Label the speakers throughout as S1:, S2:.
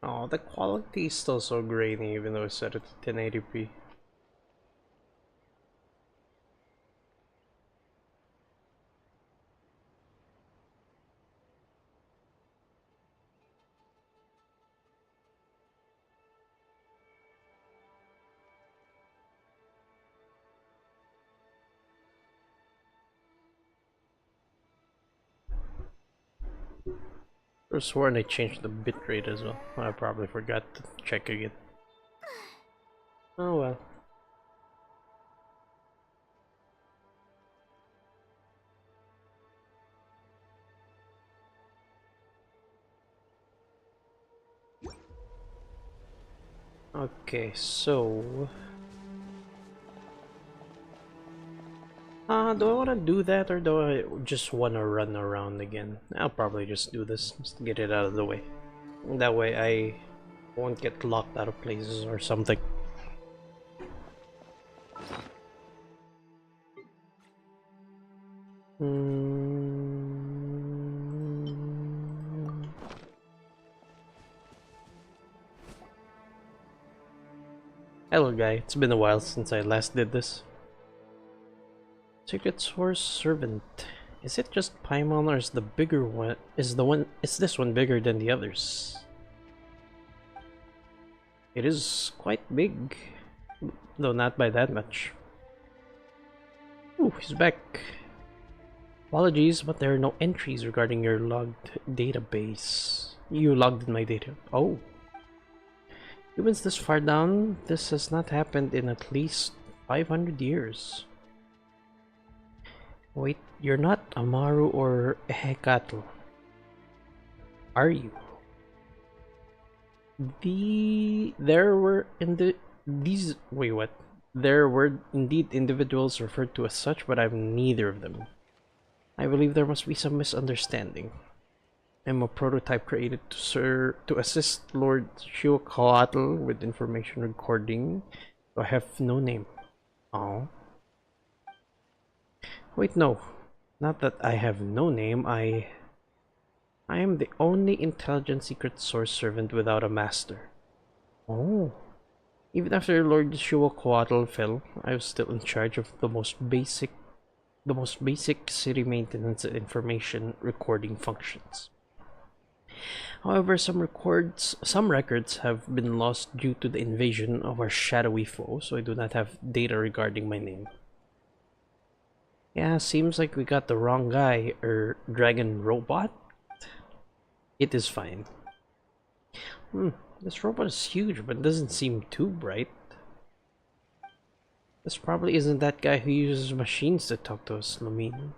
S1: Oh, the quality is still so grainy even though it's set at 1080p. I sworn I changed the bitrate as well. I probably forgot to check again. Oh well. Okay, so... do I want to do that or do I just want to run around again? I'll probably just do this, just to get it out of the way. That way I won't get locked out of places or something. Hello guy, it's been a while since I last did this. Secret Source Servant. Is it just Paimon or is the bigger one is this one bigger than the others? It is quite big, though not by that much. Ooh, he's back. Apologies, but there are no entries regarding your logged database. You logged in my data. Oh. Humans this far down, this has not happened in at least 500 years. Wait, you're not Amaru or Hecatl, are you? There were There were indeed individuals referred to as such, but I'm neither of them. I believe there must be some misunderstanding. I'm a prototype created to assist Lord Xiuhcoatl with information recording. I have no name. Oh. Wait, no. Not that I have no name, I am the only intelligent secret source servant without a master. Oh. Even after Lord Xiuhcoatl fell, I was still in charge of the most basic city maintenance and information recording functions. However, some records have been lost due to the invasion of our shadowy foe, so I do not have data regarding my name. Yeah, seems like we got the wrong guy, or dragon robot? It is fine. This robot is huge, but doesn't seem too bright. This probably isn't that guy who uses machines to talk to us, Lumine.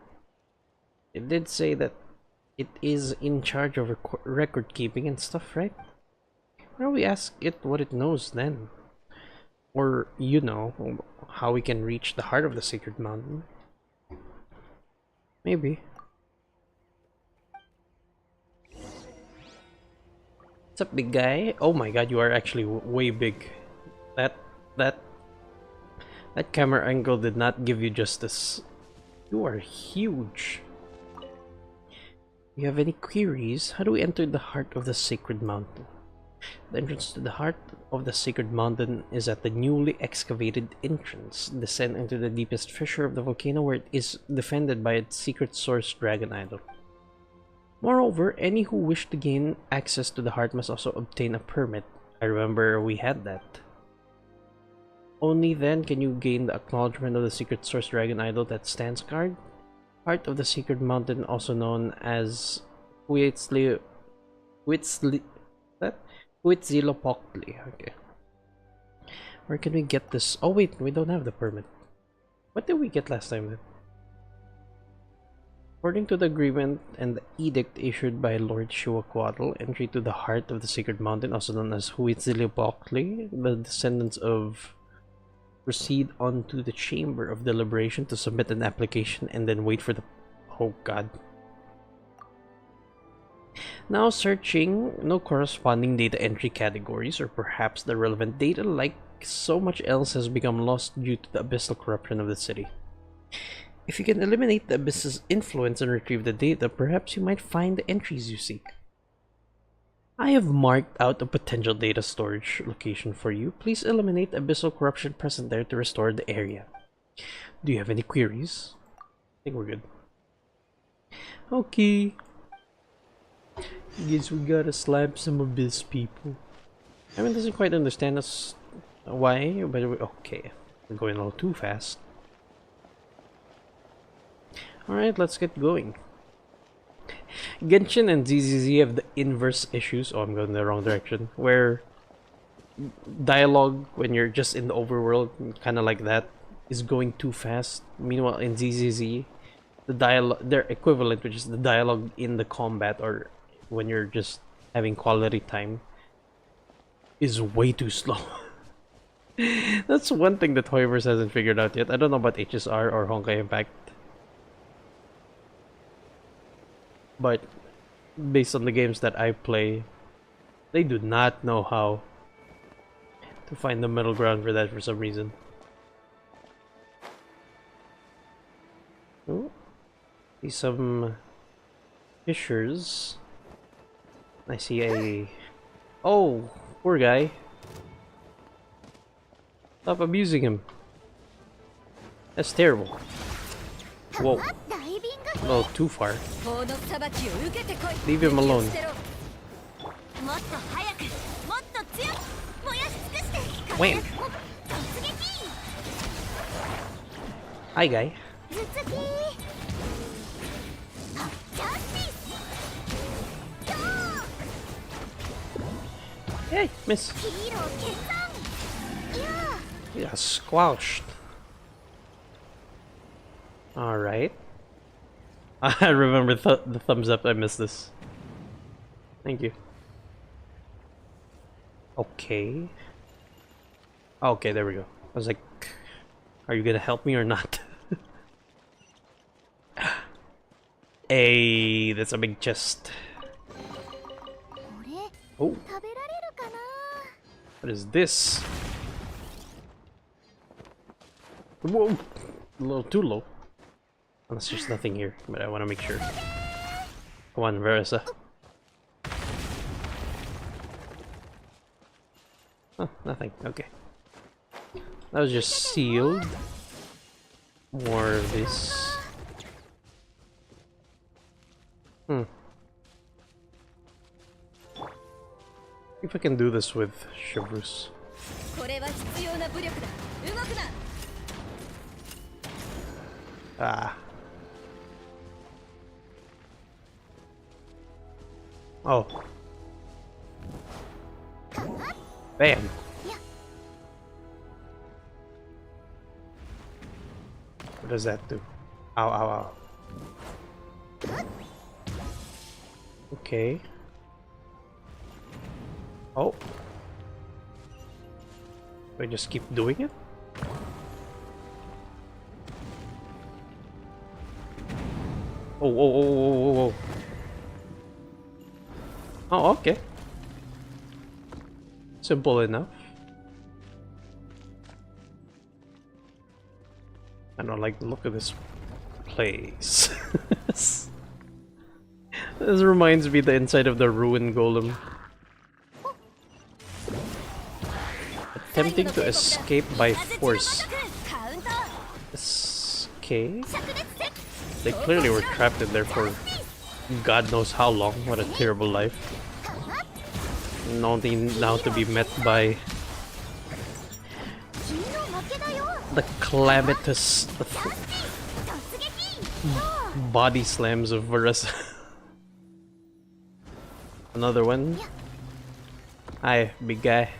S1: It did say that it is in charge of record keeping and stuff, right? Why don't we ask it what it knows then? Or, you know, how we can reach the heart of the Sacred Mountain. Maybe. What's up, big guy? Oh my god, you are actually way big. That camera angle did not give you justice. You are huge. You have any queries? How do we enter the heart of the Sacred Mountain? The entrance to the heart of the Sacred Mountain is at the newly excavated entrance. Descend into the deepest fissure of the volcano where it is defended by its secret source dragon idol. Moreover, any who wish to gain access to the heart must also obtain a permit. I remember we had that. Only then can you gain the acknowledgement of the secret source dragon idol that stands guard. Heart of the Sacred Mountain, also known as Huitzilopoctli. Okay. Where can we get this? Oh wait, we don't have the permit. What did we get last time then? According to the agreement and the edict issued by Lord Xiuhcoatl, entry to the heart of the Sacred Mountain, also known as Huitzilopoctli, the descendants of proceed on to the Chamber of Deliberation to submit an application and then wait for the... Oh god. Now searching, no corresponding data entry categories, or perhaps the relevant data, like so much else, has become lost due to the abyssal corruption of the city. If you can eliminate the abyss's influence and retrieve the data, perhaps you might find the entries you seek. I have marked out a potential data storage location for you. Please eliminate abyssal corruption present there to restore the area. Do you have any queries? I think we're good. Okay. Guess we gotta slap some abyss people. I mean, doesn't quite understand us why, but okay. We're going a little too fast. Alright, let's get going. Genshin and ZZZ have the inverse issues. Oh, I'm going the wrong direction. Where dialogue, when you're just in the overworld, kind of like that, is going too fast. Meanwhile, in ZZZ, the dialogue, their equivalent, which is the dialogue in the combat, or when you're just having quality time, is way too slow. That's one thing that Hoyoverse hasn't figured out yet. I don't know about HSR or Honkai Impact, but based on the games that I play, they do not know how to find the middle ground for that for some reason. Oh, see some fissures. I see a... Oh, poor guy. Stop abusing him. That's terrible. Whoa. A little too far. Leave him alone. Wham! Hi, guy. Hey, miss. Yeah, squelched. Alright. I remember the thumbs up. I missed this. Thank you. Okay. Okay, there we go. I was like, are you gonna help me or not? Hey, that's a big chest. Oh. What is this? Whoa! A little too low. Unless there's nothing here, but I want to make sure. Come on, Verisa. Oh, nothing. Okay. That was just sealed. More of this. If I can do this with Chevreuse. Ah. Oh. Bam. What does that do? Ow, ow, ow. Okay. Oh. Do I just keep doing it? Oh, oh, oh, oh, oh, oh. Oh, okay. Simple enough. I don't like the look of this place. This reminds me of the inside of the ruined golem. Attempting to escape by force. Escape? They clearly were trapped in there for God knows how long. What a terrible life. Only now to be met by the calamitous body slams of Verisa. Another one. Hi, big guy.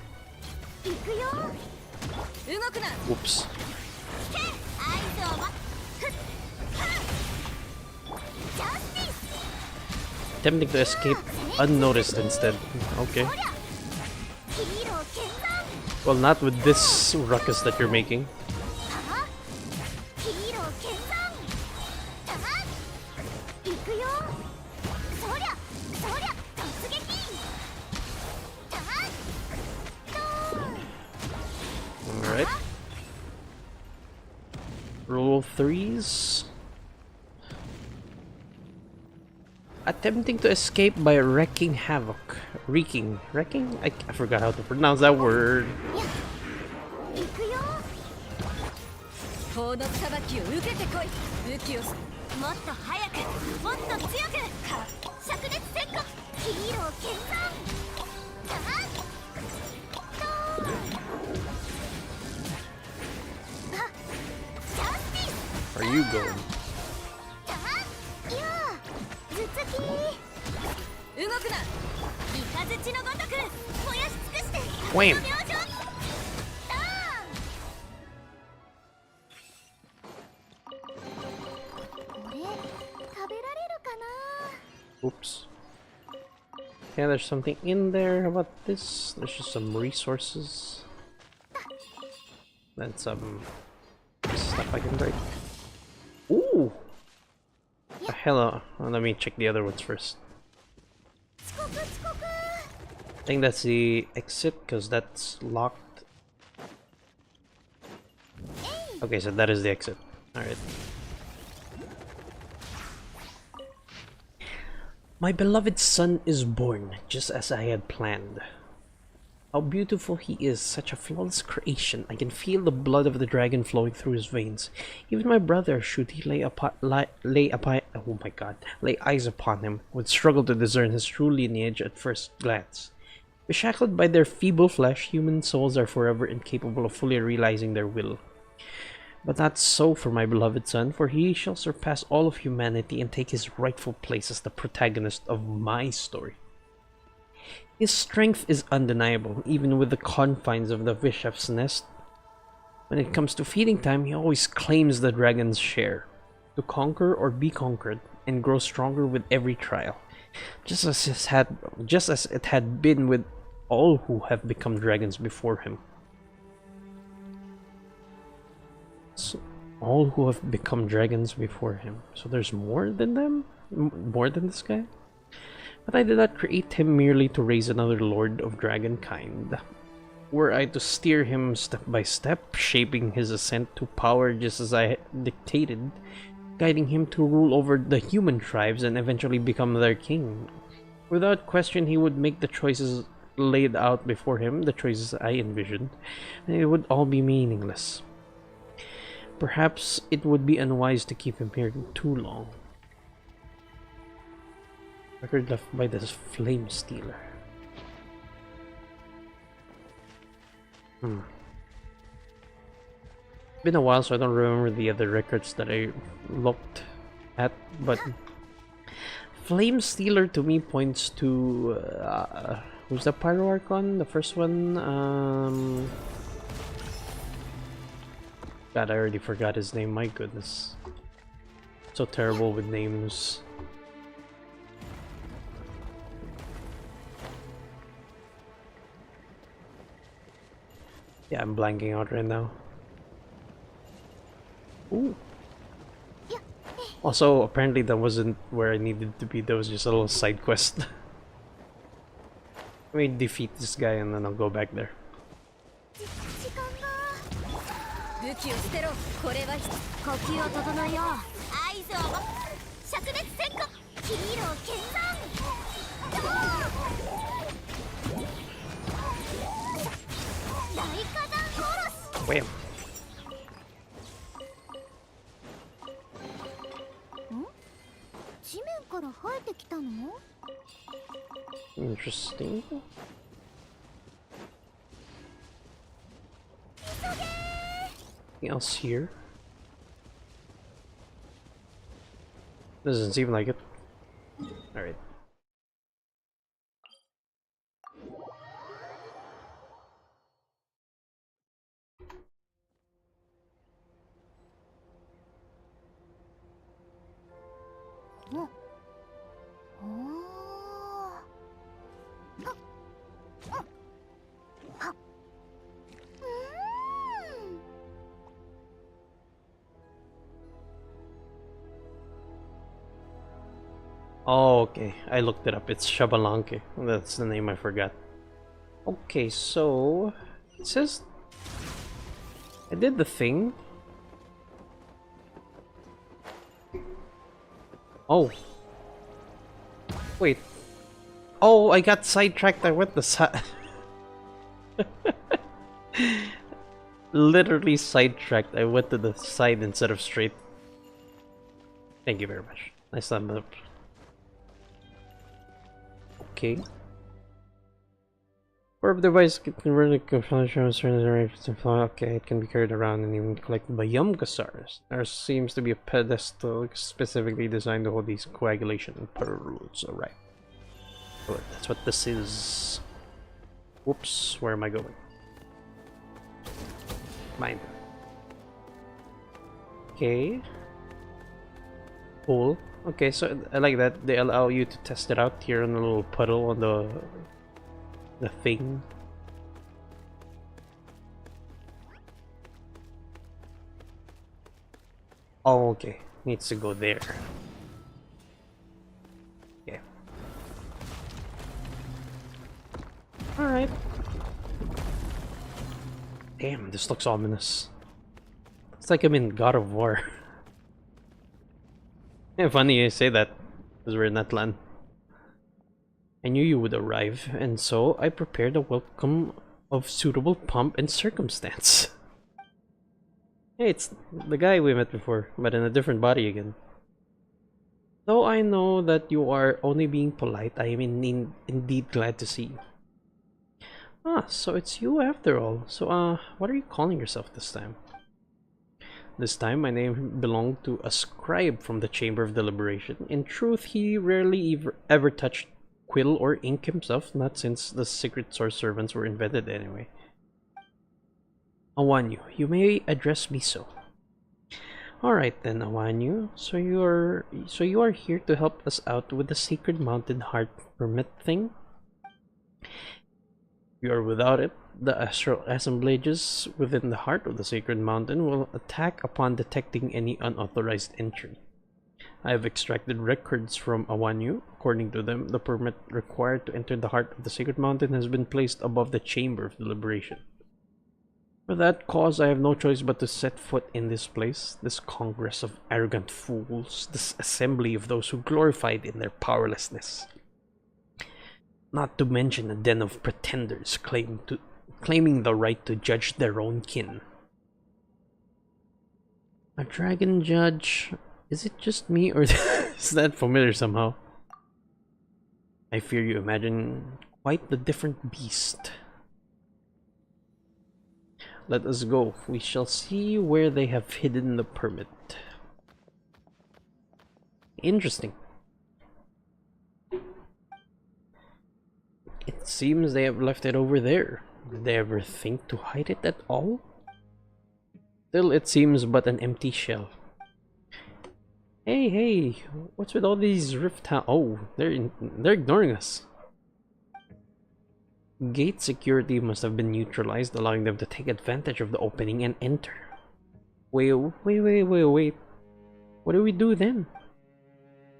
S1: Whoops. Attempting to escape unnoticed instead. Okay. Well, not with this ruckus that you're making. Alright. Roll 3s. Attempting to escape by wreaking havoc. Wreaking? I forgot how to pronounce that word. Where are you going? Wham! Oops. Okay, there's something in there. How about this? There's just some resources. Then some stuff I can break. Ooh! Hello. Well, let me check the other ones first. I think that's the exit, because that's locked. Okay, so that is the exit. Alright. My beloved son is born, just as I had planned. How beautiful he is, such a flawless creation. I can feel the blood of the dragon flowing through his veins. Even my brother, should he lay eyes upon him, would struggle to discern his true lineage at first glance. Beshackled by their feeble flesh, human souls are forever incapable of fully realizing their will. But not so for my beloved son, for he shall surpass all of humanity and take his rightful place as the protagonist of my story. His strength is undeniable, even with the confines of the Vishaf's nest. When it comes to feeding time, he always claims the dragon's share, to conquer or be conquered, and grow stronger with every trial, just as it had been with all who have become dragons before him. So, all who have become dragons before him. So there's more than them? More than this guy? But I did not create him merely to raise another lord of dragonkind. Were I to steer him step by step, shaping his ascent to power just as I dictated, guiding him to rule over the human tribes and eventually become their king. Without question, he would make the choices laid out before him, the choices I envisioned, and it would all be meaningless. Perhaps it would be unwise to keep him here too long. Record left by this flame stealer. Been a while, so I don't remember the other records that I looked at, but flame stealer to me points to who's the Pyro Archon? The first one. God, I already forgot his name. My goodness, so terrible with names. Yeah, I'm blanking out right now. Ooh. Also, apparently that wasn't where I needed to be. That was just a little side quest. Let me defeat this guy and then I'll go back there. Wham! Interesting. Anything else here? Doesn't seem like it. Alright. Oh, okay. I looked it up. It's Xbalanque. That's the name I forgot. Okay, so it says I did the thing. Oh. Wait. Oh, I got sidetracked. I went the side. Literally sidetracked. I went to the side instead of straight. Thank you very much. Nice thumbs up. Okay. Orb device can really okay, it can be carried around and even collected by Yum-Gasars. There seems to be a pedestal specifically designed to hold these coagulation pearls. Alright. So that's what this is. Whoops, where am I going? Mine. Okay. Cool. Okay, so I like that. They allow you to test it out here on a little puddle on the thing. Oh, okay. Needs to go there. Okay. Alright. Damn, this looks ominous. Looks like I'm in God of War. Yeah, funny you say that, because we're in that land. I knew you would arrive, and so I prepared a welcome of suitable pomp and circumstance. Hey, it's the guy we met before, but in a different body again. Though I know that you are only being polite, I am indeed glad to see you. Ah, so it's you after all. So, what are you calling yourself this time? This time, my name belonged to a scribe from the Chamber of Deliberation. In truth, he rarely ever touched quill or ink himself, not since the secret source servants were invented anyway. Awanyu, you may address me so. Alright then, Awanyu. So you are here to help us out with the Sacred Mountain Heart permit thing? If you are without it, the astral assemblages within the heart of the Sacred Mountain will attack upon detecting any unauthorized entry. I have extracted records from Awanyu. According to them, the permit required to enter the heart of the Sacred Mountain has been placed above the Chamber of Deliberation. For that cause, I have no choice but to set foot in this place, this congress of arrogant fools, this assembly of those who glorified in their powerlessness. Not to mention a den of pretenders claiming the right to judge their own kin. A dragon judge? Is it just me, or is that familiar somehow? I fear you imagine quite the different beast. Let us go. We shall see where they have hidden the permit. Interesting. It seems they have left it over there. Did they ever think to hide it at all? Still, it seems but an empty shell. Hey, what's with all these rift oh, they're ignoring us. Gate security must have been neutralized, allowing them to take advantage of the opening and enter. Wait. What do we do then?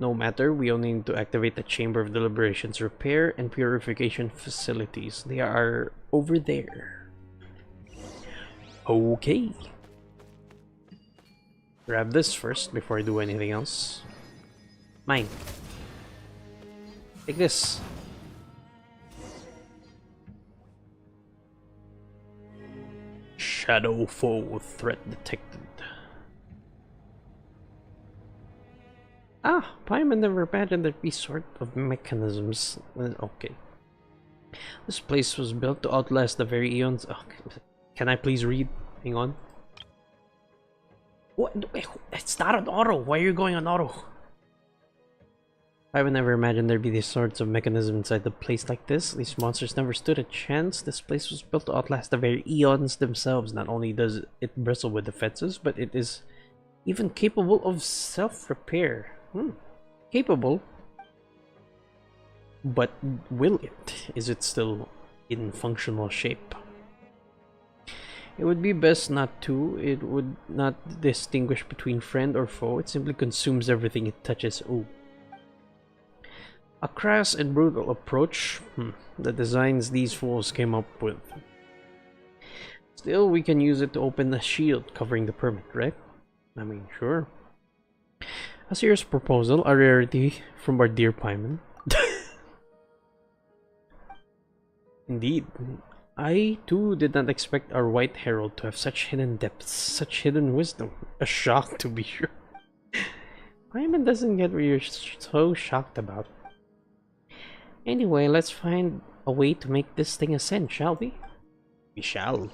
S1: No matter, we only need to activate the Chamber of Deliberation's repair and purification facilities. They are over there. Okay. Grab this first before I do anything else. Mine. Take this. Shadow foe threat detected. Ah, Paimon never imagined there'd be sort of mechanisms. Okay. This place was built to outlast the very eons. Oh, can I please read? Hang on. What? It's not an auto. Why are you going on auto? I would never imagine there'd be these sorts of mechanisms inside the place like this. These monsters never stood a chance. This place was built to outlast the very eons themselves. Not only does it bristle with defenses, but it is even capable of self-repair. Capable? But will it? Is it still in functional shape? It would be best not to. It would not distinguish between friend or foe. It simply consumes everything it touches. Ooh. A crass and brutal approach. The designs these fools came up with. Still, we can use it to open the shield covering the permit, right? I mean, sure. A serious proposal, a rarity from our dear Paimon. Indeed. I too did not expect our White Herald to have such hidden depths, such hidden wisdom. A shock, to be sure. Paimon doesn't get what you're so shocked about. Anyway, let's find a way to make this thing ascend, shall we? We shall.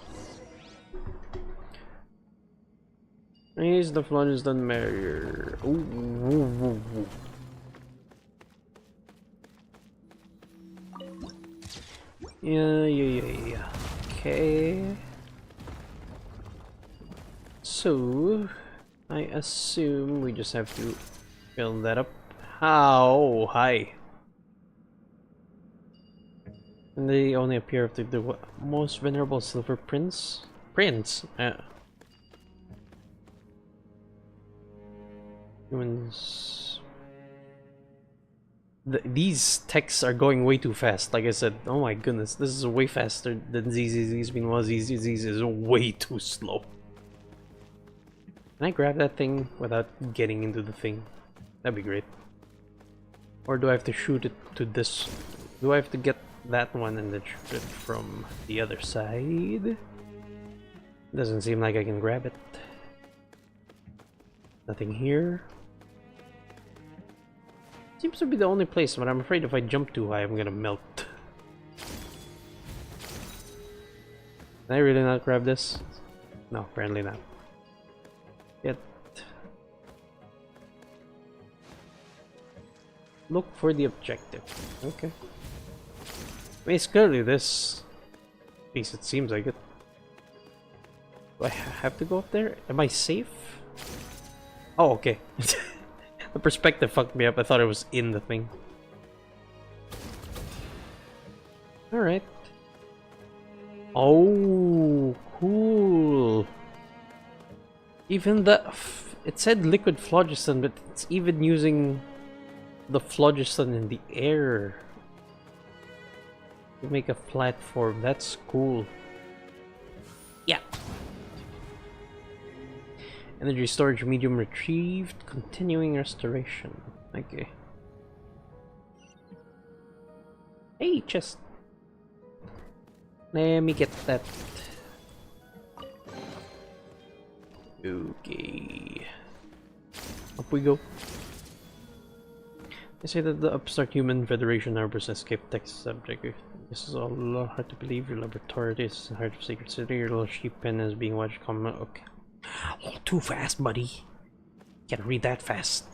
S1: Raise the flunges done merrier. Ooh, ooh, ooh, ooh. Yeah. Okay. So, I assume we just have to fill that up. How? Hi. And they only appear after the most venerable silver prince? Humans. These texts are going way too fast. Like I said, oh my goodness, this is way faster than ZZZ's. Meanwhile, ZZZ's is way too slow. Can I grab that thing without getting into the thing? That'd be great. Or do I have to shoot it to this? Do I have to get that one and then shoot it from the other side? Doesn't seem like I can grab it. Nothing here. Seems to be the only place, but I'm afraid if I jump too high, I'm gonna melt. Can I really not grab this? No, apparently not. Yet. Look for the objective. Okay. I mean, it's clearly this piece, it seems like it. Do I have to go up there? Am I safe? Oh, okay. The perspective fucked me up. I thought it was in the thing. Alright. Oh, cool. Even the... It said liquid phlogiston, but it's even using the phlogiston in the air to make a platform. That's cool. Yeah. Energy storage medium retrieved. Continuing restoration. Okay. Hey, chest. Let me get that. Okay. Up we go. They say that the upstart human federation harbors escaped text subject. This is all hard to believe. Your laboratory is the heart of Sacred City. Your little sheep pen is being watched. Okay. Oh, too fast, buddy. Can't read that fast.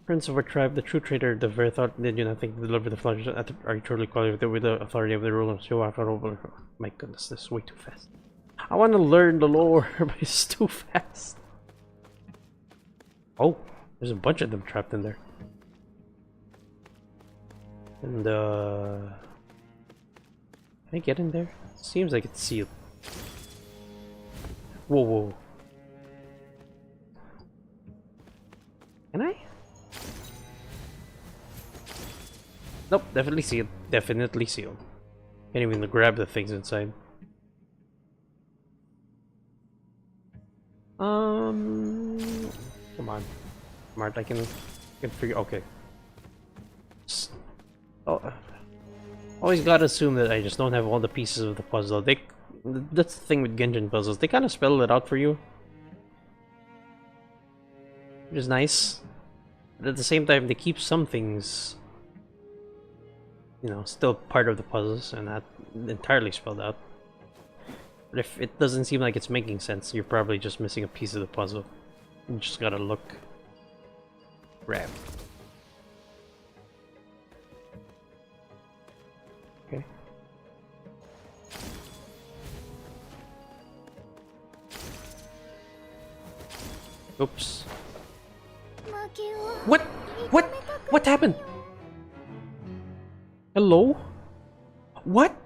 S1: Prince of our tribe, the true traitor, the very thought did you not think to deliver the flash are you truly qualified with the authority of the ruler of Shiwaka? My goodness, this is way too fast. I want to learn the lore, but it's too fast. Oh, there's a bunch of them trapped in there. And can I get in there? Seems like it's sealed. Whoa, whoa. Can I? Nope, definitely sealed. Definitely sealed. Can't even grab the things inside. Come on. Smart, I can figure. Okay. Oh. Always gotta assume that I just don't have all the pieces of the puzzle. That's the thing with Genshin puzzles. They kind of spell it out for you, which is nice. But at the same time, they keep some things, you know, still part of the puzzles and not entirely spelled out. But if it doesn't seem like it's making sense, you're probably just missing a piece of the puzzle. You just gotta look. Grab. Okay. Oops. What? What? What happened? Hello? What?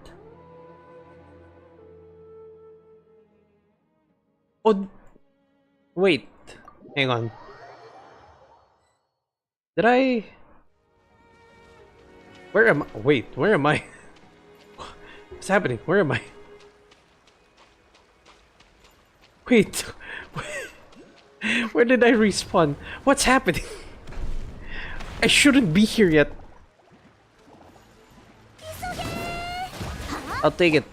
S1: Oh, wait. Hang on. Did I... Where am I? Wait, where am I? What's happening? Where am I? Wait. Where did I respawn? What's happening? I shouldn't be here yet. I'll take it.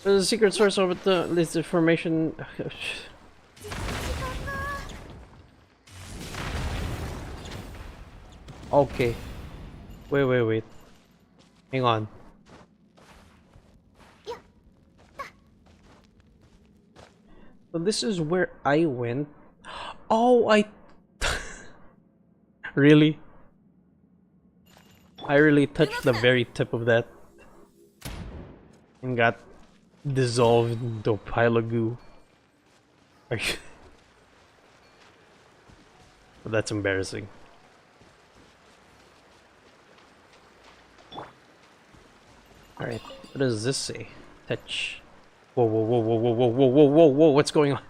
S1: There's a secret source over the list information. Okay. Wait. Hang on. So this is where I went. Oh, really? I really touched the very tip of that and got dissolved into a pile of goo. That's embarrassing. Alright, what does this say? Touch. Whoa, what's going on?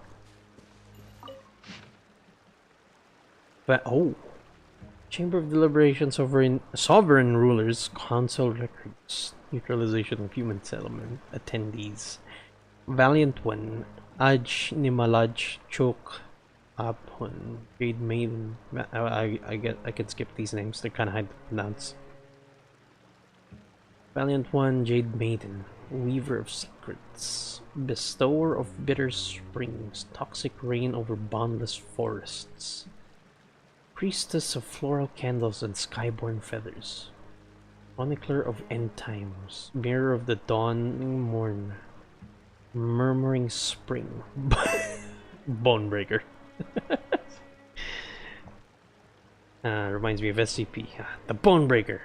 S1: But oh, Chamber of Deliberation, Sovereign Rulers, Council Records, Neutralization of Human Settlement, Attendees, Valiant One, Aj Nimalaj Chok Apon, Jade Maiden. I can skip these names, they're kinda hard to pronounce. Valiant One, Jade Maiden, Weaver of Secrets, Bestower of Bitter Springs, Toxic Rain over Boundless Forests, Priestess of Floral Candles and Skyborn Feathers, Chronicler of End Times, Mirror of the Dawning Morn, Murmuring Spring, Bonebreaker. Reminds me of SCP, the Bonebreaker.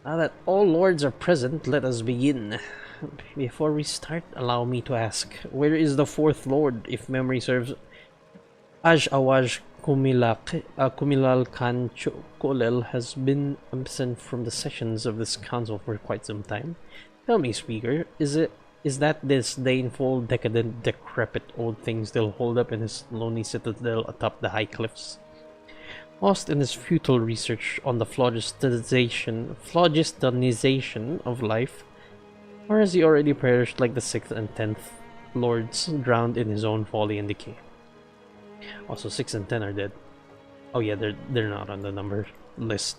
S1: Now that all lords are present, let us begin. Before we start, allow me to ask, where is the fourth lord, if memory serves? Aj Awaj Kumilal Khan Kolel has been absent from the sessions of this council for quite some time. Tell me, speaker, is that disdainful, decadent, decrepit old thing still holed up in his lonely citadel atop the high cliffs? Lost in his futile research on the phlogistonization of life, or has he already perished like the 6th and 10th lords, drowned in his own folly and decay? Also, 6 and 10 are dead. Oh yeah, they're not on the number list.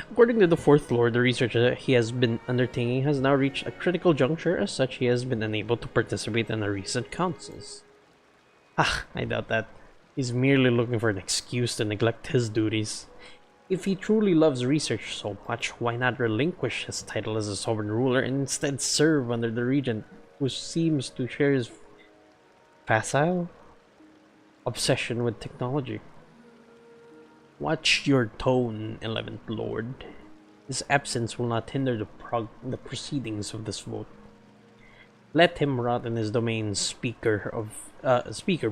S1: According to the 4th lord, the research that he has been undertaking has now reached a critical juncture. As such, he has been unable to participate in the recent councils. I doubt that. He's merely looking for an excuse to neglect his duties. If he truly loves research so much, why not relinquish his title as a sovereign ruler and instead serve under the regent, who seems to share his facile obsession with technology? Watch your tone, 11th Lord. His absence will not hinder the proceedings of this vote. Let him rot in his domain, Speaker,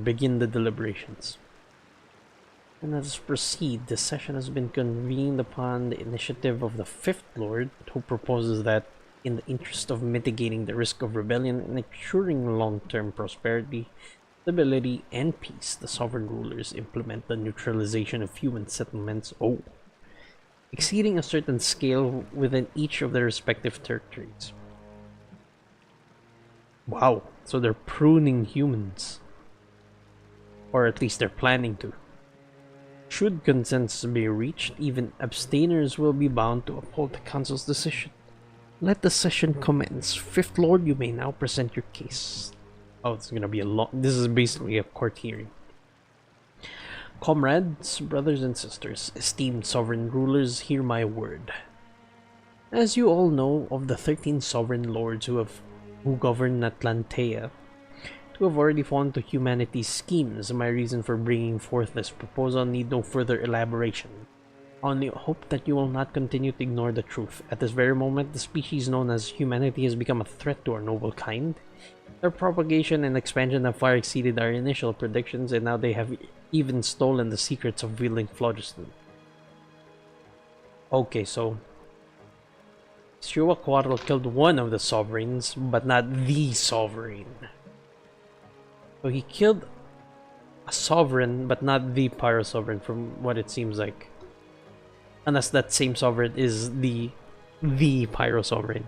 S1: begin the deliberations. And let us proceed. This session has been convened upon the initiative of the 5th Lord, who proposes that, in the interest of mitigating the risk of rebellion and ensuring long-term prosperity, stability, and peace, the sovereign rulers implement the neutralization of human settlements, exceeding a certain scale within each of their respective territories. Wow, so they're pruning humans. Or at least they're planning to. Should consensus be reached, even abstainers will be bound to uphold the council's decision. Let the session commence. 5th Lord, you may now present your case. Oh, it's gonna be a long... This is basically a court hearing. Comrades, brothers and sisters, esteemed sovereign rulers, hear my word. As you all know of the 13 sovereign lords who govern Atlantea, to have already fallen to humanity's schemes, my reason for bringing forth this proposal need no further elaboration. I only hope that you will not continue to ignore the truth. At this very moment, the species known as humanity has become a threat to our noble kind. Their propagation and expansion have far exceeded our initial predictions, and now they have even stolen the secrets of wielding phlogiston. Okay, so Cihuacuatl killed one of the sovereigns, but not the sovereign. So he killed a sovereign, but not the Pyro Sovereign, from what it seems like. Unless that same sovereign is the Pyro Sovereign.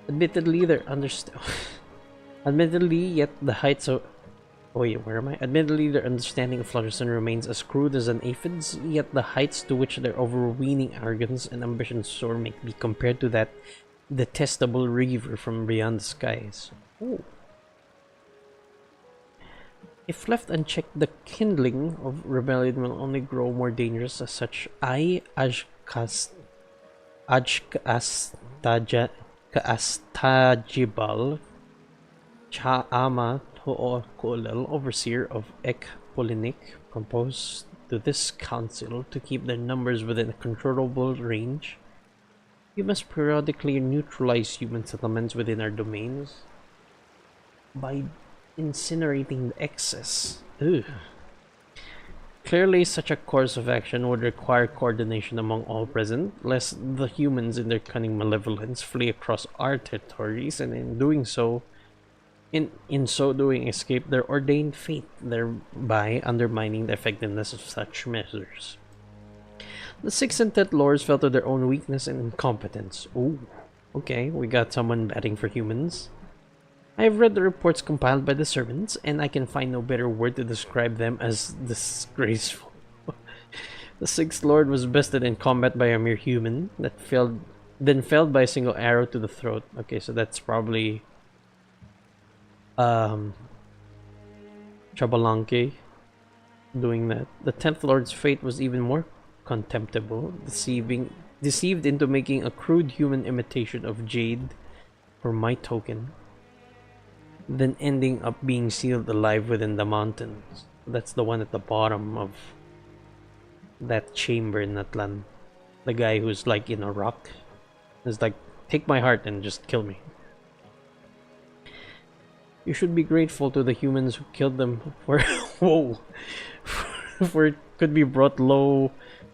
S1: Admittedly, Admittedly, yet the heights of... Oh wait, where am I? Admittedly, their understanding of Flutterson remains as crude as an aphid's, yet the heights to which their overweening arrogance and ambition soar may be compared to that detestable reaver from beyond the skies. Oh. If left unchecked, the kindling of rebellion will only grow more dangerous as such. Kaastajibal Cha'ama To'okolel, overseer of Ek Polinik, proposed to this council to keep their numbers within a controllable range. We must periodically neutralize human settlements within our domains by incinerating the excess. Ugh. Clearly, such a course of action would require coordination among all present, lest the humans in their cunning malevolence flee across our territories, and in so doing escape their ordained fate, thereby undermining the effectiveness of such measures. The 6th and 10th lords fell to their own weakness and incompetence. Ooh, okay, we got someone batting for humans. I have read the reports compiled by the servants, and I can find no better word to describe them as disgraceful. The 6th lord was bested in combat by a mere human, then felled by a single arrow to the throat. Okay, so that's probably Chabalanque doing that. The 10th lord's fate was even more contemptible, deceived into making a crude human imitation of jade for my token, then ending up being sealed alive within the mountains. That's the one at the bottom of that chamber in Natlan. The guy who's like in a rock is like, take my heart and just kill me. You should be grateful to the humans who killed them for whoa, for it could be brought low.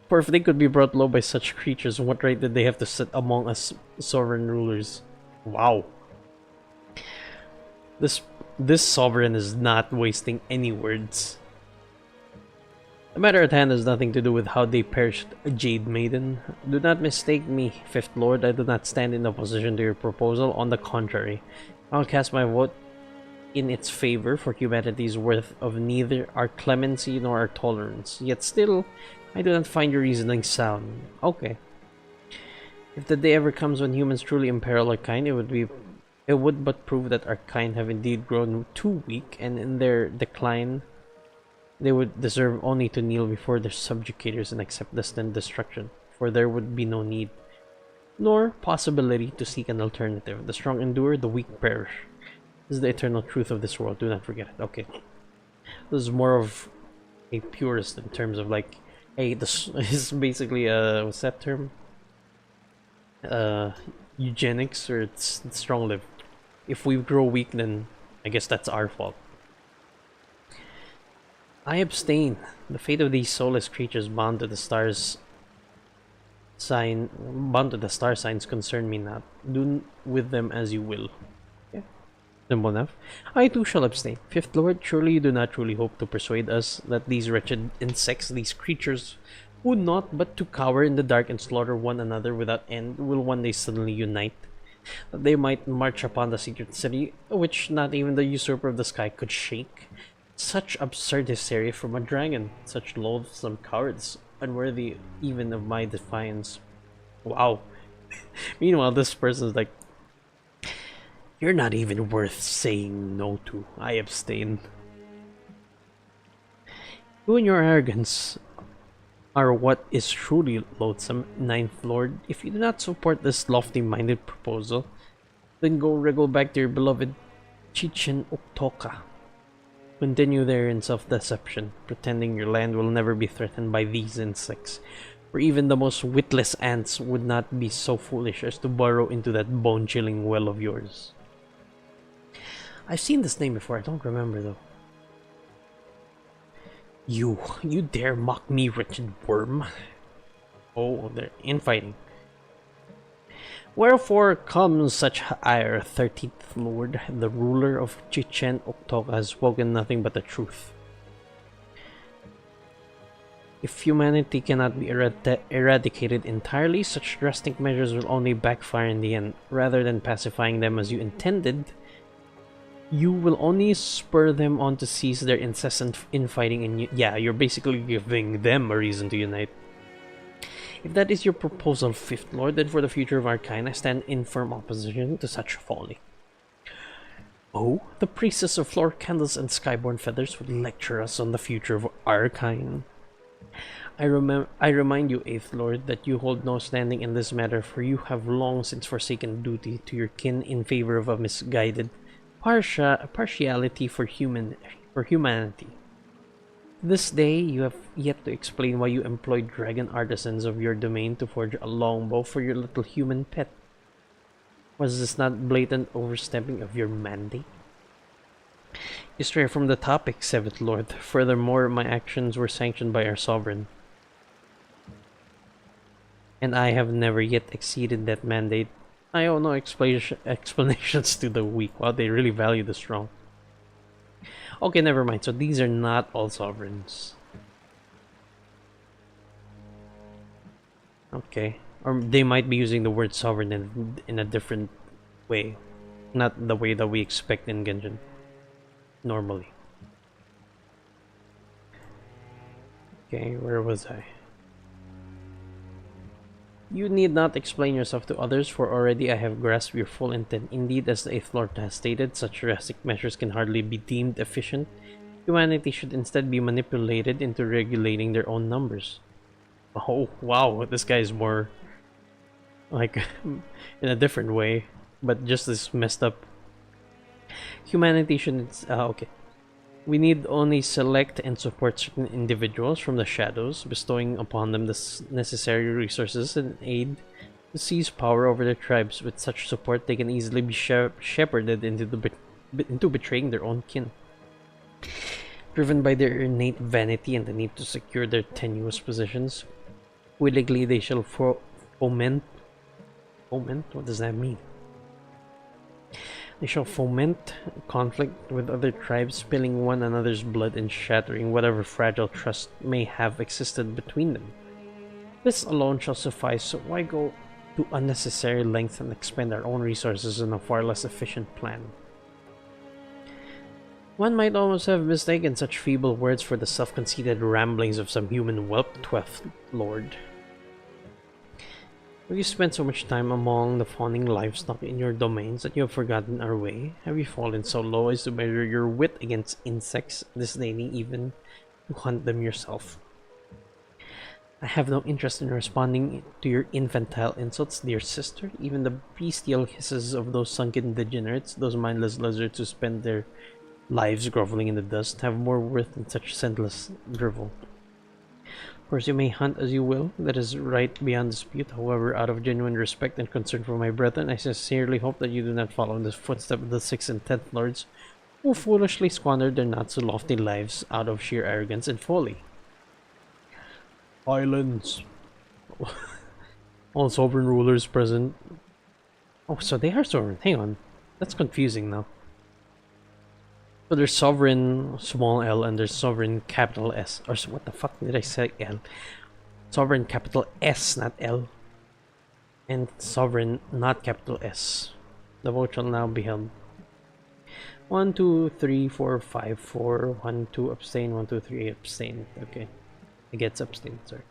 S1: For if they could be brought low by such creatures, what right did they have to sit among us sovereign rulers? Wow. This sovereign is not wasting any words. The matter at hand has nothing to do with how they perished, Jade Maiden. Do not mistake me, 5th Lord. I do not stand in opposition to your proposal. On the contrary, I'll cast my vote in its favor, for humanity is worth of neither our clemency nor our tolerance. Yet still, I do not find your reasoning sound. Okay. If the day ever comes when humans truly imperil our kind, it would but prove that our kind have indeed grown too weak, and in their decline, they would deserve only to kneel before their subjugators and accept destined destruction, for there would be no need, nor possibility to seek an alternative. The strong endure, the weak perish. This is the eternal truth of this world, do not forget it. Okay. This is more of a purist in terms of like, hey, this is basically what's that term? Eugenics, or it's strong-lived. If we grow weak, then I guess that's our fault. I abstain. The fate of these soulless creatures bound to the star signs concern me not. Do with them as you will. Yeah. Simple enough. I too shall abstain. 5th Lord, surely you do not truly hope to persuade us that these wretched insects, these creatures, who not but to cower in the dark and slaughter one another without end, will one day suddenly unite, that they might march upon the secret city, which not even the usurper of the sky could shake. Such absurd hysteria from a dragon, such loathsome cowards, unworthy even of my defiance. Wow. Meanwhile, this person's like, you're not even worth saying no to. I abstain. You and your arrogance are what is truly loathsome, 9th Lord. If you do not support this lofty-minded proposal, then go wriggle back to your beloved Chichen Uktoka. Continue there in self-deception, pretending your land will never be threatened by these insects, for even the most witless ants would not be so foolish as to burrow into that bone-chilling well of yours. I've seen this name before, I don't remember though. You dare mock me, wretched worm? Oh, they're infighting. Wherefore comes such ire, 13th Lord? The ruler of Chichen Oktoka has spoken nothing but the truth. If humanity cannot be eradicated entirely, such drastic measures will only backfire in the end. Rather than pacifying them as you intended, you will only spur them on to cease their incessant infighting, and yeah, you're basically giving them a reason to unite. If that is your proposal, 5th Lord, then for the future of our kind, I stand in firm opposition to such folly. Oh, the priestess of floor candles and skyborn feathers would lecture us on the future of our kind. I remind you, 8th Lord, that you hold no standing in this matter, for you have long since forsaken duty to your kin in favor of a misguided partiality for humanity. This day, you have yet to explain why you employed dragon artisans of your domain to forge a longbow for your little human pet. Was this not blatant overstepping of your mandate? You stray from the topic, 7th Lord. Furthermore, my actions were sanctioned by our sovereign, and I have never yet exceeded that mandate. I owe no explanations to the weak. Wow, they really value the strong. Okay, never mind. So these are not all sovereigns. Okay. Or they might be using the word sovereign in a different way. Not the way that we expect in Genshin. Normally. Okay, where was I? You need not explain yourself to others, for already I have grasped your full intent. Indeed, as the 8th Lord has stated, such drastic measures can hardly be deemed efficient. Humanity should instead be manipulated into regulating their own numbers. Oh, wow, this guy is more like in a different way, but just as messed up. Humanity shouldn't. Okay. We need only select and support certain individuals from the shadows, bestowing upon them the necessary resources and aid to seize power over their tribes. With such support, they can easily be shepherded into betraying their own kin. Driven by their innate vanity and the need to secure their tenuous positions, willingly they shall foment. What does that mean? They shall foment conflict with other tribes, spilling one another's blood and shattering whatever fragile trust may have existed between them. This alone shall suffice, so why go to unnecessary lengths and expend our own resources in a far less efficient plan? One might almost have mistaken such feeble words for the self-conceited ramblings of some human whelp, 12th Lord. Have you spent so much time among the fawning livestock in your domains that you have forgotten our way? Have you fallen so low as to measure your wit against insects, disdaining even to hunt them yourself? I have no interest in responding to your infantile insults, dear sister. Even the bestial hisses of those sunken degenerates, those mindless lizards who spend their lives groveling in the dust, have more worth than such senseless drivel. Of course, you may hunt as you will, that is right beyond dispute. However, out of genuine respect and concern for my brethren, I sincerely hope that you do not follow in the footsteps of the 6th and 10th Lords, who foolishly squandered their not so lofty lives out of sheer arrogance and folly. Islands. All sovereign rulers present. Oh, so they are sovereign. Hang on. That's confusing now. So there's sovereign small l and there's sovereign capital S. Or what the fuck did I say? L. Sovereign capital S, not L. And sovereign not capital S. The vote shall now be held. 1, 2, 3, 4, 5, 4. 1, 2 abstain. 1, 2, 3 abstain. Okay. It gets abstain, sorry.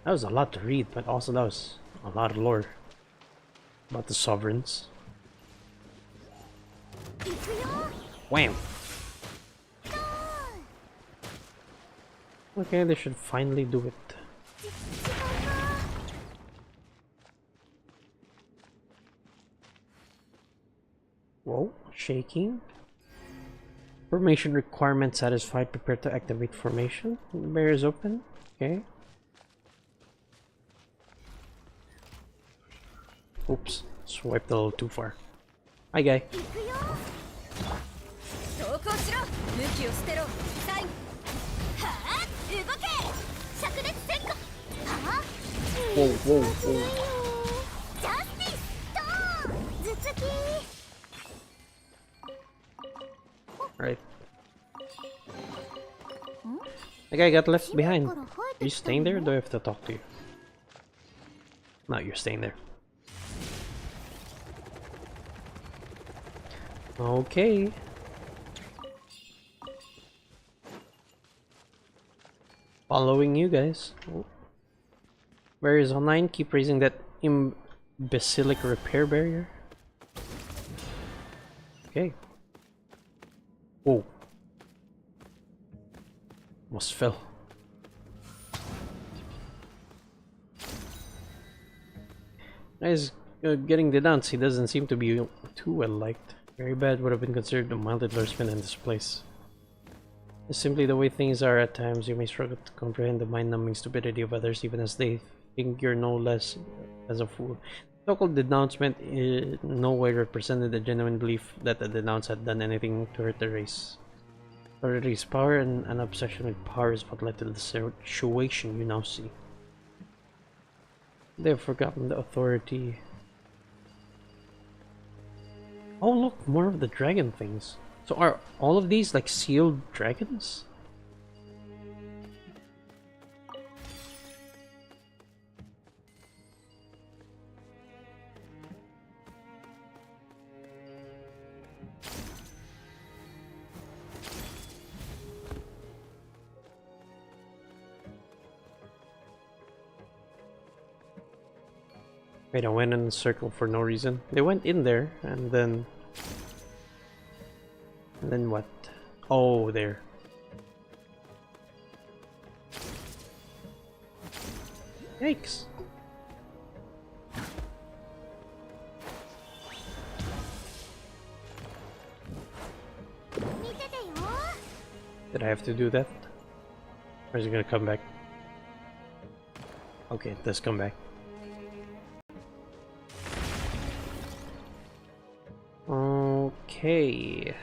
S1: That was a lot to read, but also that was a lot of lore about the sovereigns. Wham! Okay, they should finally do it. Whoa, shaking. Formation requirement satisfied. Prepare to activate formation. Barrier is open. Okay. Oops, swiped a little too far. Hi, guy. Whoa, whoa, whoa. Alright. The guy got left behind. Are you staying there or do I have to talk to you? No, you're staying there. Okay. Following you guys. Oh. Where is online? Keep raising that imbecilic repair barrier. Okay. Whoa. Almost fell. Guys, getting denounced. He doesn't seem to be too well liked. Very bad would have been considered a mild endorsement in this place. It's simply the way things are at times. You may struggle to comprehend the mind-numbing stupidity of others, even as they think you're no less as a fool. The so-called denouncement in no way represented a genuine belief that the denounced had done anything to hurt the race. The race power and an obsession with power is what led to the situation you now see. They've forgotten the authority. Oh look, more of the dragon things. So are all of these like sealed dragons? Wait, I went in a circle for no reason. They went in there and then... And then what? Oh, there. Yikes. Did I have to do that? Or is it gonna come back? Okay, it does come back. Okay.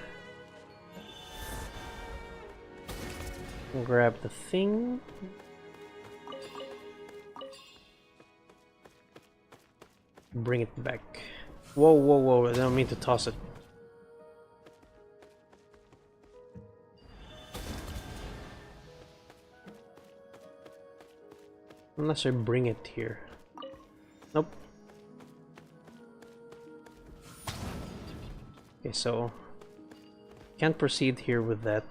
S1: Grab the thing. Bring it back. Whoa, whoa, whoa, I don't mean to toss it. Unless I bring it here. Nope. Okay, so can't proceed here with that.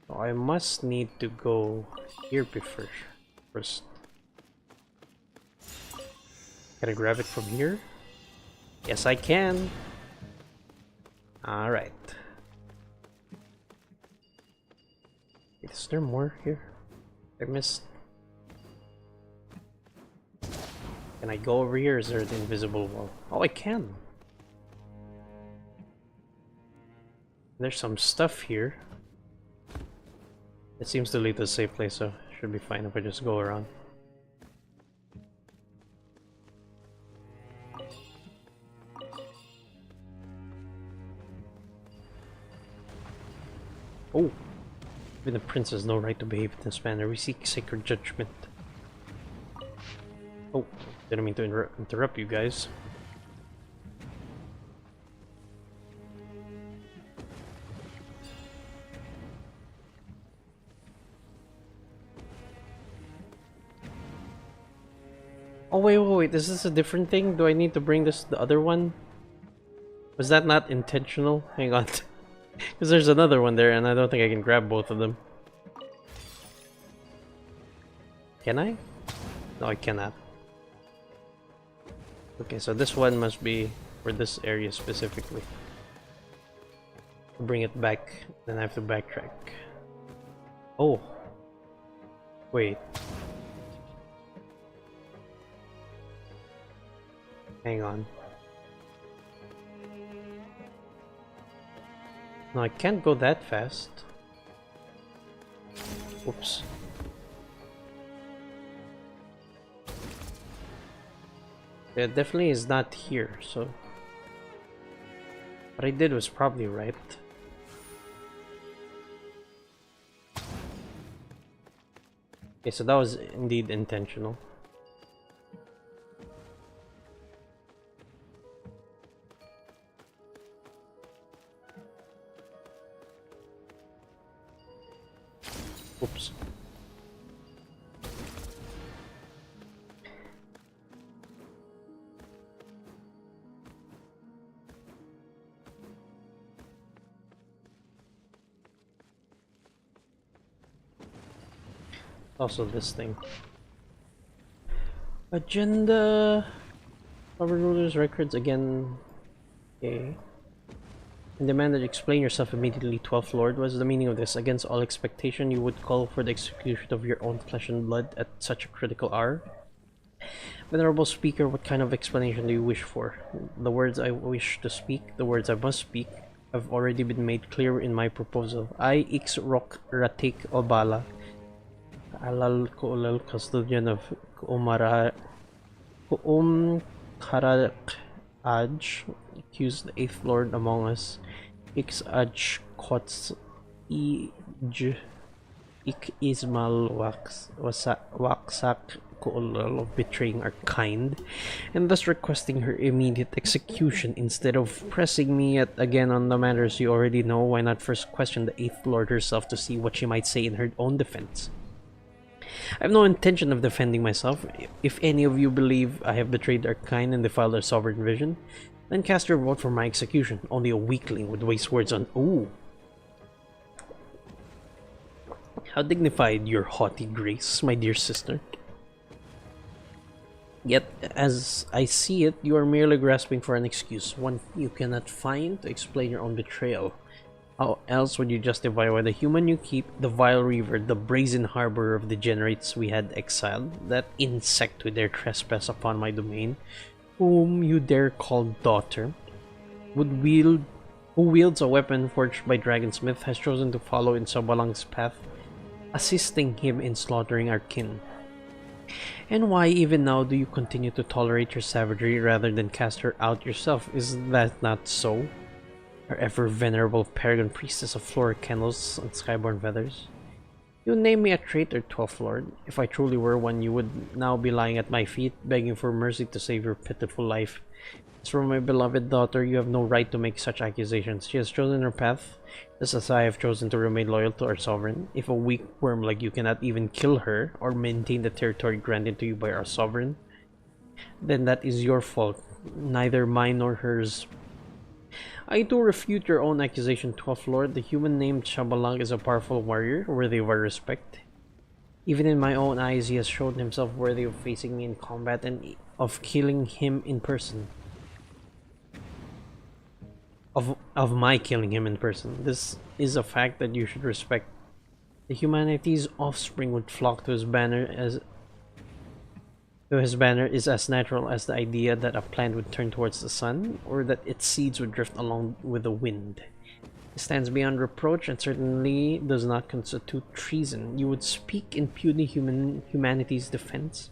S1: So I must need to go here first. Can I grab it from here? Yes, I can. All right. Is there more here? I missed. Can I go over here? Is there an invisible wall? Oh, I can. There's some stuff here. It seems to lead to a safe place, so should be fine if I just go around. Oh! Even the prince has no right to behave in this manner. We seek sacred judgment. Oh, didn't mean to interrupt you guys. Oh wait, is this a different thing? Do I need to bring this the other one? Was that not intentional? Hang on. Because there's another one there and I don't think I can grab both of them. Can I? No, I cannot. Okay, so this one must be for this area specifically. Bring it back, then I have to backtrack. Oh. Wait. Hang on. No, I can't go that fast. Whoops. It definitely is not here, so... What I did was probably right. Okay, so that was indeed intentional. Oops. Also this thing. Agenda. Overruler's records again. Okay. And demanded explain yourself immediately, 12th Lord. What's the meaning of this? Against all expectation, you would call for the execution of your own flesh and blood at such a critical hour? Venerable speaker, what kind of explanation do you wish for? The words I wish to speak, the words I must speak, have already been made clear in my proposal. I, Ixrok Ratik Obala, Alal Koolal, custodian of Kuum Karak Aj, accused the 8th Lord among us, Ix Aj Kots Ij Ik Ismal Waksak Koolal of betraying our kind, and thus requesting her immediate execution. Instead of pressing me yet again on the matters you already know, why not first question the 8th Lord herself to see what she might say in her own defense? I have no intention of defending myself. If any of you believe I have betrayed our kind and defiled our sovereign vision, then cast your vote for my execution. Only a weakling would waste words on— Ooh. How dignified your haughty grace, my dear sister. Yet, as I see it, you are merely grasping for an excuse, one you cannot find, to explain your own betrayal. How else would you justify why the human you keep, the vile reaver, the brazen harborer of degenerates we had exiled, that insect who dare trespass upon my domain, whom you dare call daughter, who wields a weapon forged by Dragonsmith, has chosen to follow in Sabalang's path, assisting him in slaughtering our kin? And why even now do you continue to tolerate her savagery rather than cast her out yourself? Is that not so? Our ever-venerable paragon priestess of Flora Candles and Skyborn Feathers. You name me a traitor, 12th Lord. If I truly were one, you would now be lying at my feet, begging for mercy to save your pitiful life. As for my beloved daughter, you have no right to make such accusations. She has chosen her path, just as I have chosen to remain loyal to our sovereign. If a weak worm like you cannot even kill her, or maintain the territory granted to you by our sovereign, then that is your fault, neither mine nor hers. I do refute your own accusation, 12th Lord. The human named Shabalang is a powerful warrior, worthy of our respect. Even in my own eyes, he has shown himself worthy of facing me in combat and of killing him in person. Of my killing him in person. This is a fact that you should respect. The humanity's offspring would flock to his banner is as natural as the idea that a plant would turn towards the sun, or that its seeds would drift along with the wind. It stands beyond reproach and certainly does not constitute treason. You would speak in puny humanity's defense?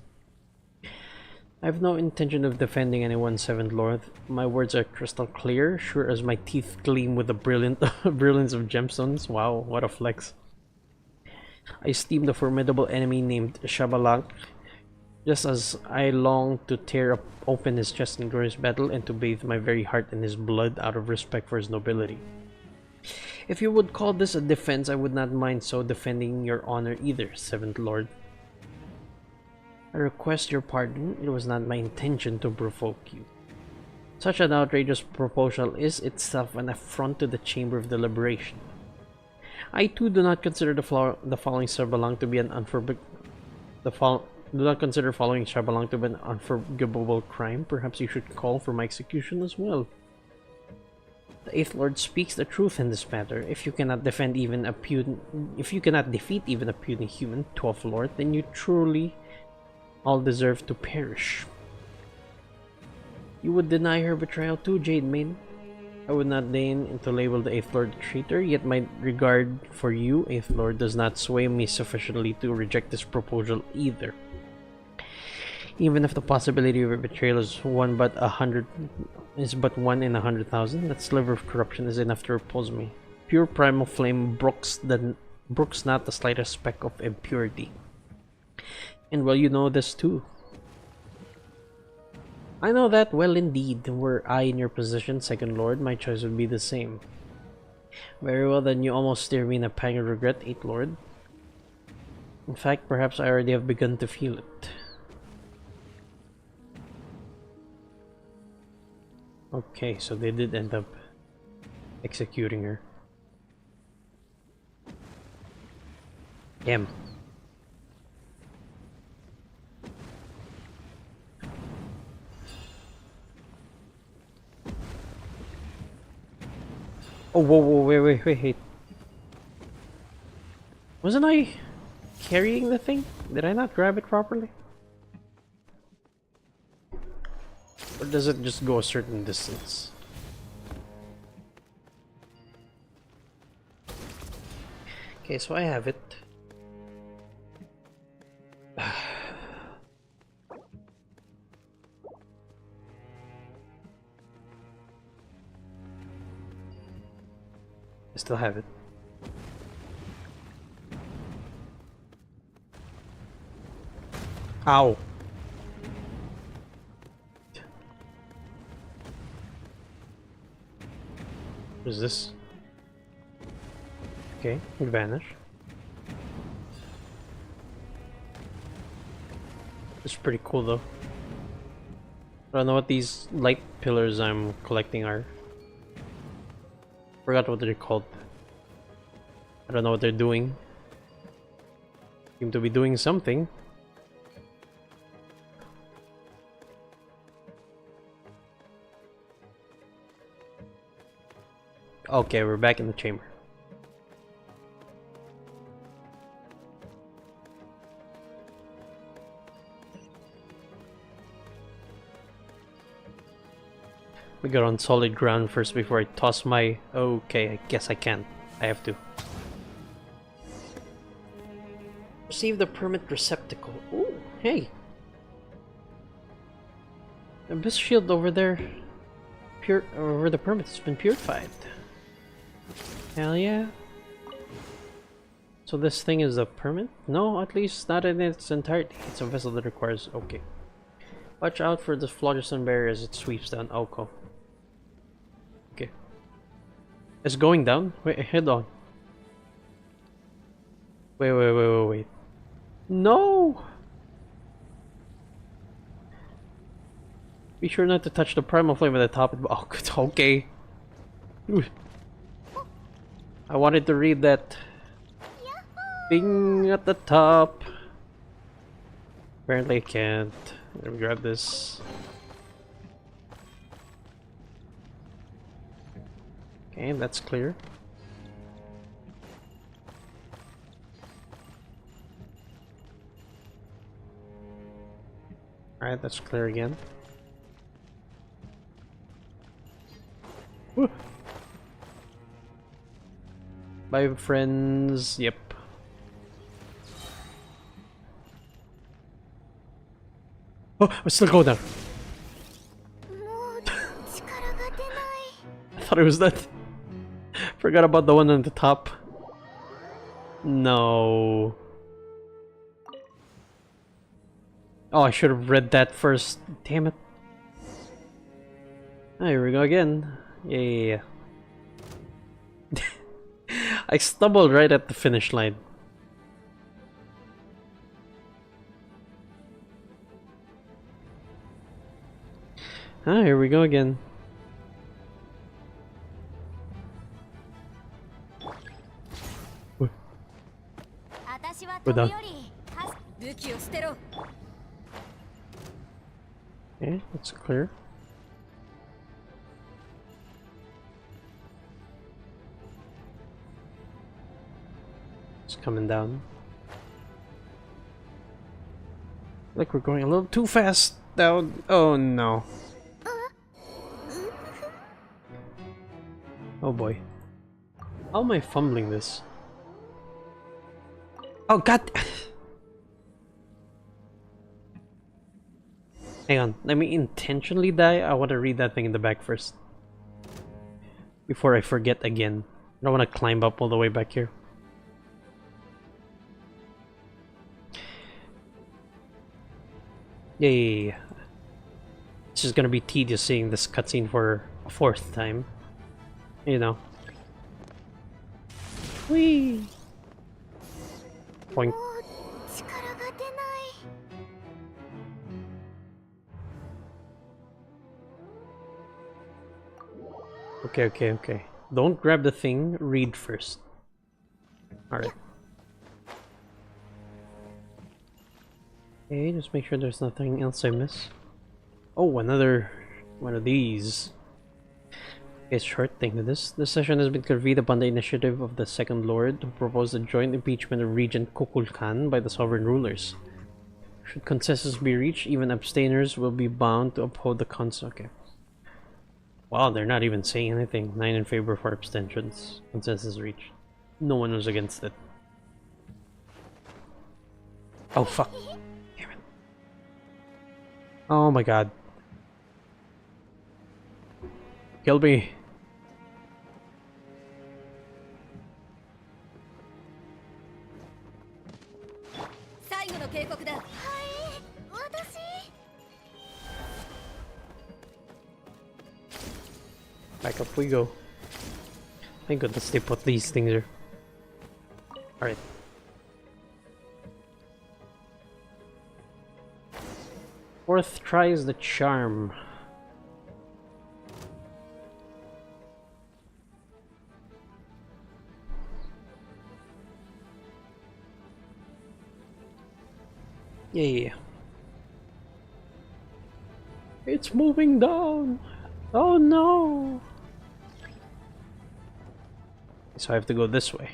S1: I have no intention of defending anyone, 7th Lord. My words are crystal clear, sure as my teeth gleam with the brilliance of gemstones. Wow, what a flex. I esteem the formidable enemy named Shabalang, just as I long to tear open his chest in glorious battle and to bathe my very heart in his blood out of respect for his nobility. If you would call this a defense, I would not mind so defending your honor either, 7th Lord. I request your pardon. It was not my intention to provoke you. Such an outrageous proposal is itself an affront to the Chamber of Deliberation. I too do not consider the following Shabalang to be an do not consider following Shabalang to be an unforgivable crime. Perhaps you should call for my execution as well. The 8th Lord speaks the truth in this matter. If you cannot defeat even a puny human, 12th Lord, then you truly all deserve to perish. You would deny her betrayal too, Jade Maiden. I would not deign to label the 8th Lord a traitor, yet my regard for you, 8th Lord, does not sway me sufficiently to reject this proposal either. Even if the possibility of a betrayal is one but one in 100,000, that sliver of corruption is enough to repulse me. Pure primal flame brooks not the slightest speck of impurity. And well, you know this too. I know that well indeed. Were I in your position, Second Lord, my choice would be the same. Very well then, you almost steer me in a pang of regret, Eighth Lord. In fact, perhaps I already have begun to feel it. Okay, so they did end up executing her. Damn. Oh, whoa, whoa, wait. Wasn't I carrying the thing? Did I not grab it properly? Or does it just go a certain distance? Okay, so I have it. I still have it. Ow! What is this? Okay, it vanished. It's pretty cool though. I don't know what these light pillars I'm collecting are. Forgot what they're called. I don't know what they're doing. Seem to be doing something. Okay, we're back in the chamber. We got on solid ground first before I toss my... Okay, I guess I can't. I have to. Receive the permit receptacle. Ooh, hey! The Abyss shield over there... over the permit has been purified. Hell yeah. So this thing is a permit? No, at least not in its entirety. It's a vessel that requires... Okay. Watch out for the phlogiston barrier as it sweeps down Oko. Okay. It's going down? Wait, head on. Wait. No! Be sure not to touch the primal flame at the top. Oh, good. Okay. I wanted to read that thing at the top. Apparently I can't. Let me grab this. Okay, that's clear. Alright, that's clear again. Woo. Bye, friends. Yep. Oh, I still go down. I thought it was that. Forgot about the one on the top. No. Oh, I should have read that first. Damn it. Oh, here we go again. Yeah. I stumbled right at the finish line. Ah, here we go again. We're done. Okay, that's clear. It's coming down. Like we're going a little too fast down. Oh no. Oh boy. How am I fumbling this? Oh god! Hang on, let me intentionally die. I want to read that thing in the back first. Before I forget again. I don't want to climb up all the way back here. Yeah, yeah, yeah. It's just gonna be tedious seeing this cutscene for a fourth time. You know. Whee! Point. Okay, okay, okay. Don't grab the thing, read first. Alright. Okay, just make sure there's nothing else I miss. Oh, another one of these. Okay, short thing. This session has been convened upon the initiative of the Second Lord to propose the joint impeachment of Regent Kukulkan by the sovereign rulers. Should consensus be reached, even abstainers will be bound to uphold the okay. Wow, they're not even saying anything. 9 in favor for abstentions. Consensus reached. No one was against it. Oh fuck. Damn it. Oh my god. Kill me. Back up we go. Thank goodness they put these things there. Alright. Fourth try is the charm. Yeah. It's moving down. Oh no. So I have to go this way.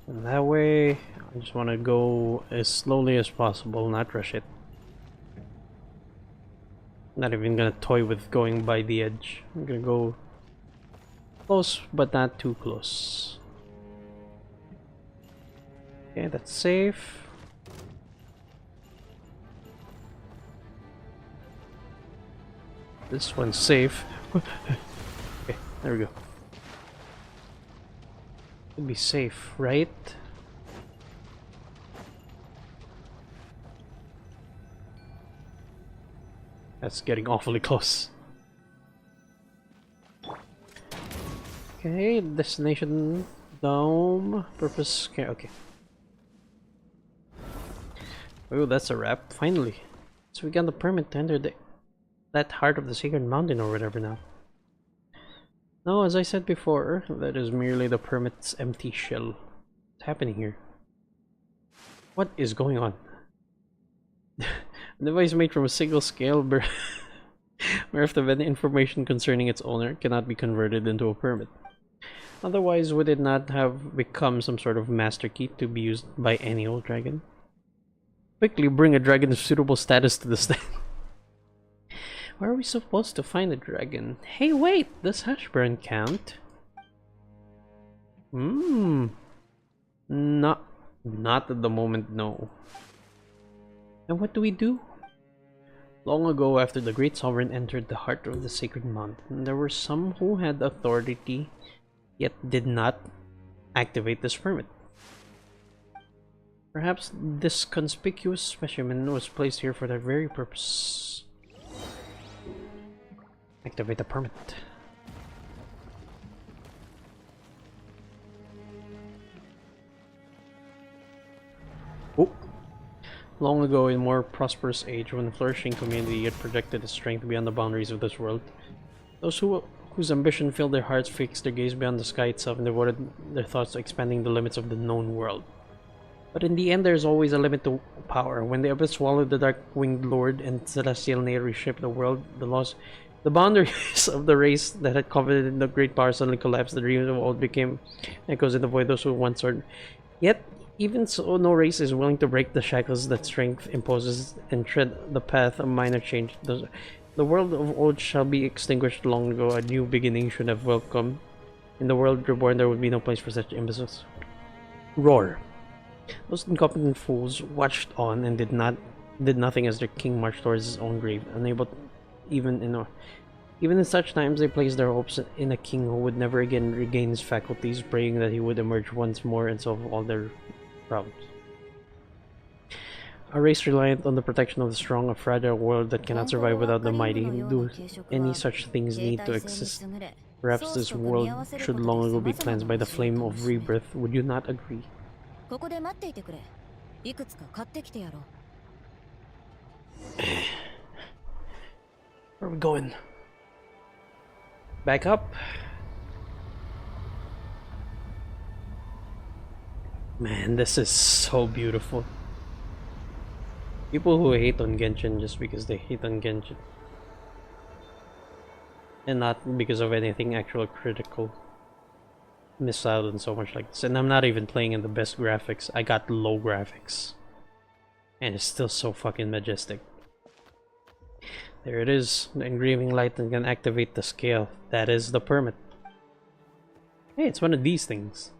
S1: And that way, I just want to go as slowly as possible, not rush it. Not even gonna toy with going by the edge. I'm gonna go close, but not too close. Okay, that's safe. This one's safe. Okay, there we go. Should be safe, right? That's getting awfully close. Okay, destination dome purpose. Okay, okay. Oh, that's a wrap. Finally, so we got the permit to enter that heart of the sacred mountain or whatever now. No, as I said before, that is merely the permit's empty shell. What's happening here? What is going on? A device made from a single scale bereft of any information concerning its owner cannot be converted into a permit. Otherwise, would it not have become some sort of master key to be used by any old dragon? Quickly bring a dragon of suitable status to the stand. Where are we supposed to find a dragon? Hey, wait! Does Hashburn count? Not at the moment, no. And what do we do? Long ago, after the great sovereign entered the heart of the sacred mountain, there were some who had authority, yet did not activate this permit. Perhaps this conspicuous specimen was placed here for that very purpose. Activate the permit. Oh! Long ago, in a more prosperous age, when the flourishing community had projected its strength beyond the boundaries of this world, those whose ambition filled their hearts fixed their gaze beyond the sky itself and devoted their thoughts to expanding the limits of the known world. But in the end, there's always a limit to power. When the abyss swallowed the Dark-Winged Lord and Celestial Nail reshaped the world, the boundaries of the race that had coveted the great power suddenly collapsed. The dreams of old became echoes in the void. Those who once soared. Yet, even so, no race is willing to break the shackles that strength imposes and tread the path of minor change. The world of old shall be extinguished long ago. A new beginning should have welcome. In the world reborn, there would be no place for such imbeciles. Roar. Those incompetent fools watched on and did nothing as their king marched towards his own grave, unable even Even in such times, they placed their hopes in a king who would never again regain his faculties, praying that he would emerge once more and solve all their problems. A race reliant on the protection of the strong, a fragile world that cannot survive without the mighty. Do any such things need to exist? Perhaps this world should long ago be cleansed by the flame of rebirth. Would you not agree?
S2: ここで待っていてくれ。いくつか買ってきてやろう。
S1: Where are we going? Back up? Man, this is so beautiful. People who hate on Genshin just because they hate on Genshin. And not because of anything actual critical. Miss out on so much like this. And I'm not even playing in the best graphics. I got low graphics. And it's still so fucking majestic. There it is. The engraving light and can activate the scale. That is the permit. Hey, it's one of these things.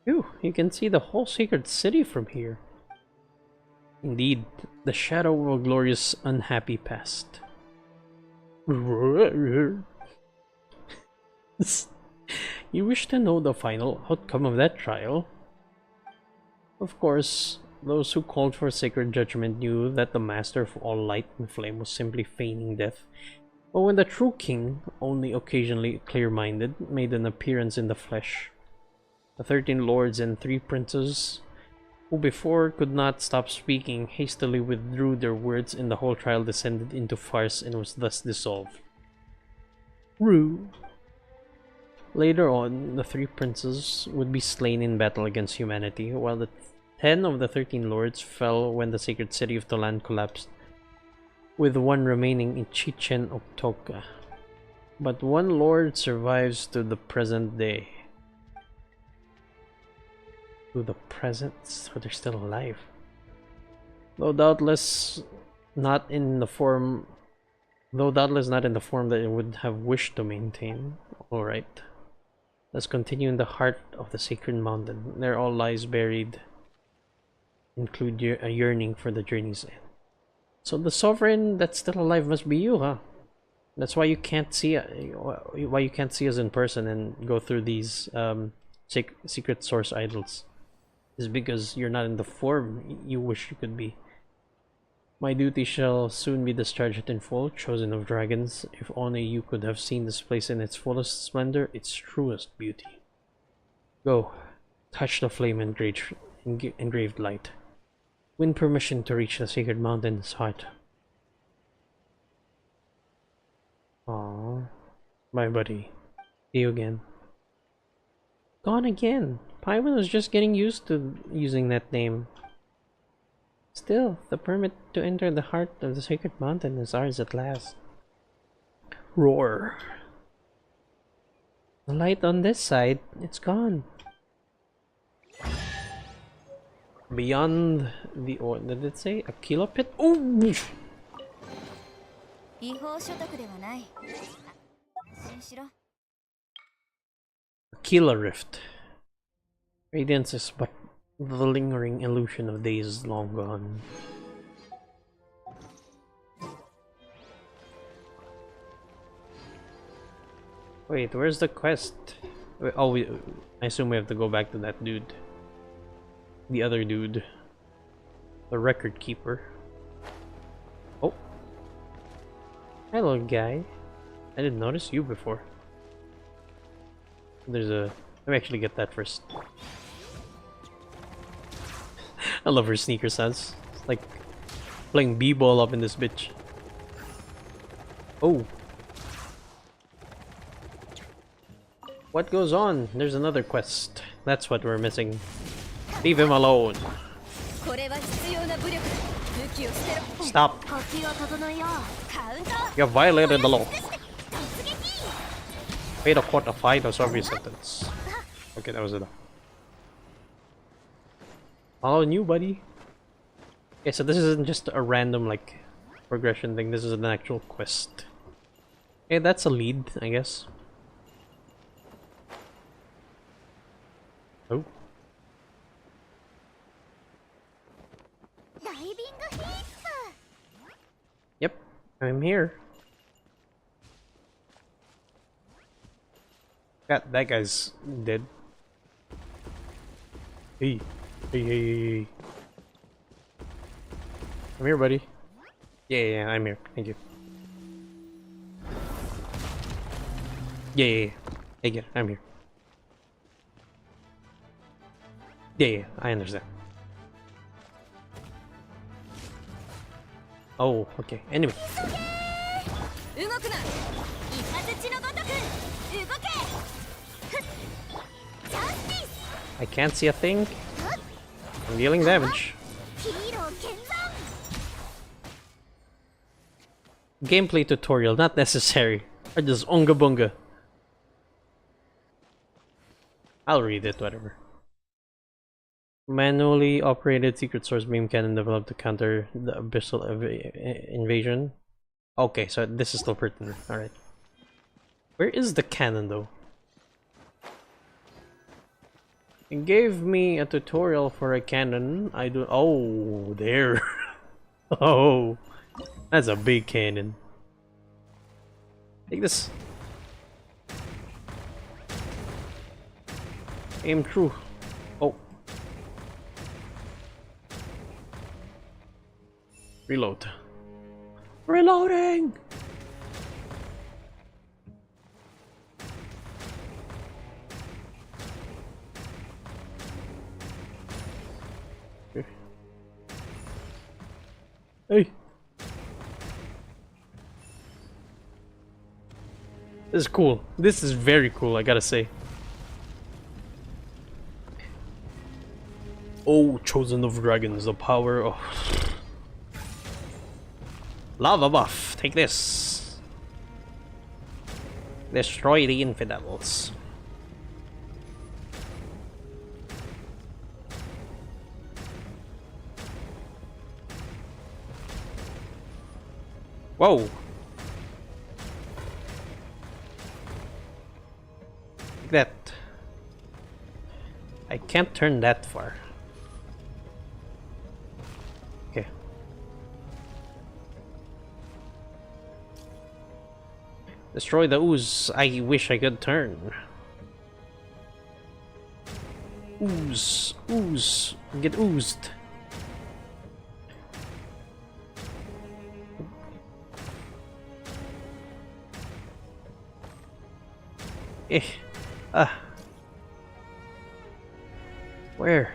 S1: Ooh, you can see the whole sacred city from here. Indeed, the shadow of a glorious, unhappy past. You wish to know the final outcome of that trial? Of course, those who called for sacred judgment knew that the master of all light and flame was simply feigning death. But when the true king, only occasionally clear-minded, made an appearance in the flesh, the 13 lords and 3 princes, who before could not stop speaking, hastily withdrew their words, and the whole trial descended into farce and was thus dissolved. Rue. Later on, the 3 princes would be slain in battle against humanity, while the 10 of the 13 lords fell when the sacred city of Tolan collapsed, with one remaining in Chichen Octoca. But one lord survives to the present day. To the present? So they're still alive. Though doubtless not in the form that it would have wished to maintain. Alright. Let's continue in the heart of the sacred mountain. There all lies buried. Include a yearning for the journey's end. So the sovereign that's still alive must be you, huh? That's why you can't see us in person and go through these secret source idols. Is because you're not in the form you wish you could be. My duty shall soon be discharged in full, chosen of dragons. If only you could have seen this place in its fullest splendor, its truest beauty. Go, touch the flame engraved light. Win permission to reach the sacred mountain's heart. Aww. Bye, buddy. See you again. Gone again. Paimon was just getting used to using that name. Still, the permit to enter the heart of the sacred mountain is ours at last. Roar. The light on this side, it's gone. Beyond the did it say a kilo pit? Oh! Aquila Rift. Radiance is but the lingering illusion of days long gone. Wait, where's the quest? Oh, I assume we have to go back to that dude. The other dude. The record keeper. Oh. Hello, guy. I didn't notice you before. There's a... Let me actually get that first. I love her sneaker sounds. It's like playing b-ball up in this bitch. Oh. What goes on? There's another quest. That's what we're missing. Leave him alone. Stop. You have violated the law. Pay the court a fine or serve your sentence. Okay, that was enough. Follow new, buddy. Okay, so this isn't just a random, like, progression thing. This is an actual quest. Okay, that's a lead, I guess. Oh. Yep, I'm here. That guy's dead. Hey. Hey. I'm here, buddy. Yeah, I'm here. Thank you. Yeah. Hey, yeah, I'm here. Yeah, I understand. Oh, okay. Anyway. I can't see a thing. I'm dealing damage. Gameplay tutorial, not necessary. Or just onga bunga. I'll read it, whatever. Manually operated secret source beam cannon developed to counter the abyssal invasion. Okay, so this is still pertinent. Alright. Where is the cannon though? It gave me a tutorial for a cannon. I do. Oh, there. Oh, that's a big cannon. Take this. Aim true. Oh. Reload. Reloading! Hey. This is cool. This is very cool, I gotta say. Oh, Chosen of Dragons, the power of... Lava buff, take this. Destroy the infidels. Whoa. Like that. I can't turn that far. Okay. Destroy the ooze. I wish I could turn. Ooze. Ooze. Get oozed. Eh. Where?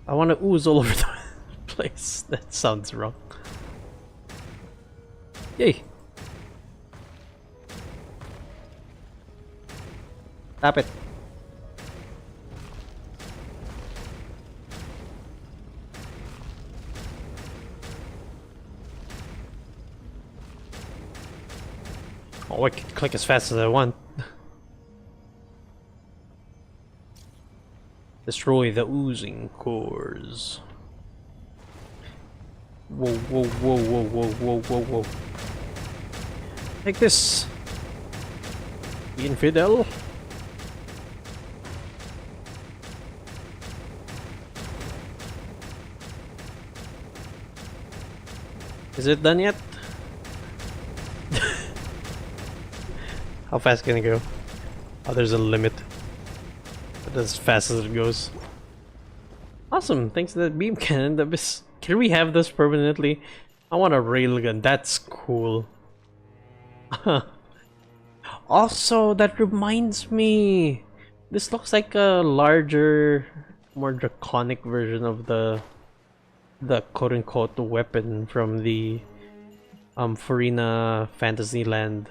S1: I want to ooze all over the place. That sounds wrong. Yay! Stop it. Oh, I can click as fast as I want. Destroy the oozing cores. Whoa, whoa, whoa, whoa, whoa, whoa, whoa, whoa. Take this, infidel. Is it done yet? How fast can it go? Oh, there's a limit. But as fast as it goes. Awesome, thanks to that beam cannon. Can we have this permanently? I want a railgun, that's cool. Also, that reminds me. This looks like a larger, more draconic version of the quote-unquote weapon from the Farina Fantasyland.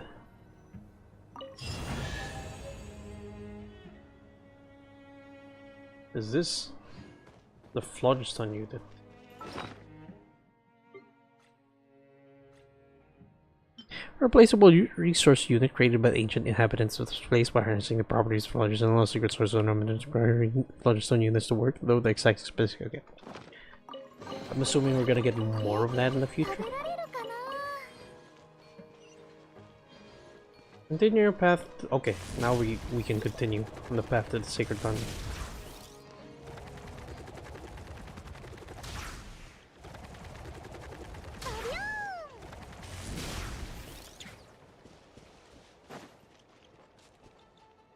S1: Is this the phlogiston unit? Replaceable resource unit created by the ancient inhabitants of this place by harnessing the properties of phlogiston. No secret source of ornament requiring phlogiston units to work, though the exact specific. Okay. I'm assuming we're gonna get more of that in the future. Continue your path. Okay, now we can continue on the path to the sacred dungeon.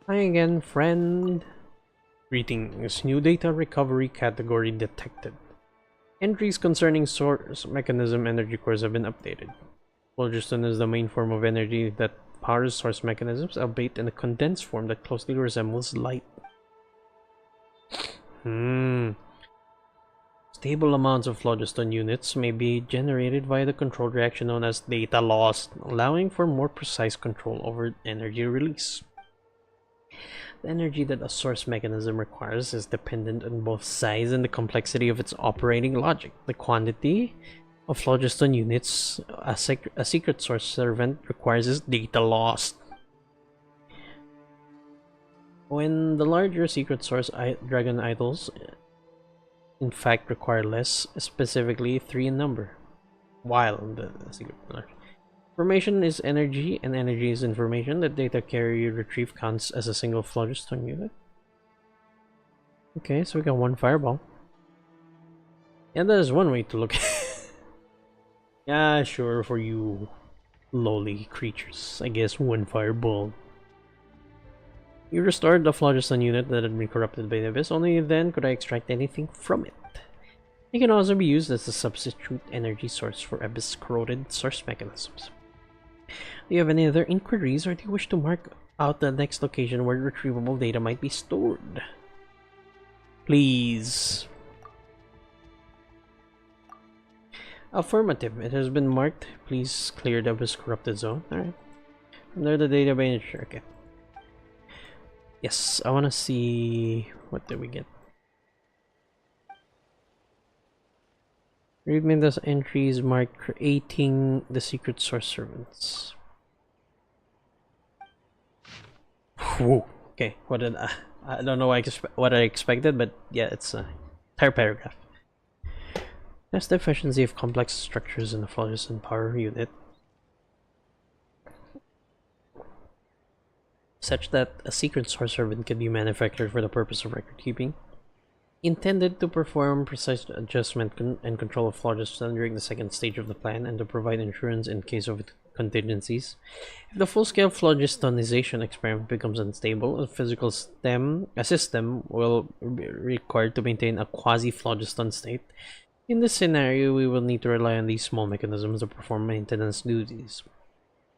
S1: Hi again, friend. Greetings. New data recovery category detected. Entries concerning source mechanism energy cores have been updated. Phlogiston is the main form of energy that powers source mechanisms, albeit in a condensed form that closely resembles light. Stable amounts of phlogiston units may be generated via the controlled reaction known as data loss, allowing for more precise control over energy release. The energy that a source mechanism requires is dependent on both size and the complexity of its operating logic. The quantity of phlogiston units a secret source servant requires is data loss. When the larger secret source dragon idols in fact require less, specifically 3 in number, while the secret large. Information is energy, and energy is information. The data carrier retrieve counts as a single phlogiston unit. Okay, so we got 1 fireball. And there's one way to look at it. Yeah, sure, for you lowly creatures. I guess 1 fireball. You restored the phlogiston unit that had been corrupted by the abyss. Only then could I extract anything from it. It can also be used as a substitute energy source for abyss corroded source mechanisms. Do you have any other inquiries, or do you wish to mark out the next location where retrievable data might be stored? Please. Affirmative. It has been marked. Please clear the abyss corrupted zone. Alright. From there, the database. Okay. Yes, I want to see. What did we get? Read me those entries marked creating the secret source servants. Whoa. Okay, what did I don't know what I expected, but yeah, it's a entire paragraph. Test the efficiency of complex structures in the phlogiston power unit, such that a secret source servant can be manufactured for the purpose of record keeping. Intended to perform precise adjustment and control of phlogiston during the second stage of the plan, and to provide insurance in case of contingencies. If the full-scale phlogistonization experiment becomes unstable, a physical system will be required to maintain a quasi-phlogiston state. In this scenario, we will need to rely on these small mechanisms to perform maintenance duties.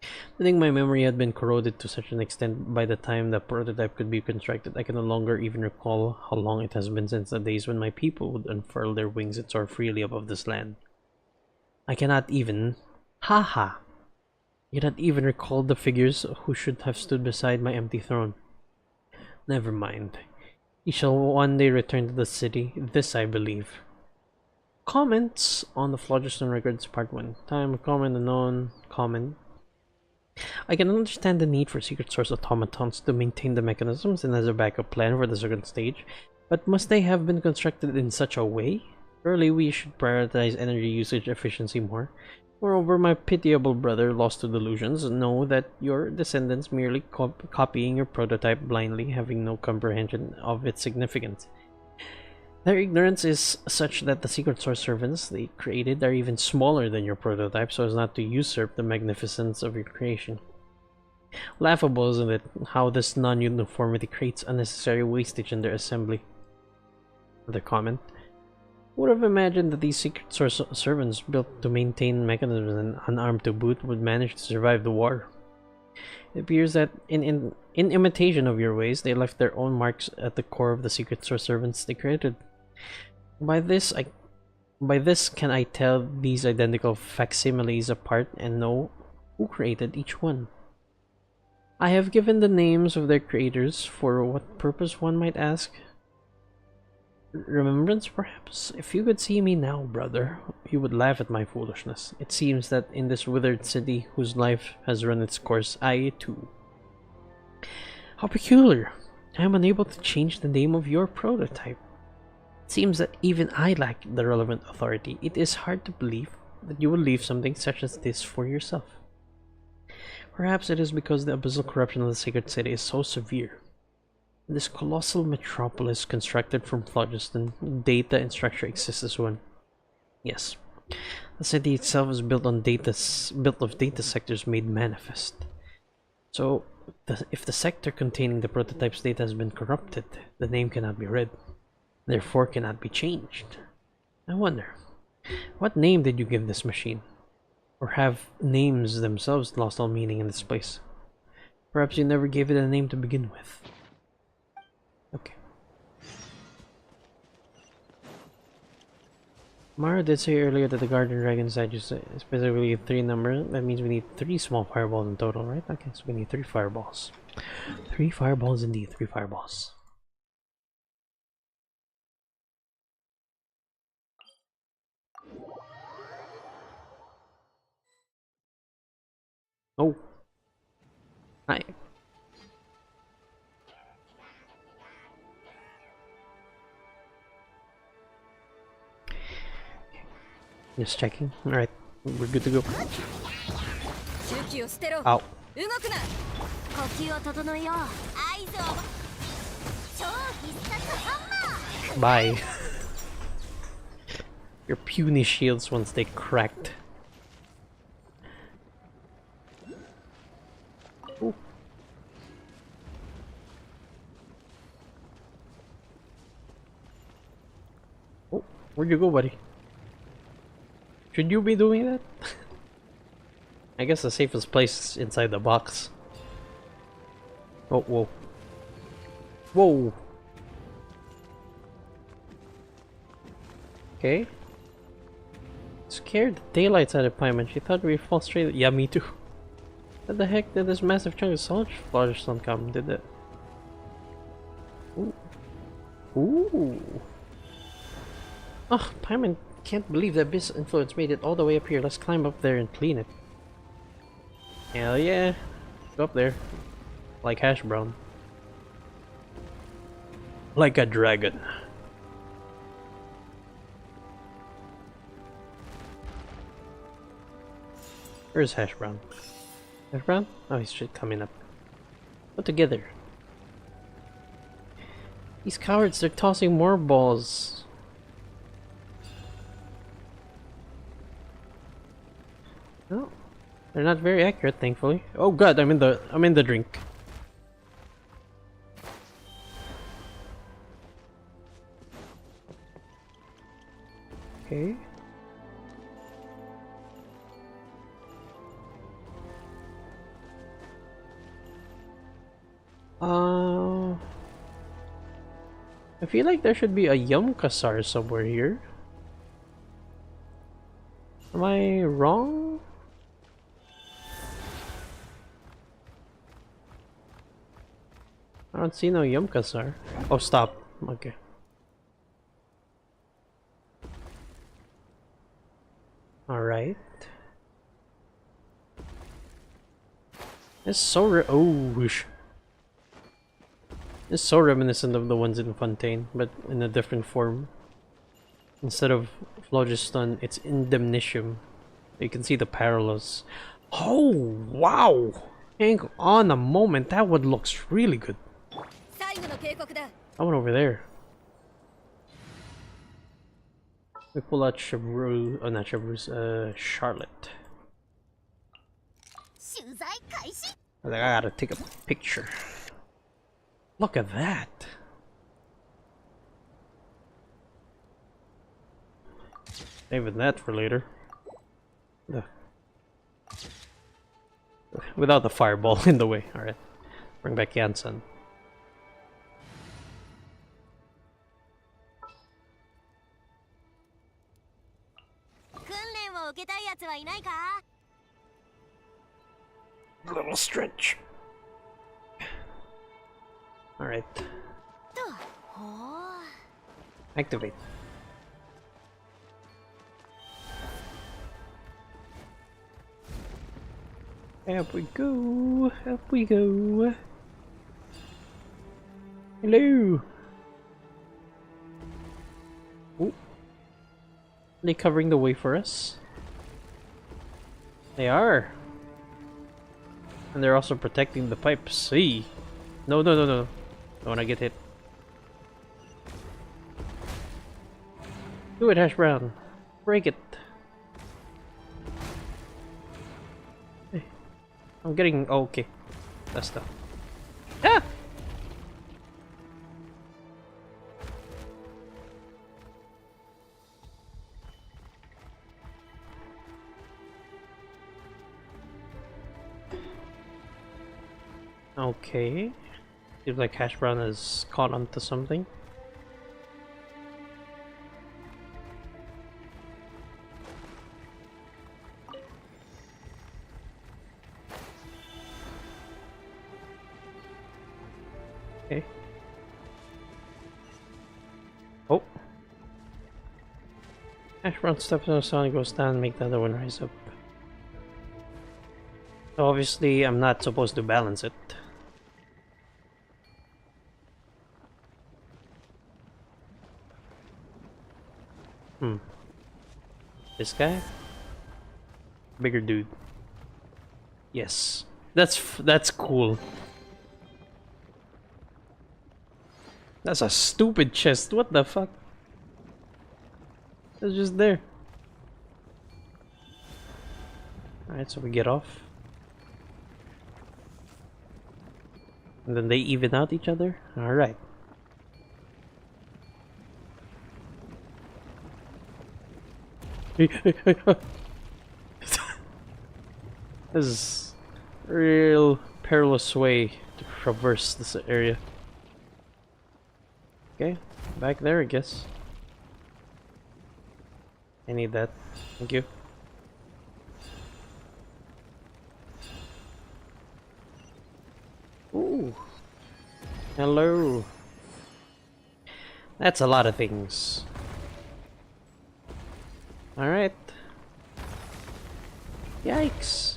S1: I think my memory had been corroded to such an extent by the time the prototype could be constructed. I can no longer even recall how long it has been since the days when my people would unfurl their wings and soar freely above this land. I cannot even... Haha! I cannot even recall the figures who should have stood beside my empty throne. Never mind. He shall one day return to the city. This I believe. Comments on the Phlogiston Records Part 1. Time, comment, unknown, comment. I can understand the need for secret source automatons to maintain the mechanisms and as a backup plan for the second stage, but must they have been constructed in such a way? Surely we should prioritize energy usage efficiency more. Moreover, my pitiable brother, lost to delusions, know that your descendants merely copying your prototype blindly, having no comprehension of its significance. Their ignorance is such that the secret source servants they created are even smaller than your prototype, so as not to usurp the magnificence of your creation. Laughable, isn't it, how this non-uniformity creates unnecessary wastage in their assembly? Another comment. Who would have imagined that these secret source servants built to maintain mechanisms and unarmed to boot would manage to survive the war? It appears that in imitation of your ways, they left their own marks at the core of the secret source servants they created. By this can I tell these identical facsimiles apart and know who created each one. I have given the names of their creators for what purpose, one might ask? Remembrance, perhaps? If you could see me now, brother, you would laugh at my foolishness. It seems that in this withered city whose life has run its course, I, too. How peculiar! I am unable to change the name of your prototype. It seems that even I lack the relevant authority. It is hard to believe that you would leave something such as this for yourself. Perhaps it is because the abyssal corruption of the sacred city is so severe. This colossal metropolis constructed from phlogiston, data and structure exist as one. Yes, the city itself is built of data sectors made manifest. So If the sector containing the prototype's data has been corrupted, the name cannot be read, therefore cannot be changed. I wonder, what name did you give this machine? Or have names themselves lost all meaning in this place? Perhaps you never gave it a name to begin with. Okay. Mara did say earlier that the Guardian Dragon inside you specifically 3 number. That means we need 3 small fireballs in total, right? Okay, so we need 3 fireballs. 3 fireballs indeed, 3 fireballs. Oh. Hi. Just checking. Alright, we're good to go. Ow. Bye. Your puny shields once they cracked. Ooh. Oh, where'd you go, buddy? Should you be doing that? I guess the safest place is inside the box. Oh, whoa. Whoa! Okay. Scared the daylights out of Paimon. She thought we'd fall straight. Yeah, me too. What the heck did this massive chunk of solid Flutterstone come? Did it? Ooh. Ooh. Oh, Paimon can't believe that Abyss influence made it all the way up here. Let's climb up there and clean it. Hell yeah. Go up there. Like hash brown. Like a dragon. Where's hash brown? Hash brown? Oh, he's shit coming up. Put together. These cowards, they're tossing more balls. Oh, they're not very accurate, thankfully. Oh god, I'm in the drink. Okay. I feel like there should be a Yum-Kasar somewhere here. Am I wrong? I don't see no Yum-Kasar. Oh, stop. Okay. Alright. It's so it's so reminiscent of the ones in Fontaine, but in a different form. Instead of Phlogiston, it's Indemnitium. You can see the parallels. Oh, wow! Hang on a moment, that one looks really good. That one over there. We pull out Chevreuse, oh not Chevreuse, Charlotte. I gotta take a picture. Look at that! Saving that for later. Without the fireball in the way. Alright. Bring back Yansan. Little stretch. Alright. Activate. Up we go. Up we go. Hello. Ooh. Are they covering the way for us? They are. And they're also protecting the pipes. See? No, no, no, no. Don't wanna get hit. Do it, Hash Brown. Break it. Hey. I'm getting... Oh, okay. That's the. Ah! Okay. Seems like Hash Brown is caught onto something. Okay. Oh. Hash Brown steps on the sun, goes down, make the other one rise up. So obviously, I'm not supposed to balance it. This guy? Bigger dude. Yes. That's cool. That's a stupid chest. What the fuck? It's just there. Alright, so we get off. And then they even out each other? Alright. This is a real perilous way to traverse this area. Okay, back there I guess. I need that. Thank you. Ooh. Hello. That's a lot of things. Alright. Yikes.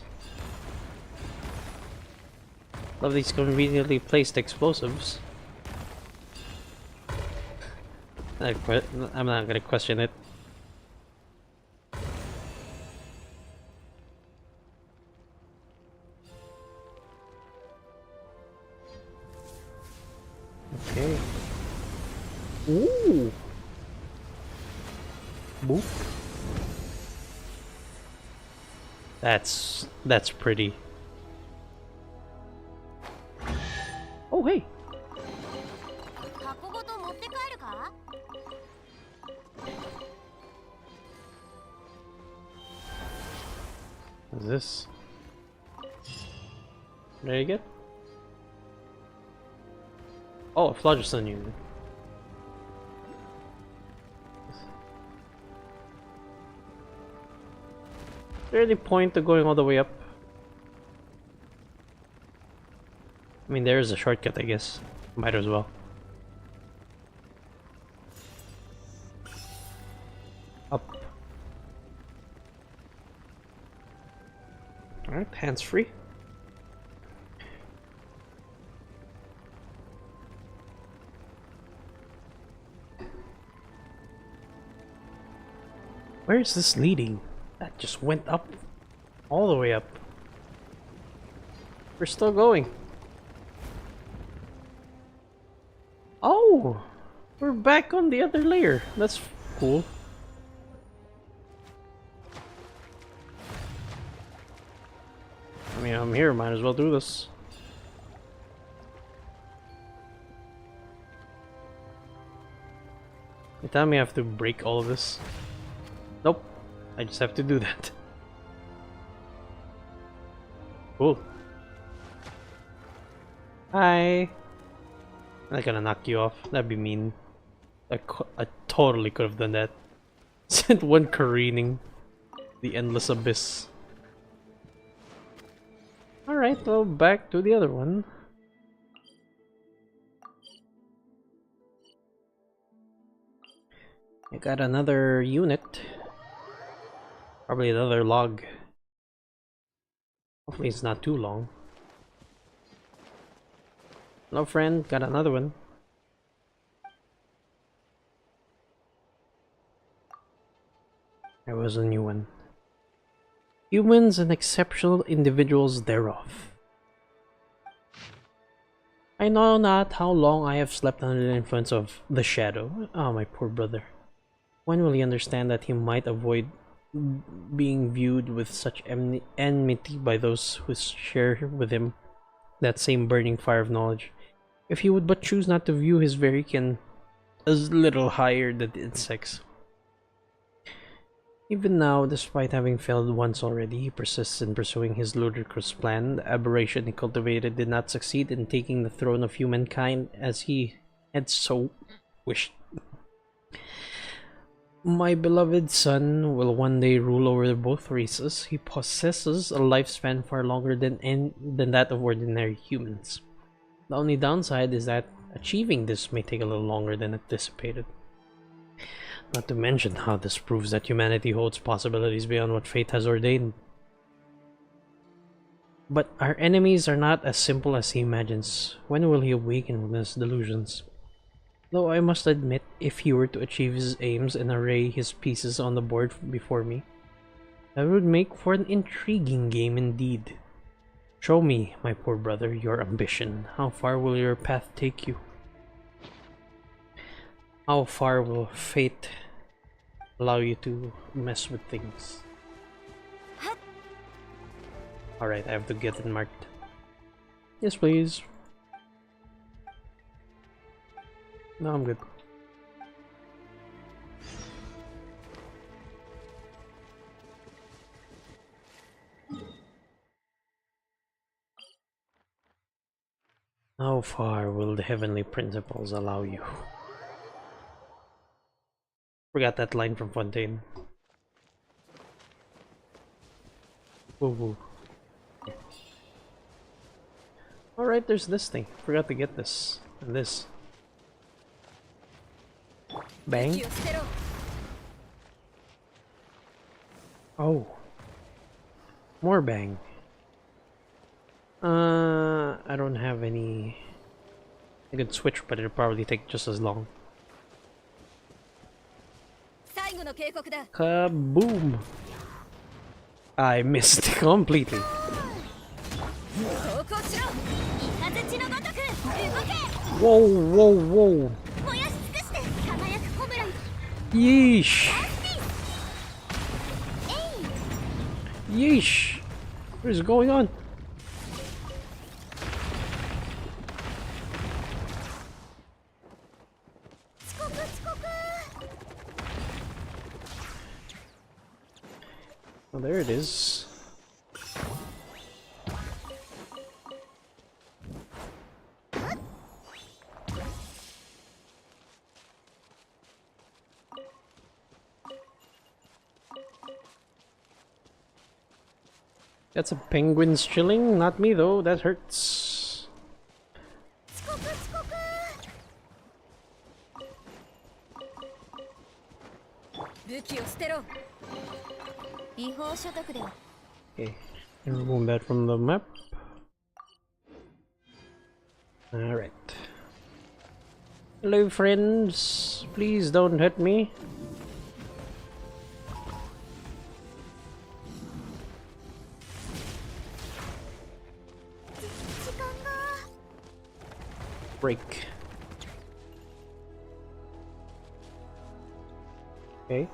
S1: Love these conveniently placed explosives. I'm not gonna question it. Okay. Ooh. Boop. That's pretty. Oh hey. What's this? There you go. Oh, a phlogiston unit. Is there any point to going all the way up? I mean, there is a shortcut, I guess. Might as well. Up. Alright, hands free. Where is this leading? That just went up. All the way up. We're still going. Oh! We're back on the other layer. That's cool. I mean, I'm here, might as well do this. You tell me I have to break all of this? Nope. I just have to do that. Cool. Hi. I'm not gonna knock you off. That'd be mean. I totally could have done that. Sent one careening. The endless abyss. Alright, well, back to the other one. I got another unit. Probably another log. Hopefully it's not too long. Hello friend, got another one. There was a new one. Humans and exceptional individuals thereof. I know not how long I have slept under the influence of the shadow. Oh, my poor brother. When will he understand that he might avoid being viewed with such enmity by those who share with him that same burning fire of knowledge. If he would but choose not to view his very kin as little higher than the insects. Even now, despite having failed once already, he persists in pursuing his ludicrous plan. The aberration he cultivated did not succeed in taking the throne of humankind as he had so wished. My beloved son will one day rule over both races. He possesses a lifespan far longer than that of ordinary humans. The only downside is that achieving this may take a little longer than anticipated. Not to mention how this proves that humanity holds possibilities beyond what fate has ordained. But our enemies are not as simple as he imagines. When will he awaken from his delusions? Though I must admit, if he were to achieve his aims and array his pieces on the board before me, that would make for an intriguing game indeed. Show me, my poor brother, your ambition. How far will your path take you? How far will fate allow you to mess with things? Alright, I have to get it marked. Yes, please. No, I'm good. How far will the heavenly principles allow you? Forgot that line from Fontaine. Woo woo. Alright, there's this thing. Forgot to get this. And this. Bang. Oh. More bang. I don't have any... I could switch, but it'll probably take just as long. Kaboom! I missed completely. Whoa, whoa, whoa! Yeesh! Yeesh! What is going on? Oh, there it is. That's a penguin's chilling, not me though, that hurts. Okay, and remove that from the map. Alright. Hello friends, please don't hurt me. Break. Okay.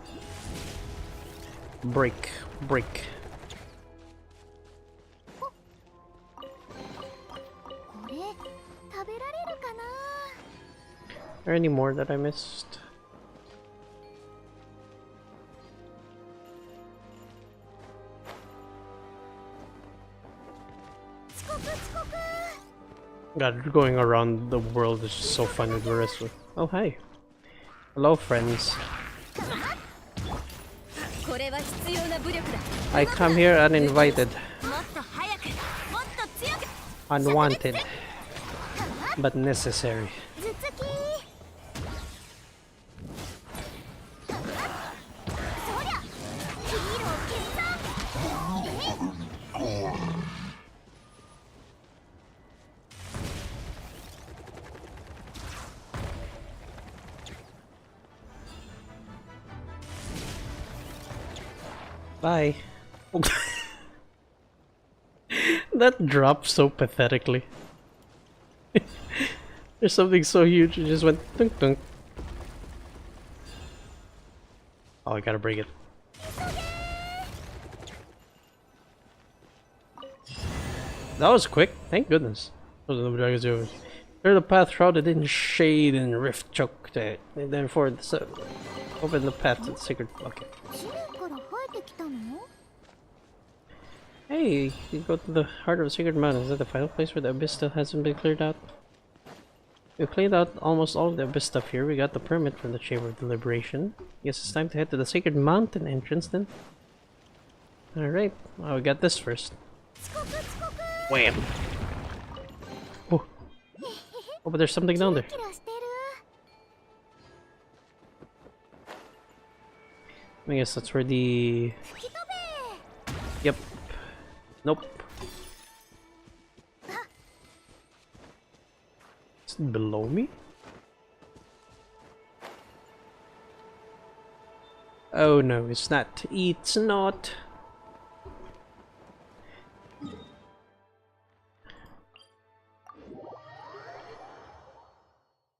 S1: Break. Break. Are there any more that I missed? God, going around the world is just so fun with the rest of. Oh, hi. Hello, friends. I come here uninvited. Unwanted. But necessary. Bye. That dropped so pathetically. There's something so huge, it just went dunk dunk. Oh, I gotta break it. That was quick, thank goodness. Clear the path shrouded in shade and rift choked it. And therefore, open the path to the sacred. Okay.
S2: 地面から生えてきたの？
S1: Hey, you go to the heart of a sacred mountain. Is that the final place where the abyss still hasn't been cleared out? We cleaned out almost all of the abyss stuff here. We got the permit from the Chamber of Deliberation. Guess it's time to head to the sacred mountain entrance then. Alright, well, we got this first. Wham! Oh. Oh, but there's something down there.
S2: キラキラしてる。
S1: I guess that's where the...
S2: 吹き飛べ。
S1: Yep. Nope. It's below me? Oh no, it's not. It's not.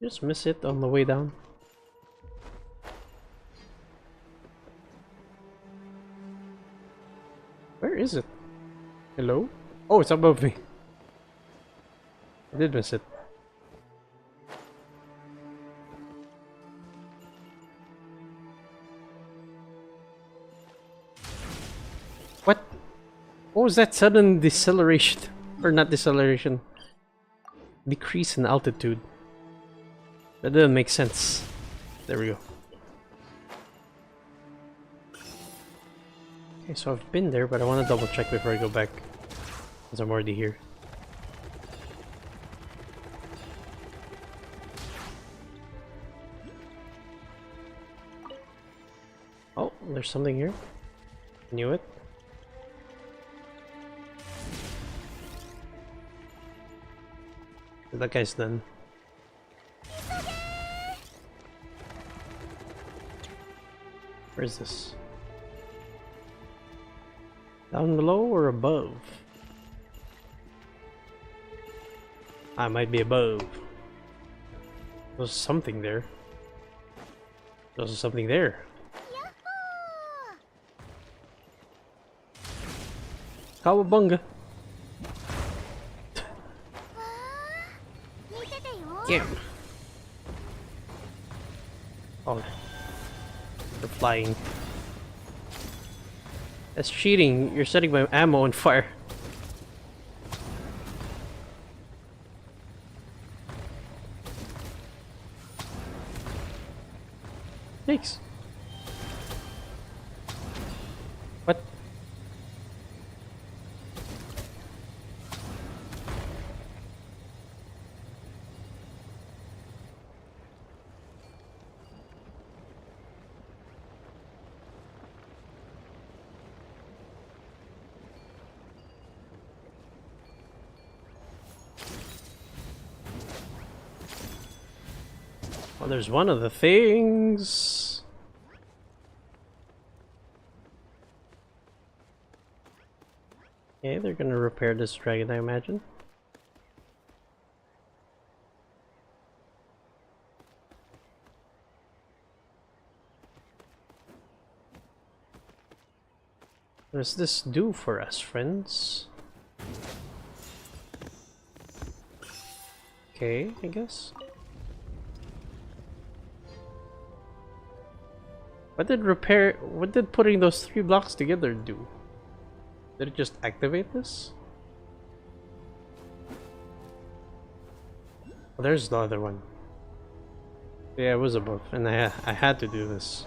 S1: Just miss it on the way down. Where is it? Hello? Oh, it's above me. I did miss it. What? What was that sudden deceleration? Or not deceleration. Decrease in altitude. That doesn't make sense. There we go. Okay, so I've been there, but I want to double check before I go back. Because I'm already here. Oh, there's something here. Knew it. That guy's done. Where is this? Down below or above? I might be above. There's something there. There's something there. Kawabunga. Yeah. Oh, they're flying. That's cheating. You're setting my ammo on fire. Thanks. What? Well, there's one of the things. Okay, they're gonna repair this dragon, I imagine. What does this do for us, friends? Okay, I guess. What did putting those 3 blocks together do? Did it just activate this? Oh, there's the other one. Yeah, it was above, and I had to do this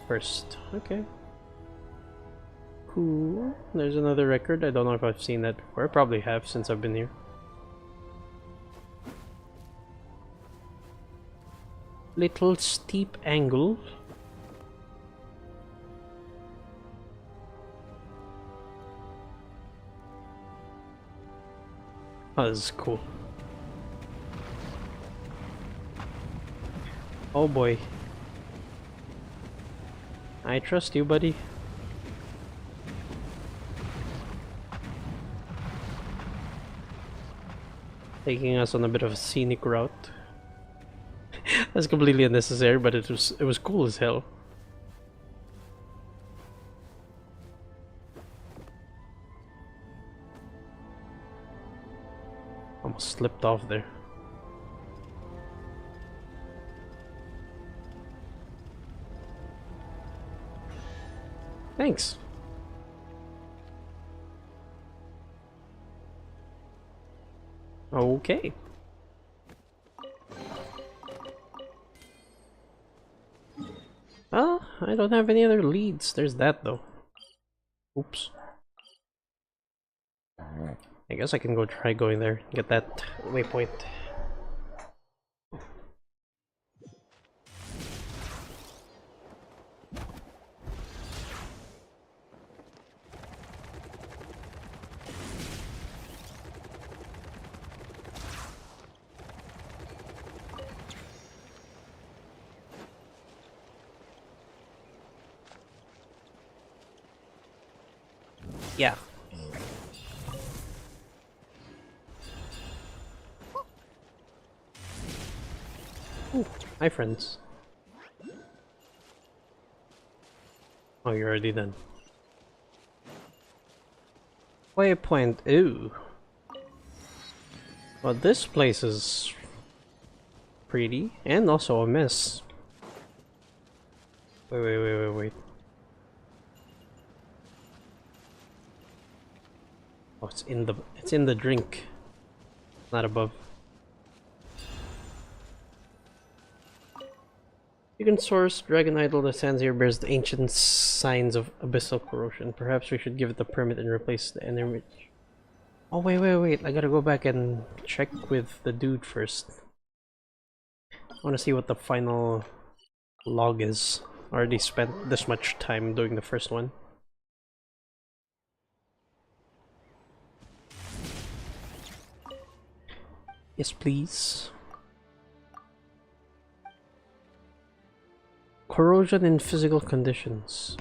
S1: first. Okay. Cool. There's another record. I don't know if I've seen that before. I probably have since I've been here. Little steep angle. Oh, this is cool. Oh boy. I trust you, buddy. Taking us on a bit of a scenic route. That's completely unnecessary, but it was cool as hell. Almost slipped off there. Thanks. Okay. Well, I don't have any other leads. There's that though. Oops. I guess I can go try going there, get that waypoint. Yeah. Ooh, hi friends. Oh, you're already done. Waypoint, ooh. Well, this place is pretty, and also a mess. Wait. Oh, it's in the drink, not above. You can source Dragon Idol that stands here bears the ancient signs of abyssal corrosion. Perhaps we should give it a permit and replace the enemy. Oh wait, I gotta go back and check with the dude first. I wanna see what the final log is. I already spent this much time doing the first one. Yes, please. Corrosion in physical conditions.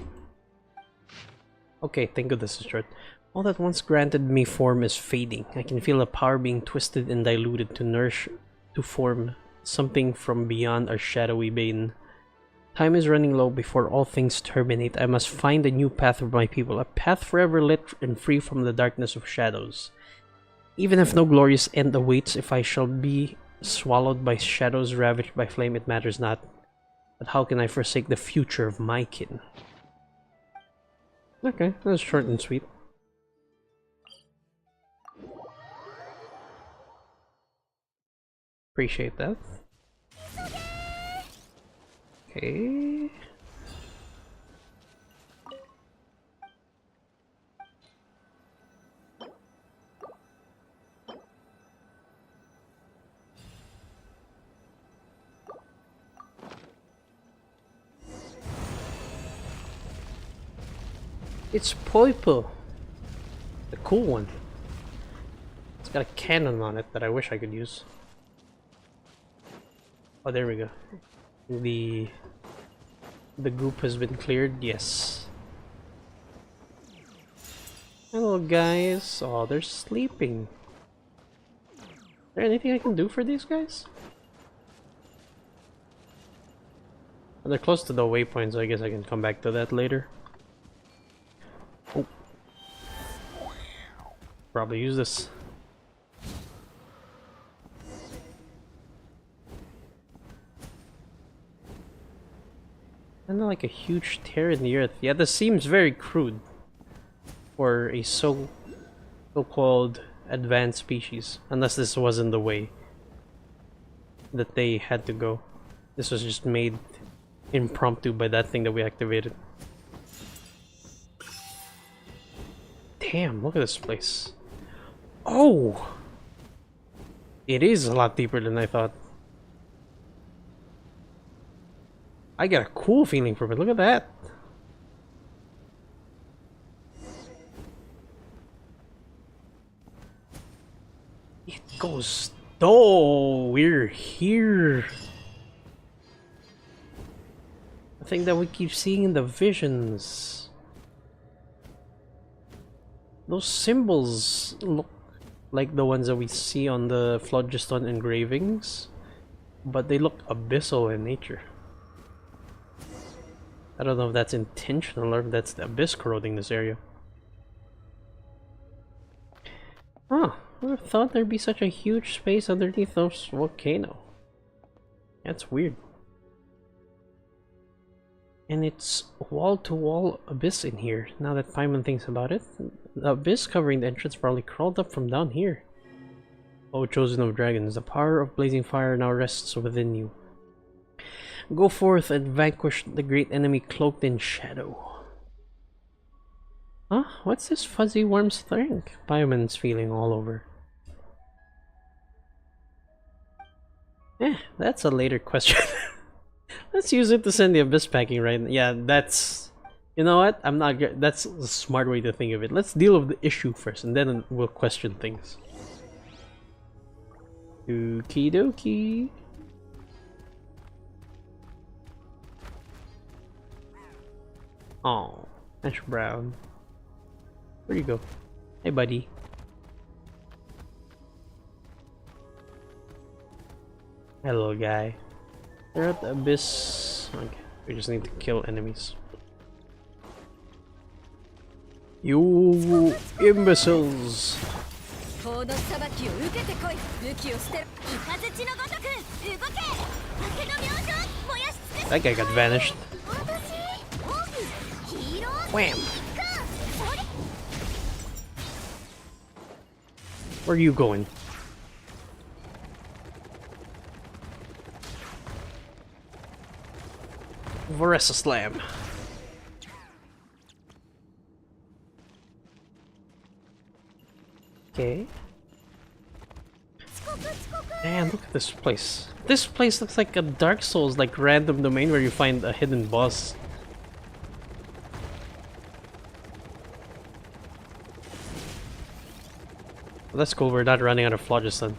S1: Okay, thank goodness it's short. All that once granted me form is fading. I can feel the power being twisted and diluted to form something from beyond our shadowy bane. Time is running low before all things terminate. I must find a new path for my people, a path forever lit and free from the darkness of shadows. Even if no glorious end awaits, if I shall be swallowed by shadows, ravaged by flame, it matters not. But how can I forsake the future of my kin? Okay, that was short and sweet. Appreciate that. Okay. It's Poipo, the cool one. It's got a cannon on it that I wish I could use. Oh, there we go. The group has been cleared. Yes. Hello, guys. Oh, they're sleeping. Is there anything I can do for these guys? Well, they're close to the waypoint, so I guess I can come back to that later. Oh. Probably use this. Kind of like a huge tear in the earth. Yeah, this seems very crude for a so-called advanced species. Unless this wasn't the way that they had to go. This was just made impromptu by that thing that we activated. Damn, look at this place. Oh! It is a lot deeper than I thought. I get a cool feeling from it. Look at that. It goes... Oh, we're here. The thing that we keep seeing in the visions. Those symbols look like the ones that we see on the phlogiston engravings, but they look abyssal in nature. I don't know if that's intentional or if that's the abyss corroding this area. Oh, Who would have thought there'd be such a huge space underneath those volcano? That's weird. And it's wall-to-wall abyss in here, now that Paimon thinks about it. The abyss covering the entrance probably crawled up from down here. O chosen of dragons, the power of blazing fire now rests within you. Go forth and vanquish the great enemy cloaked in shadow. Huh? What's this fuzzy worm's think? Paimon's feeling all over. That's a later question. Let's use it to send the abyss packing, right? Yeah, that's... You know what? I'm not... That's a smart way to think of it. Let's deal with the issue first, and then we'll question things. Okie dokie. Oh, Ash Brown. Where'd you go? Hey, buddy. Hello, guy. They're at the abyss. Okay, we just need to kill enemies. You imbeciles! That guy got vanished. Wham! Where are you going? Varessa Slam. Okay. Man, look at this place. This place looks like a Dark Souls, like random domain where you find a hidden boss. That's cool, we're not running out of phlogiston.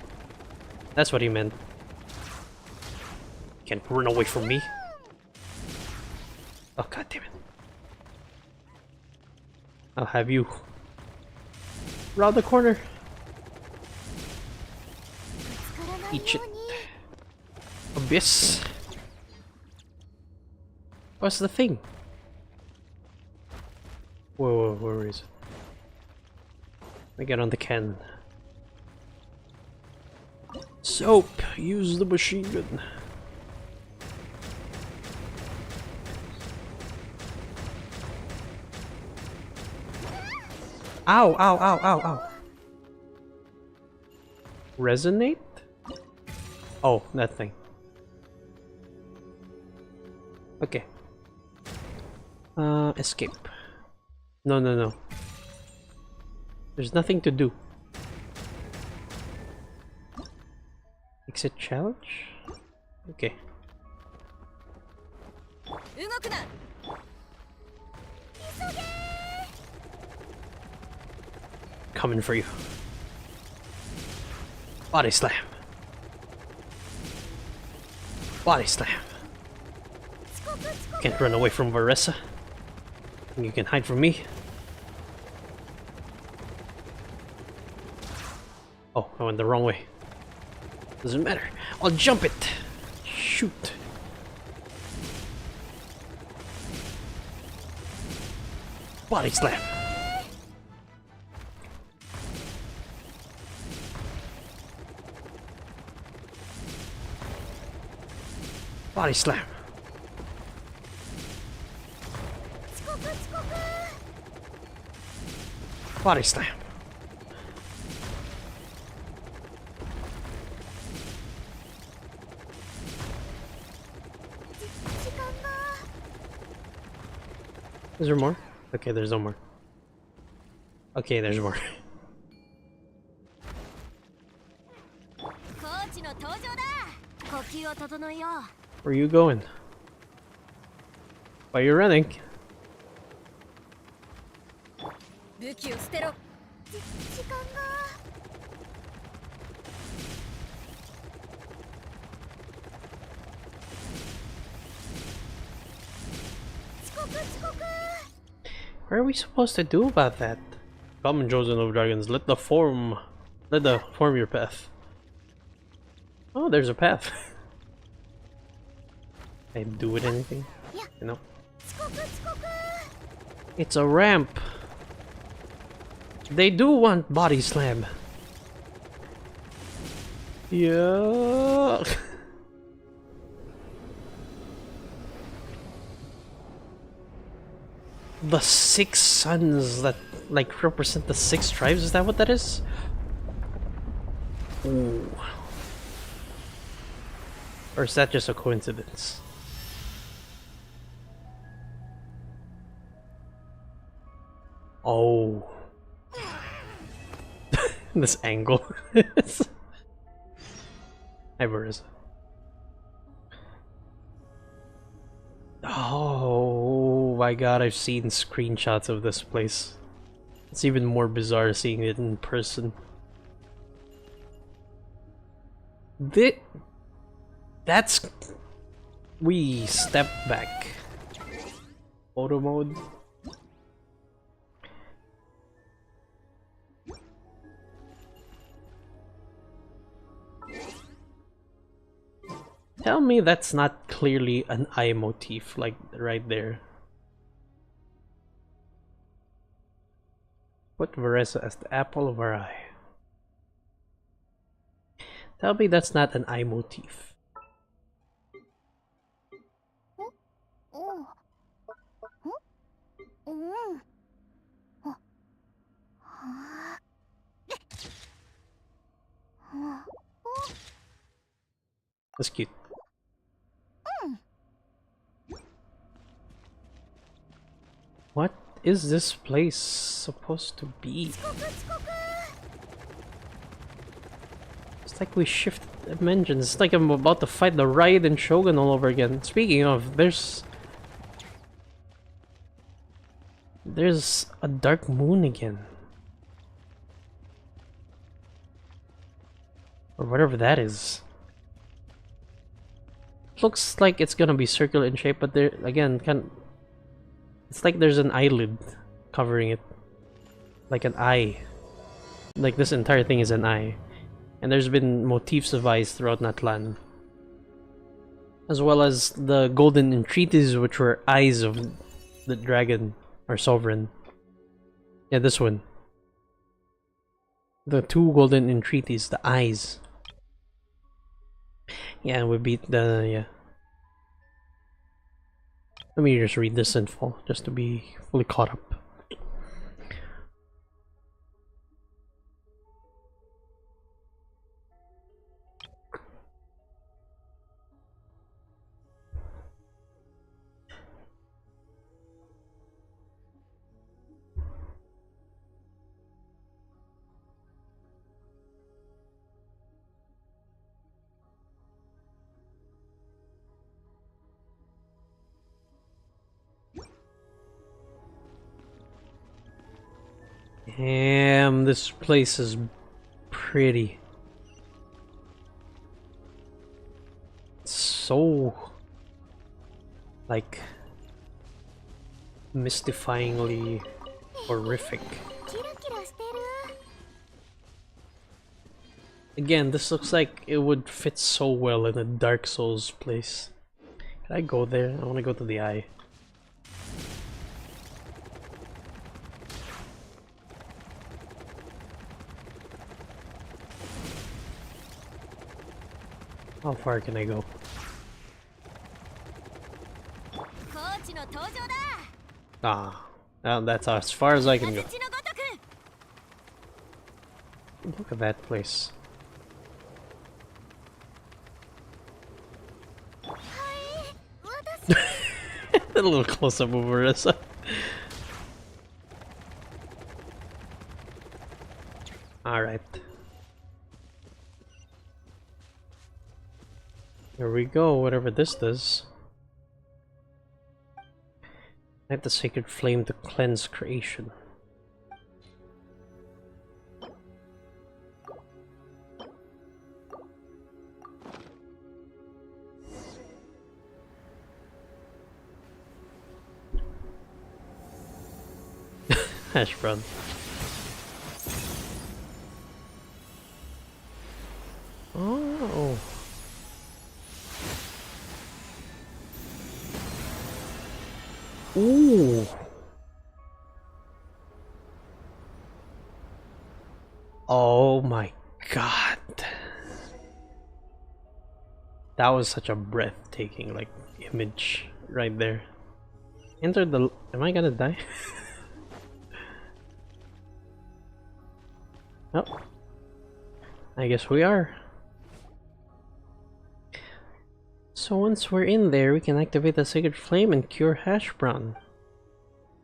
S1: That's what he meant. You can't run away from me. Oh, god damn it. I'll have you. Round the corner. Eat it. Abyss. What's the thing? Whoa, where is it? Let me get on the cannon. Soap! Use the machine gun. Ow, ow, ow, ow, ow. Resonate? Oh, that thing. Okay. Escape. No, no, no. There's nothing to do. Exit challenge? Okay. Coming for you. Body slam. Body slam. Can't run away from Varessa. You can hide from me. Oh, I went the wrong way. Doesn't matter. I'll jump it. Shoot. Body slam. Body slam. Body slam. Is there more? Okay, there's no more. Okay, there's more. Where are you going? Why are you running? What are we supposed to do about that? Come, chosen of dragons, let the form your path. Oh, there's a path. I do with anything? You know? It's a ramp. They do want body slam. Yeah. The 6 suns that like represent the 6 tribes, is that what that is? Ooh. Or is that just a coincidence? Oh. This angle. Hi, Marissa. Oh my god, I've seen screenshots of this place. It's even more bizarre seeing it in person. That's... We step back. Photo mode. Tell me that's not clearly an eye motif, like right there. Put Veressa as the apple of our eye. Tell me that's not an eye motif. That's cute. What is this place supposed to be? It's like we shift dimensions. It's like I'm about to fight the Raiden Shogun all over again. Speaking of, there's a dark moon again. Or whatever that is. Looks like it's gonna be circular in shape, but there again, it's like there's an eyelid covering it. Like an eye. Like this entire thing is an eye. And there's been motifs of eyes throughout Natlan. As well as the golden entreaties, which were eyes of the dragon or sovereign. Yeah, this one. The 2 golden entreaties, the eyes. Yeah, we beat the... yeah. Let me just read this in full, just to be fully caught up. Damn, this place is pretty. It's so... like... mystifyingly horrific. Again, this looks like it would fit so well in a Dark Souls place. Can I go there? I want to go to the eye. How far can I go? Ah, that's as far as I can go. Look at that place. A little close up of Marissa. Alright. Here we go, whatever this does. Light the sacred flame to cleanse creation. Hash brown. Oh. Ooh. Oh my god. That was such a breathtaking like image right there. Enter the. Am I gonna die? Oh, I guess we are. So once we're in there, we can activate the Sacred Flame and cure Hash Brown.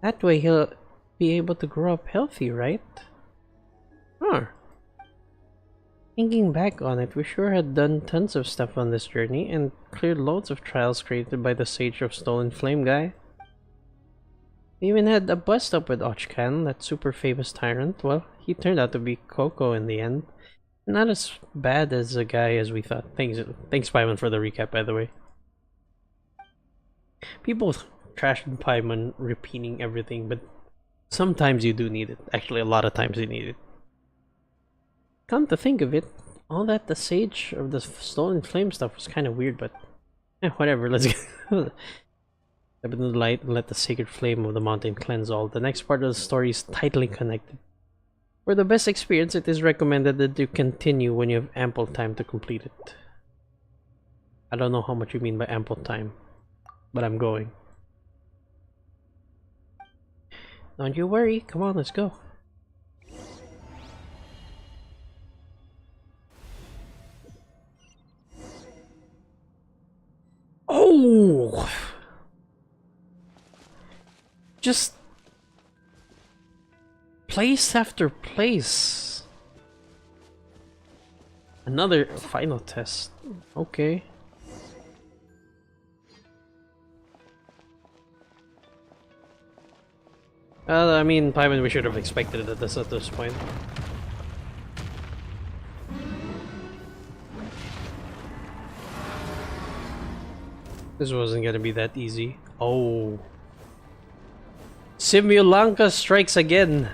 S1: That way he'll be able to grow up healthy, right? Huh. Thinking back on it, we sure had done tons of stuff on this journey and cleared loads of trials created by the Sage of Stolen Flame guy. We even had a bust up with Ochcan, that super famous tyrant. Well, he turned out to be Coco in the end. Not as bad as a guy as we thought. Thanks Paimon, for the recap, by the way. People trashed Paimon repeating everything, but sometimes you do need it. Actually, a lot of times you need it. Come to think of it, all that the Sage of the Stolen Flame stuff was kind of weird, but whatever, let's get step into the light and let the Sacred Flame of the mountain cleanse all. The next part of the story is tightly connected. For the best experience, it is recommended that you continue when you have ample time to complete it. I don't know how much you mean by ample time, but I'm going. Don't you worry, come on, let's go. Oh! Just place after place. Another final test. Okay. I mean, Paimon, we should have expected it at this point. This wasn't gonna be that easy. Oh. Simulanka strikes again.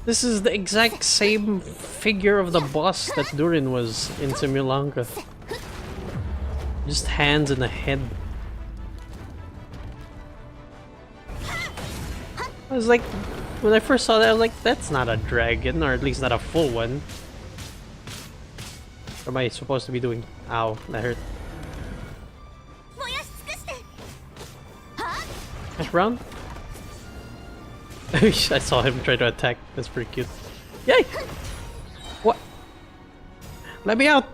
S1: This is the exact same figure of the boss that Durin was in Simulanka. Just hands and a head. I was like, when I first saw that, I was like, that's not a dragon, or at least not a full one. What am I supposed to be doing? Ow, that hurt. Hash Brown? I saw him try to attack. That's pretty cute. Yay! What? Let me out!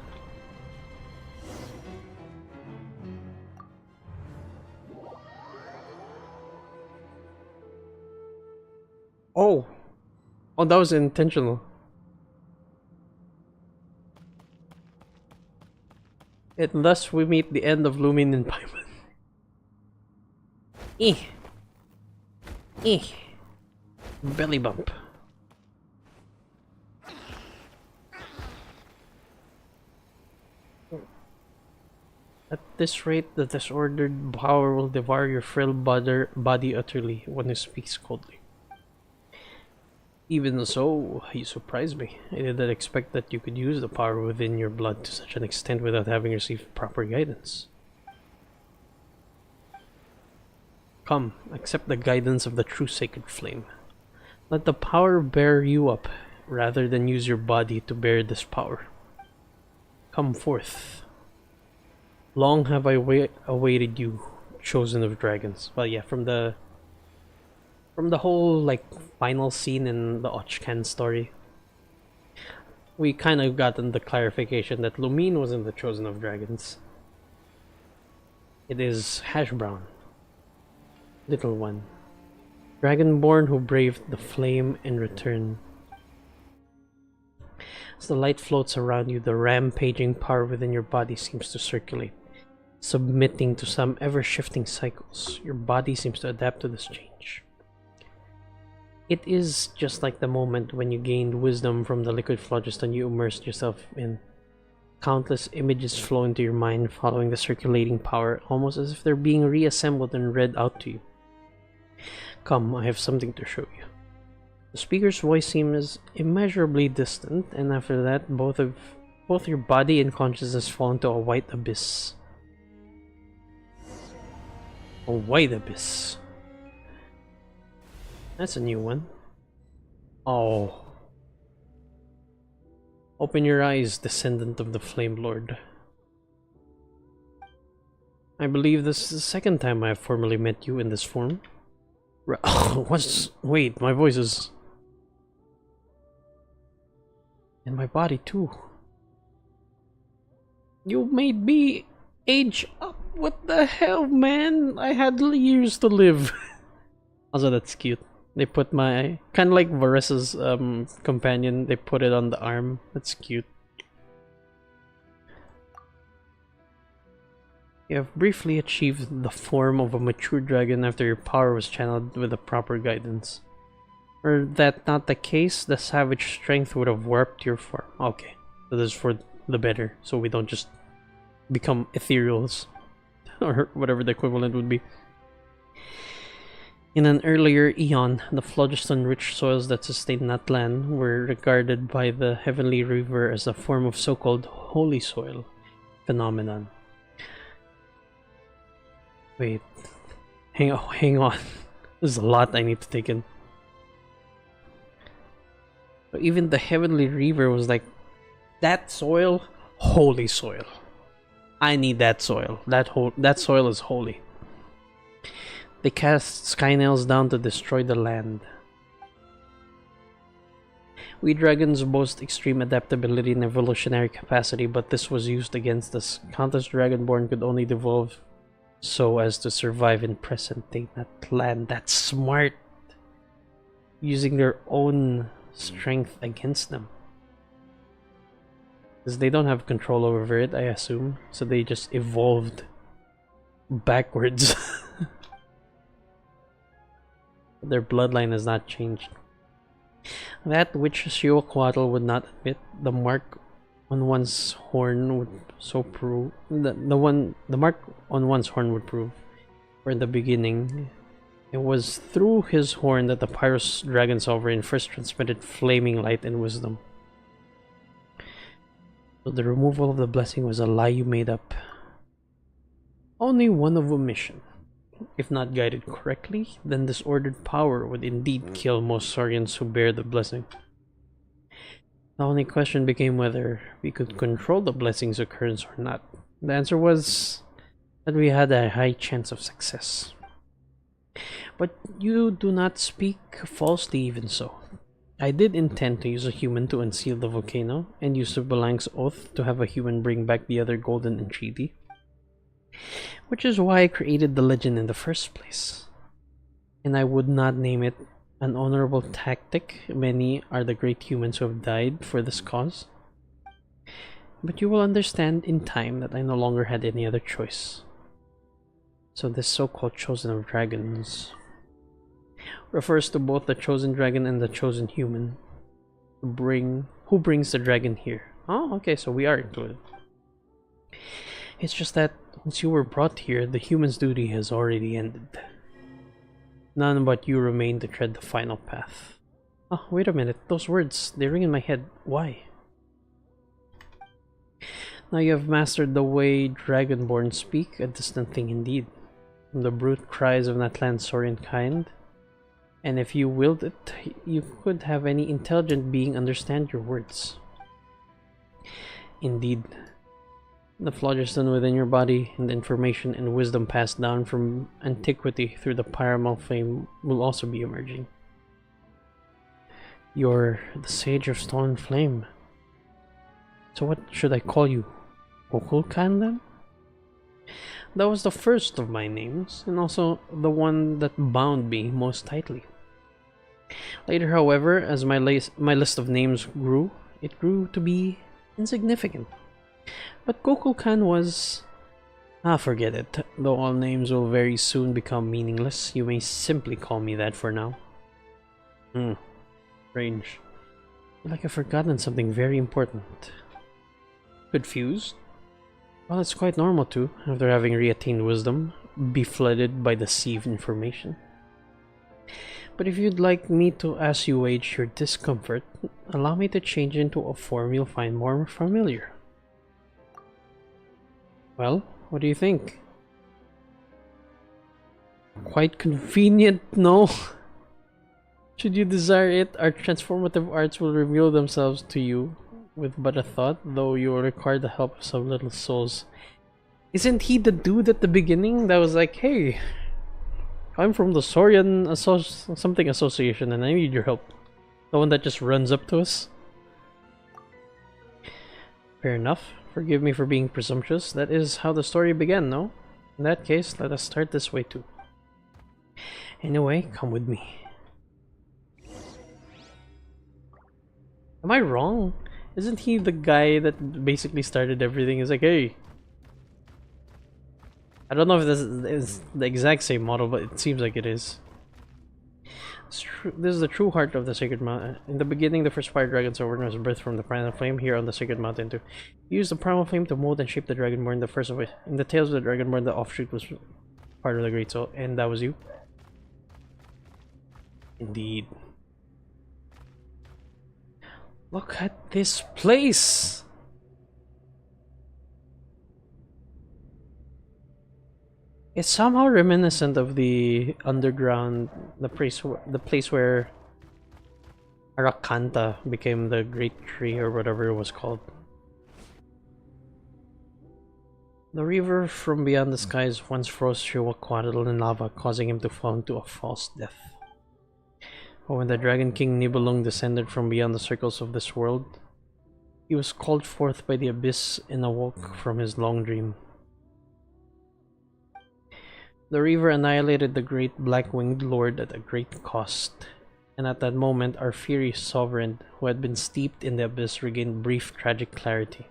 S1: Oh! Oh, that was intentional. And thus we meet the end of Lumin and Paimon. Eh. Eh. Belly bump. At this rate, the disordered power will devour your frail body utterly when it speaks coldly. Even so, you surprised me. I did not expect that you could use the power within your blood to such an extent without having received proper guidance. Come, accept the guidance of the true Sacred Flame. Let the power bear you up, rather than use your body to bear this power. Come forth. Long have I awaited you, chosen of dragons. Well, yeah, from the whole like final scene in the Ochcan story, we kind of gotten the clarification that Lumine wasn't the chosen of dragons. It is Hash Brown, little one, dragonborn who braved the flame in return. As the light floats around you, the rampaging power within your body seems to circulate, submitting to some ever-shifting cycles. Your body seems to adapt to this change. It is just like the moment when you gained wisdom from the liquid phlogiston you immersed yourself in. Countless images flow into your mind following the circulating power, almost as if they're being reassembled and read out to you. Come, I have something to show you. The speaker's voice seems immeasurably distant, and after that, both your body and consciousness fall into a white abyss. A white abyss. That's a new one. Oh. Open your eyes, descendant of the Flame Lord. I believe this is the second time I have formally met you in this form. Wait, my voice is... And my body too. You made me age up. What the hell, man? I had years to live. Also, that's cute. They put my... kind of like Varessa's companion. They put it on the arm. That's cute. You have briefly achieved the form of a mature dragon after your power was channeled with the proper guidance. Were that not the case, the savage strength would have warped your form. Okay, so this is for the better, so we don't just become ethereals. Or whatever the equivalent would be. In an earlier eon, the phlogiston-rich soils that sustained that land were regarded by the Heavenly River as a form of so-called holy soil phenomenon. Wait, hang on. There's a lot I need to take in. But even the Heavenly River was like, that soil, holy soil. I need that soil. That soil is holy. They cast Skynails down to destroy the land. We dragons boast extreme adaptability and evolutionary capacity, but this was used against us. Countless Dragonborn could only devolve so as to survive in present-day land. That's smart. Using their own strength against them. Because they don't have control over it, I assume. So they just evolved backwards. Their bloodline has not changed. That which Xiuquatl would not admit, the mark on one's horn would so prove. The mark on one's horn would prove. For in the beginning, it was through his horn that the Pyros Dragon Sovereign first transmitted flaming light and wisdom. So the removal of the blessing was a lie you made up. Only one of omission. If not guided correctly, then disordered power would indeed kill most Saurians who bear the blessing. The only question became whether we could control the blessing's occurrence or not. The answer was that we had a high chance of success. But you do not speak falsely even so. I did intend to use a human to unseal the volcano, and use Sibylang's oath to have a human bring back the other golden entreaty. Which is why I created the legend in the first place. And I would not name it an honorable tactic. Many are the great humans who have died for this cause. But you will understand in time that I no longer had any other choice. So this so-called chosen of dragons refers to both the chosen dragon and the chosen human. Who brings the dragon here? Oh, okay, so we are included. It's just that once you were brought here, the human's duty has already ended. None but you remain to tread the final path. Oh, wait a minute. Those words, they ring in my head. Why? Now you have mastered the way Dragonborn speak, a distant thing indeed. From the brute cries of Natlan's Saurian kind. And if you willed it, you could have any intelligent being understand your words. Indeed. The phlogiston within your body and the information and wisdom passed down from antiquity through the pyramidal flame will also be emerging. You're the Sage of Stone and Flame. So what should I call you? Kukulkan then? That was the first of my names, and also the one that bound me most tightly. Later, however, as my list of names grew, it grew to be insignificant. But Kukulkan was... forget it. Though all names will very soon become meaningless, you may simply call me that for now. Strange. I feel like I've forgotten something very important. Confused? Well, it's quite normal too, after having reattained wisdom, be flooded by the sea of information. But if you'd like me to assuage your discomfort, allow me to change into a form you'll find more familiar. Well, what do you think? Quite convenient, no? Should you desire it, our transformative arts will reveal themselves to you with but a thought, though you will require the help of some little souls. Isn't he the dude at the beginning that was like, hey, I'm from the Saurian something association and I need your help? The one that just runs up to us? Fair enough. Forgive me for being presumptuous. That is how the story began, no? In that case, let us start this way too. Anyway, come with me. Am I wrong? Isn't he the guy that basically started everything? He's like, hey. I don't know if this is the exact same model, but it seems like it is. This is the true heart of the Sacred Mountain. In the beginning, the first fire dragon Sovereign was birthed from the Primal Flame here on the Sacred Mountain to use the Primal Flame to mold and shape the Dragonborn. The first of it. In the Tales of the Dragonborn, the offshoot was part of the Great Soul, and that was you? Indeed. Look at this place! It's somehow reminiscent of the underground, the place where Arakanta became the Great Tree or whatever it was called. The river from beyond the skies once froze Shiwaquatl in lava, causing him to fall into a false death. But when the Dragon King Nibelung descended from beyond the circles of this world, he was called forth by the abyss and awoke from his long dream. The river annihilated the great black-winged lord at a great cost, and at that moment our fiery sovereign, who had been steeped in the abyss, regained brief tragic clarity.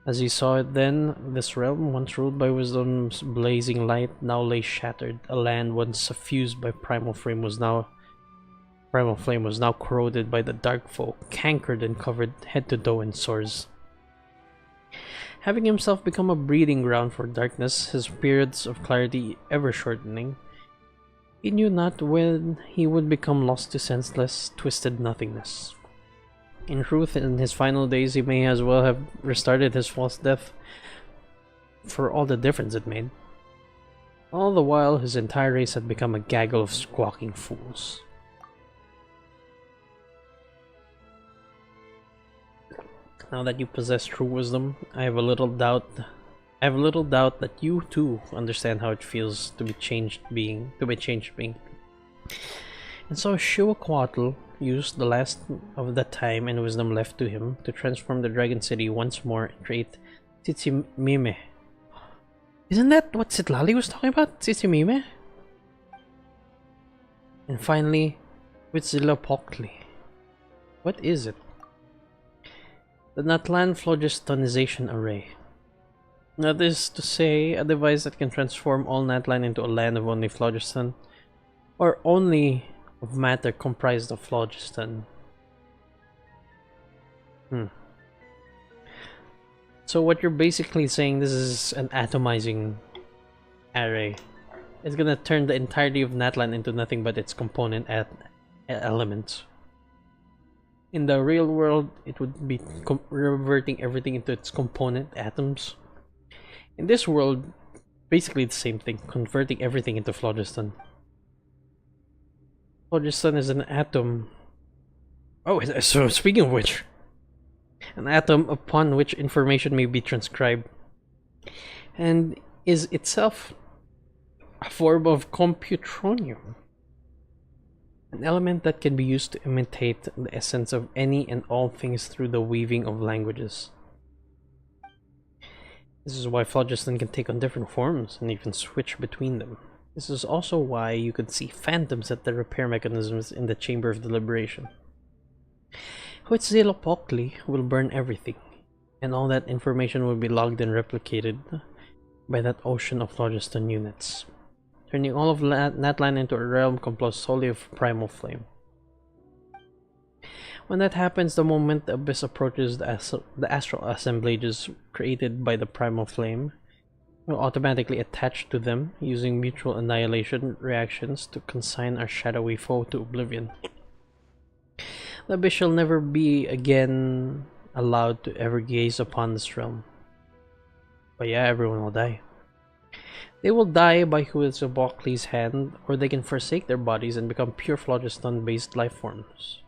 S1: As he saw it then, this realm, once ruled by wisdom's blazing light, now lay shattered. A land once suffused by Primal Flame was now corroded by the dark foe, cankered and covered head to toe in sores. Having himself become a breeding ground for darkness, his periods of clarity ever shortening, he knew not when he would become lost to senseless, twisted nothingness. In truth, in his final days, he may as well have restarted his false death, for all the difference it made. All the while, his entire race had become a gaggle of squawking fools. Now that you possess true wisdom, I have little doubt that you too understand how it feels to be changed being. And so Shiwaquatl used the last of the time and wisdom left to him to transform the Dragon City once more and create Tsitsimime. Isn't that what Citlali was talking about? Tsitsimime? And finally, Huitzilopochtli. What is it? The Natlan Phlogistonization Array. That is to say, a device that can transform all Natlan into a land of only phlogiston, or only of matter comprised of phlogiston. So what you're basically saying, this is an atomizing array. It's gonna turn the entirety of Natlan into nothing but its component elements. In the real world, it would be reverting everything into its component atoms. In this world, basically the same thing, converting everything into phlogiston. Phlogiston is an atom. Oh, so speaking of which, an atom upon which information may be transcribed, and is itself a form of computronium. An element that can be used to imitate the essence of any and all things through the weaving of languages. This is why phlogiston can take on different forms and even switch between them. This is also why you could see phantoms at the repair mechanisms in the Chamber of Deliberation. Huitzilopochtli will burn everything, and all that information will be logged and replicated by that ocean of phlogiston units, turning all of Natlan into a realm composed solely of Primal Flame. When that happens, the moment the Abyss approaches the astral assemblages created by the Primal Flame, will automatically attach to them, using mutual annihilation reactions to consign our shadowy foe to oblivion. The Abyss shall never be again allowed to ever gaze upon this realm. But yeah, everyone will die. They will die by Huitzilopochtli's hand, or they can forsake their bodies and become pure phlogiston-based life forms.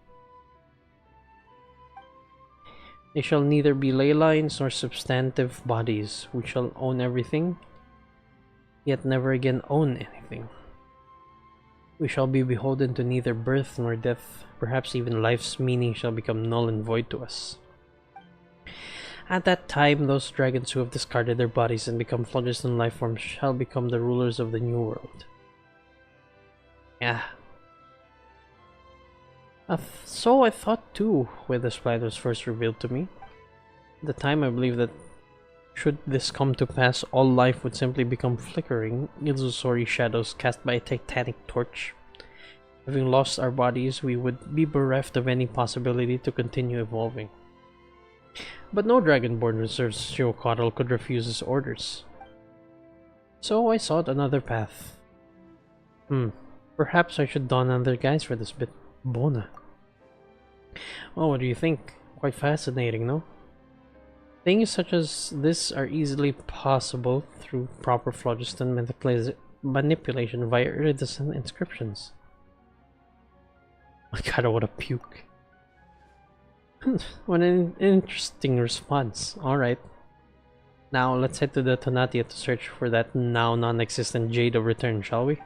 S1: They shall neither be ley lines nor substantive bodies. We shall own everything, yet never again own anything. We shall be beholden to neither birth nor death. Perhaps even life's meaning shall become null and void to us. At that time, those dragons who have discarded their bodies and become phlogiston life forms shall become the rulers of the new world. Yeah. So I thought too when this plan was first revealed to me. At the time, I believed that should this come to pass, all life would simply become flickering, illusory shadows cast by a titanic torch. Having lost our bodies, we would be bereft of any possibility to continue evolving. But no Dragonborn reserved Xiuhua could refuse his orders. So I sought another path. Perhaps I should don another guise for this bit. Bona. Well, what do you think? Quite fascinating, no? Things such as this are easily possible through proper phlogiston manipulation via iridescent inscriptions. I kinda wanna puke. What an interesting response. Alright. Now let's head to the Tonatia to search for that now non-existent Jade of Return, shall we?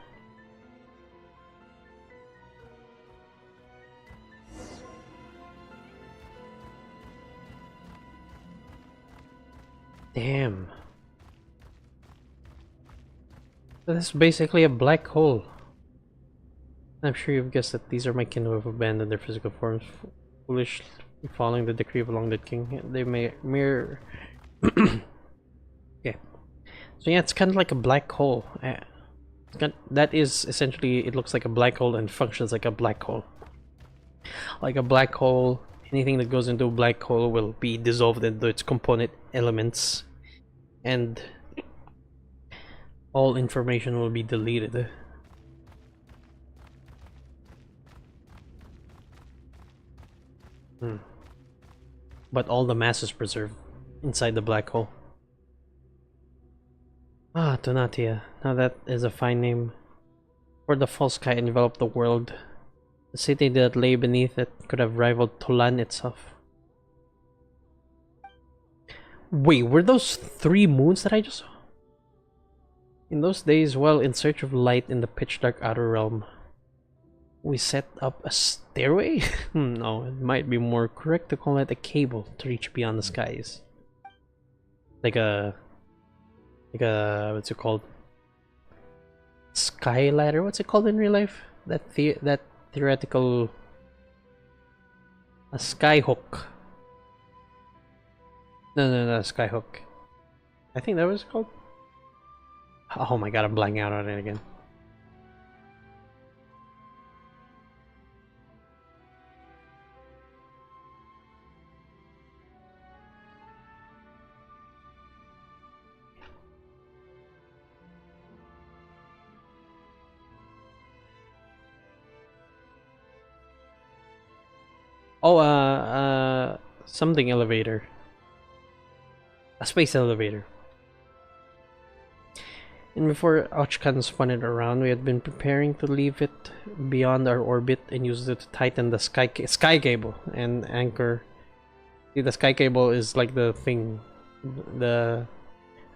S1: Damn. This is basically a black hole. I'm sure you've guessed that these are my kin who have abandoned their physical forms, foolishly following the decree of a long-dead king. They may mirror... Okay. So yeah, it's kind of like a black hole. That is essentially, it looks like a black hole and functions like a black hole. Like a black hole, anything that goes into a black hole will be dissolved into its component elements, and all information will be deleted. But all the mass is preserved inside the black hole. Ah, Tonatia. Now that is a fine name. For the false sky enveloped the world. The city that lay beneath it could have rivaled Tolan itself. Wait, were those 3 moons that I just saw? In those days, while in search of light in the pitch-dark outer realm, we set up a stairway? No, it might be more correct to call it a cable to reach beyond the skies. Like a what's it called? Sky ladder? What's it called in real life? That theoretical... A sky hook. No, sky hook. I think that was called. Oh my god, I'm blanking out on it again. Oh, something elevator. A space elevator. And before Ochkan spun it around, we had been preparing to leave it beyond our orbit and use it to tighten the sky cable and anchor. See, the sky cable is like the thing. They're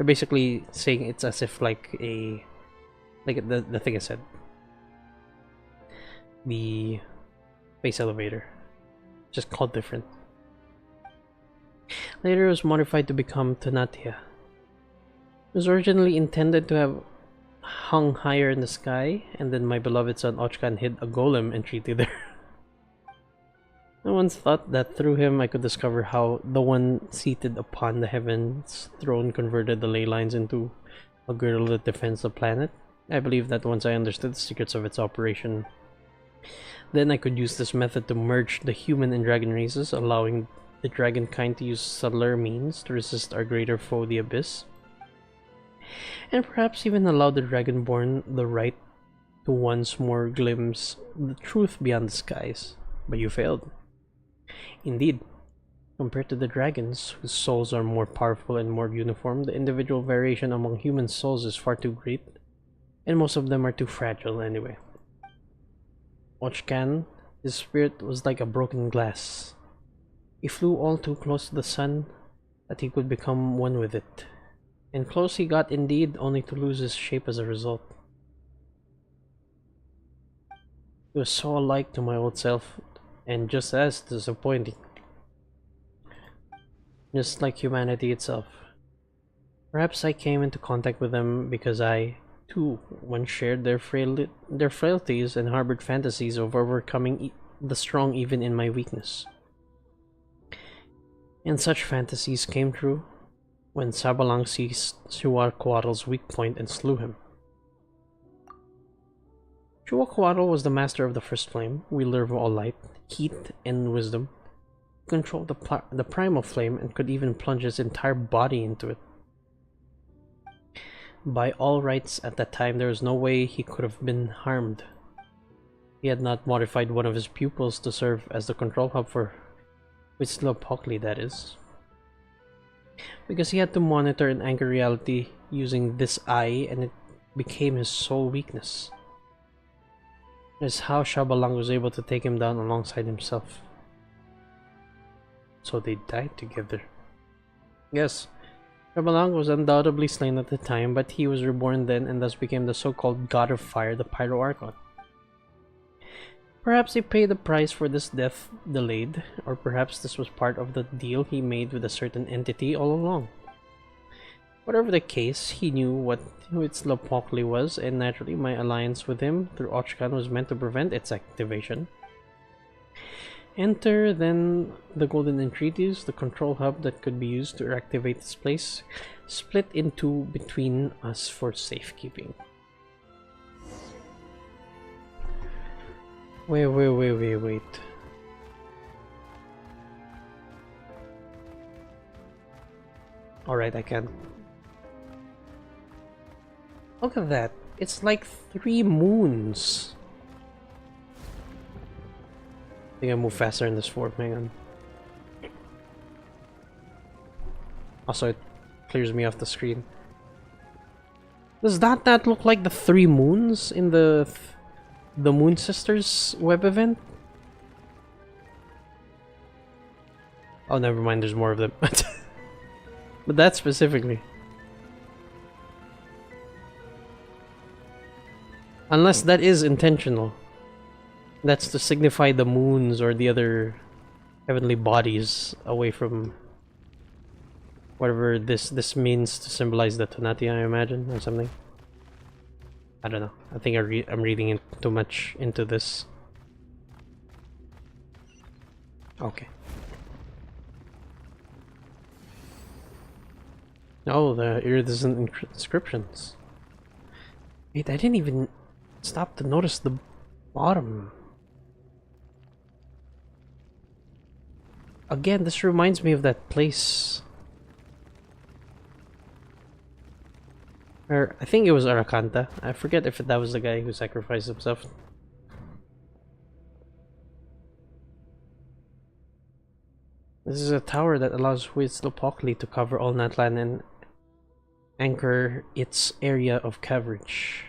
S1: basically saying it's as if like the thing I said. The space elevator. Just called different. Later it was modified to become Tonatia. It was originally intended to have hung higher in the sky, and then my beloved son Ochkan hid a golem entreated there. I once thought that through him I could discover how the one seated upon the heavens throne converted the ley lines into a girdle that defends the planet. I believe that once I understood the secrets of its operation, then I could use this method to merge the human and dragon races, allowing the dragon kind to use subtler means to resist our greater foe, the Abyss. And perhaps even allow the Dragonborn the right to once more glimpse the truth beyond the skies. But you failed. Indeed. Compared to the dragons, whose souls are more powerful and more uniform, the individual variation among human souls is far too great, and most of them are too fragile anyway. Ochkan, his spirit was like a broken glass. He flew all too close to the sun that he could become one with it, and close he got indeed, only to lose his shape as a result. He was so alike to my old self, and just as disappointing. Just like humanity itself. Perhaps I came into contact with them because I, too, once shared their frailties and harbored fantasies of overcoming the strong even in my weakness. And such fantasies came true when Sabalang seized Shuwaquatl's weak point and slew him. Shuwaquatl was the master of the first flame, wielder of all light, heat, and wisdom. He controlled the primal flame and could even plunge his entire body into it. By all rights, at that time there was no way he could have been harmed. He had not modified one of his pupils to serve as the control hub for Huitzilopochtli, that is. Because he had to monitor and anchor reality using this eye, and it became his sole weakness. That is how Sabalang was able to take him down alongside himself. So they died together. Yes, Sabalang was undoubtedly slain at the time, but he was reborn then and thus became the so-called God of Fire, the Pyro Archon. Perhaps he paid the price for this death delayed, or perhaps this was part of the deal he made with a certain entity all along. Whatever the case, he knew what Huitzilopochtli was, and naturally my alliance with him through Ochkan was meant to prevent its activation. Enter then the Golden Entreaties, the control hub that could be used to activate this place, split in two between us for safekeeping. Wait. Alright, I can. Look at that. It's like 3 moons. I think I move faster in this form, hang on. Also, it clears me off the screen. Does that not look like the 3 moons in the Moon Sisters web event? Oh, never mind, there's more of them. But that specifically. Unless that is intentional. That's to signify the moons or the other heavenly bodies away from whatever this means to symbolize the Tonati, I imagine, or something. I don't know. I think I'm reading too much into this. Okay. Oh, the iridescent inscriptions. Wait, I didn't even stop to notice the bottom. Again, this reminds me of that place. Or I think it was Arakanta. I forget if that was the guy who sacrificed himself. This is a tower that allows Huitzilopochtli to cover all Natlan and anchor its area of coverage.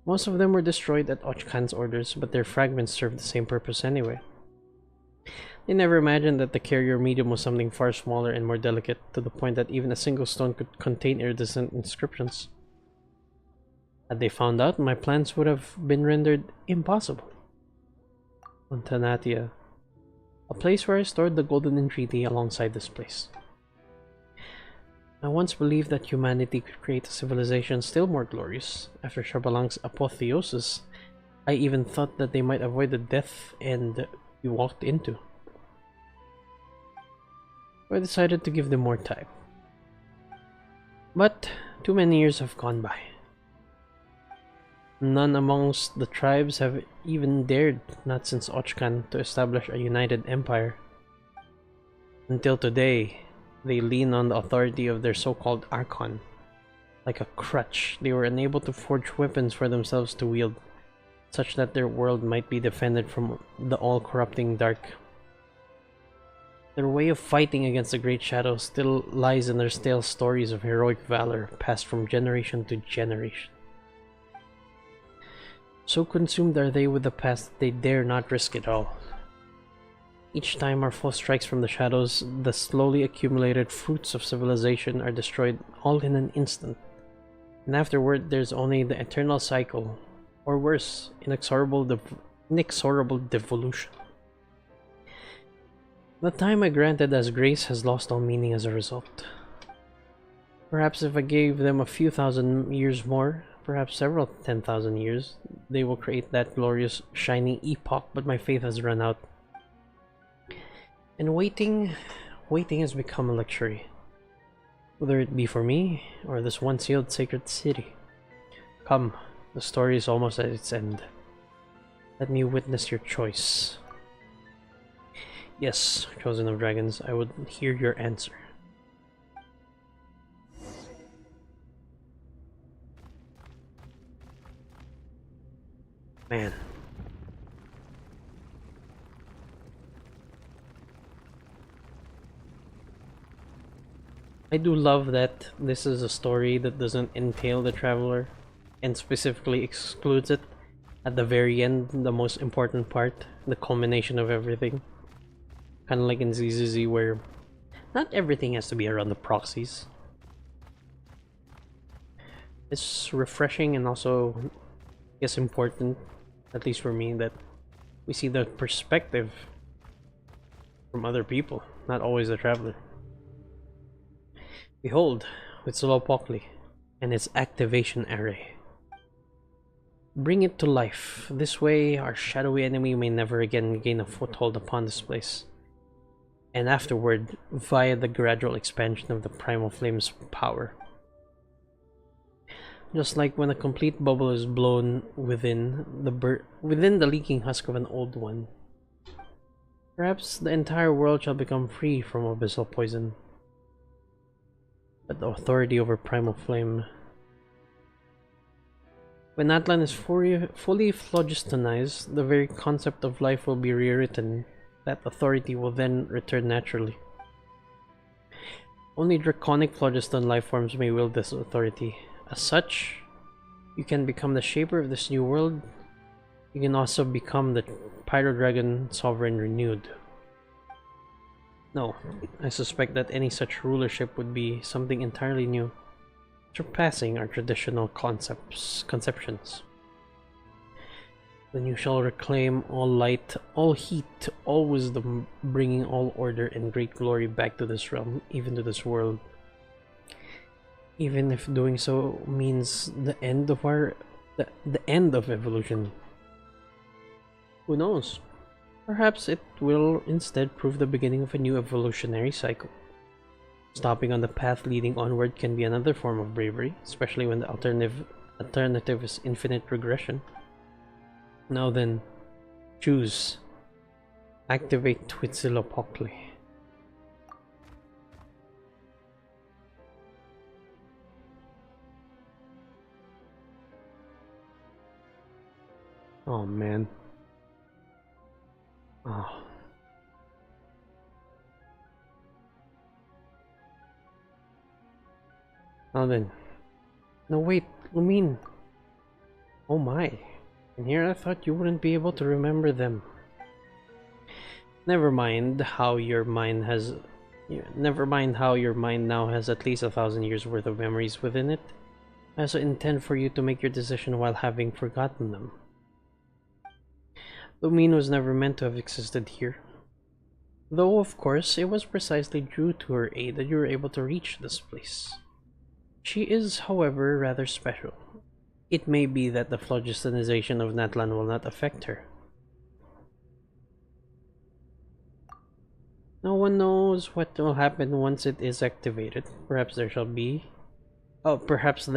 S1: Most of them were destroyed at Ochkan's orders, but their fragments served the same purpose anyway. They never imagined that the carrier medium was something far smaller and more delicate, to the point that even a single stone could contain iridescent inscriptions. Had they found out, my plans would have been rendered impossible. On Tanatia, a place where I stored the Golden Entreaty alongside this place. I once believed that humanity could create a civilization still more glorious. After Sabalang's apotheosis, I even thought that they might avoid the death end we walked into. I decided to give them more time. But too many years have gone by. None amongst the tribes have even dared, not since Ochkan, to establish a united empire. Until today, they lean on the authority of their so-called Archon. Like a crutch, they were unable to forge weapons for themselves to wield, such that their world might be defended from the all-corrupting dark. Their way of fighting against the Great Shadow still lies in their stale stories of heroic valor passed from generation to generation. So consumed are they with the past that they dare not risk it all. Each time our foe strikes from the shadows, the slowly accumulated fruits of civilization are destroyed all in an instant. And afterward, there's only the eternal cycle, or worse, inexorable devolution. The time I granted as grace has lost all meaning as a result. Perhaps if I gave them a few thousand years more, perhaps several 10,000 years, they will create that glorious, shining epoch, but my faith has run out. And waiting has become a luxury. Whether it be for me, or this one sealed sacred city. Come, the story is almost at its end. Let me witness your choice. Yes, Chosen of Dragons, I would hear your answer. Man. I do love that this is a story that doesn't entail the traveler and specifically excludes it at the very end, the most important part, the culmination of everything. Kind of like in ZZZ where not everything has to be around the proxies. It's refreshing and also, I guess, important, at least for me, that we see the perspective from other people, not always the traveler. Behold, Huitzilopochtli and its activation array. Bring it to life. This way, our shadowy enemy may never again gain a foothold upon this place. And afterward, via the gradual expansion of the Primal Flame's power. Just like when a complete bubble is blown within the leaking husk of an old one. Perhaps the entire world shall become free from abyssal poison. But the authority over Primal Flame. When Natlan is fully phlogistonized, the very concept of life will be rewritten. That authority will then return naturally. Only draconic phlogiston lifeforms may wield this authority. As such, you can become the shaper of this new world. You can also become the Pyro Dragon Sovereign Renewed. No, I suspect that any such rulership would be something entirely new, surpassing our traditional conceptions. Then you shall reclaim all light, all heat, all wisdom, bringing all order and great glory back to this realm, even to this world. Even if doing so means the end of the end of evolution. Who knows? Perhaps it will instead prove the beginning of a new evolutionary cycle. Stopping on the path leading onward can be another form of bravery, especially when the alternative is infinite regression. Now then, choose. Activate Huitzilopochtli. Oh man. Oh. Now then. No wait, Lumine. Oh my. And here I thought you wouldn't be able to remember them. Never mind how your mind now has at least 1,000 years worth of memories within it. I also intend for you to make your decision while having forgotten them. Lumine was never meant to have existed here. Though, of course, it was precisely due to her aid that you were able to reach this place. She is, however, rather special. It may be that the phlogistonization of Natlan will not affect her. No one knows what will happen once it is activated. Perhaps there shall be... perhaps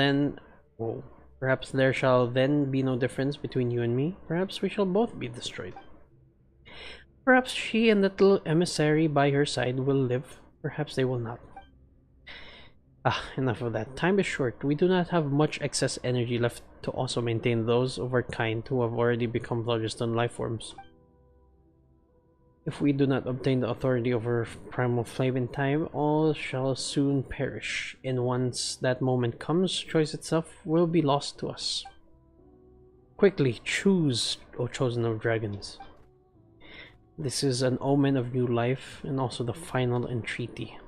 S1: there shall then be no difference between you and me. Perhaps we shall both be destroyed. Perhaps she and the little emissary by her side will live. Perhaps they will not. Enough of that. Time is short. We do not have much excess energy left to also maintain those of our kind who have already become phlogiston lifeforms. If we do not obtain the authority over primal flame in time, all shall soon perish, and once that moment comes, choice itself will be lost to us. Quickly choose, O chosen of dragons. This is an omen of new life, and also the final entreaty.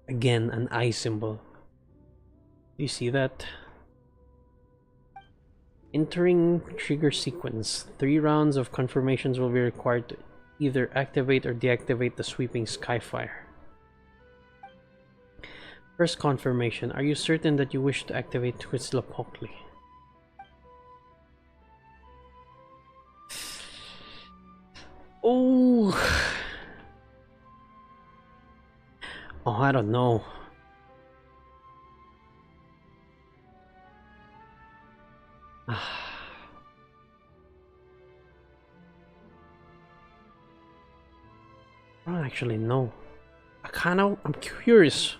S1: Again, an eye symbol. You see that? Entering trigger sequence. 3 rounds of confirmations will be required to either activate or deactivate the sweeping Skyfire. First confirmation. Are you certain that you wish to activate Huitzilopochtli? Oh, I don't know. I don't actually know. I'm curious,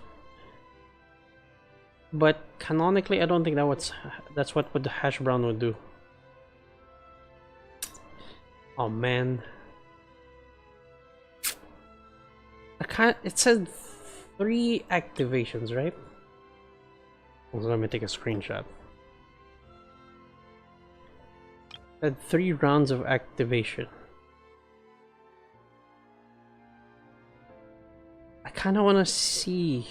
S1: but canonically, I don't think that's what the hash brown would do. Oh man. It said 3 activations, right? So let me take a screenshot. It had 3 rounds of activation. I kind of want to see,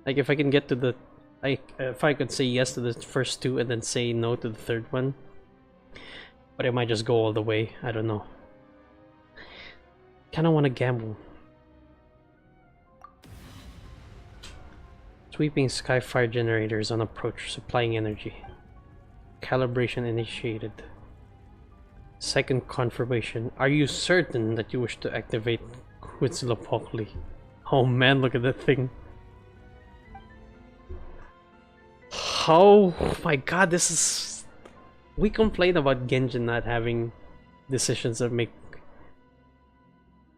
S1: like, if I can get to the, if I could say yes to the first 2 and then say no to the 3rd one. But I might just go all the way. I don't know. Kind of want to gamble. Sweeping Skyfire generators on approach, supplying energy. Calibration initiated. Second confirmation. Are you certain that you wish to activate Huitzilopochtli? Oh man, look at that thing. Oh my god, this is... We complain about Genjin not having decisions that make